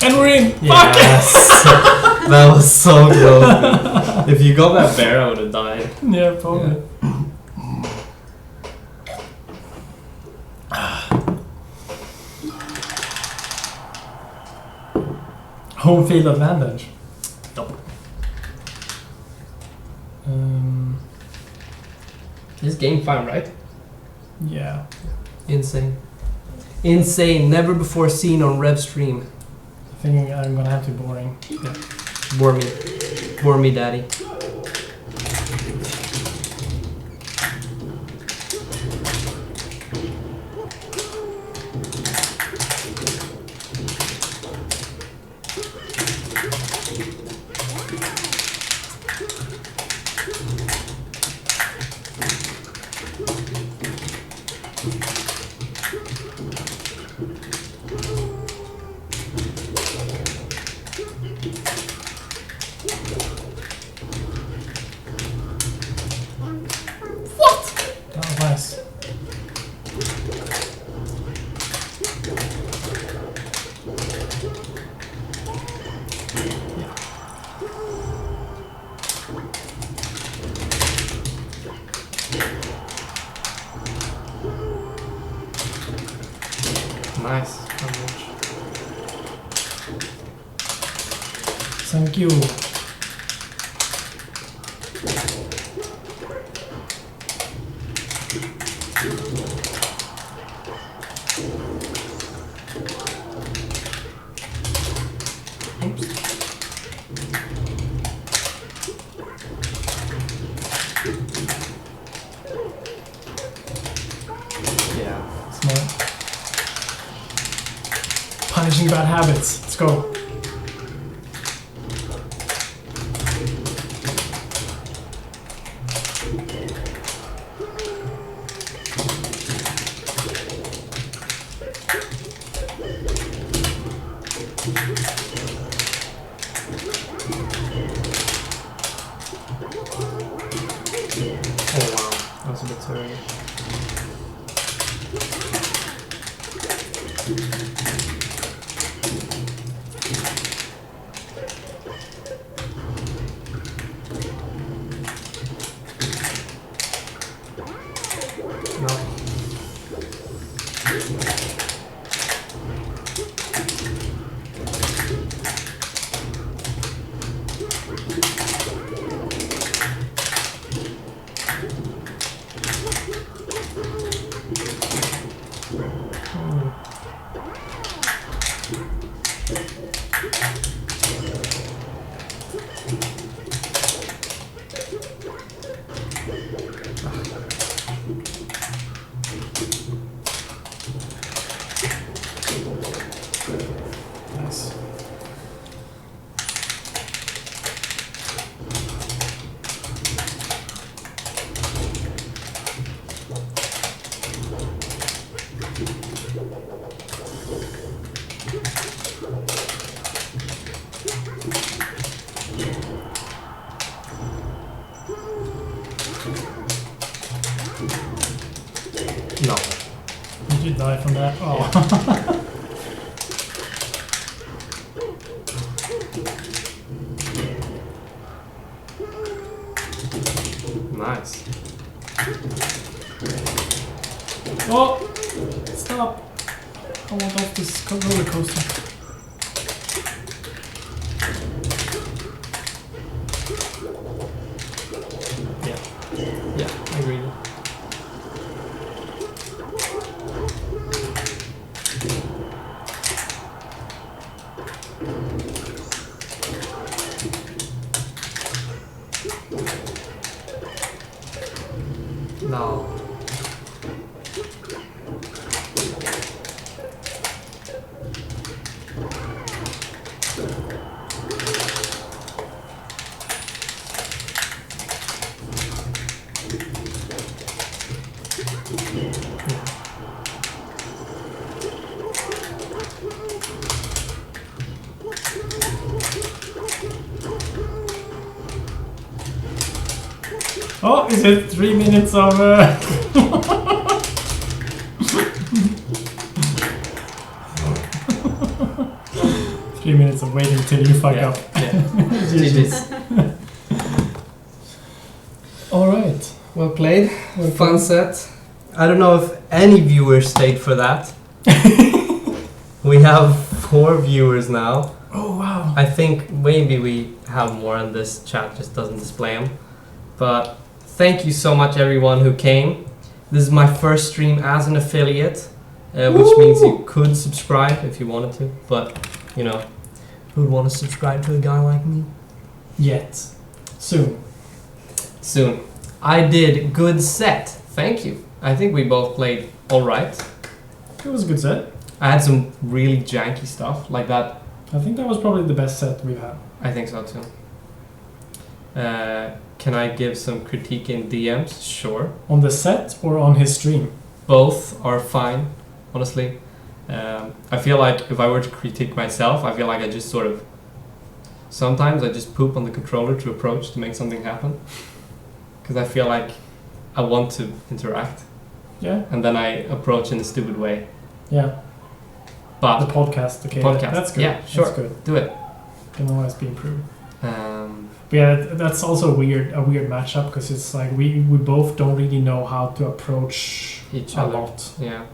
And we're in!
Yes! That was so close. If you got that bear, I would have died.
Yeah, probably. Home field advantage.
Nope. This game fun, right?
Yeah.
Insane. Insane. Never before seen on Rev stream.
I think I'm gonna have to be boring. Yeah.
Bore me. Bore me, daddy.
That was nice.
Nice.
Thank you.
Yeah.
Smart. Punishing bad habits. Let's go.
Oh wow. That was a bit too early. No.
Nice.
No.
Did you die from that? Oh.
Nice.
Oh! Stop! I want off this roller coaster.
Yeah, I agree. No.
Oh, is it 3 minutes of 3 minutes of waiting till you fuck up.
Yeah. GG's.
Alright.
Well played. Fun set. I don't know if any viewers stayed for that. We have 4 viewers now.
Oh wow.
I think maybe we have more and this chat just doesn't display them. But thank you so much everyone who came. This is my first stream as an affiliate, which means you could subscribe if you wanted to. But, you know, who'd want to subscribe to a guy like me?
Yet. Soon.
Soon. I did good set. Thank you. I think we both played alright.
It was a good set.
I had some really janky stuff like that.
I think that was probably the best set we've had.
I think so too. Can I give some critique in DMs? Sure.
On the set or on his stream?
Both are fine, honestly. I feel like if I were to critique myself, I feel like I just sort of... Sometimes I just poop on the controller to approach to make something happen. Because I feel like I want to interact.
Yeah.
And then I approach in a stupid way.
Yeah.
But
The podcast, okay.
Podcast.
That's good.
Yeah, sure.
That's good.
do it.
Can always be improved.
Um,
But yeah, that's also a weird matchup because it's like we both don't really know how to approach
each
a
other.
lot.
Yeah.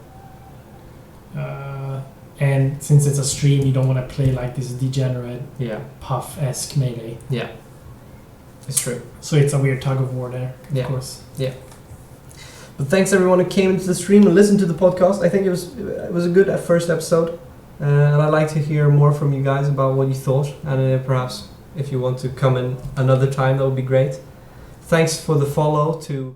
And since it's a stream, you don't want to play like this degenerate
Yeah.
puff-esque melee.
Yeah. It's true.
So it's a weird tug of war there,
Yeah.
of course.
But thanks everyone who came into the stream and listened to the podcast. I think it was a good first episode, and I'd like to hear more from you guys about what you thought, and perhaps if you want to come in another time, that would be great. Thanks for the follow to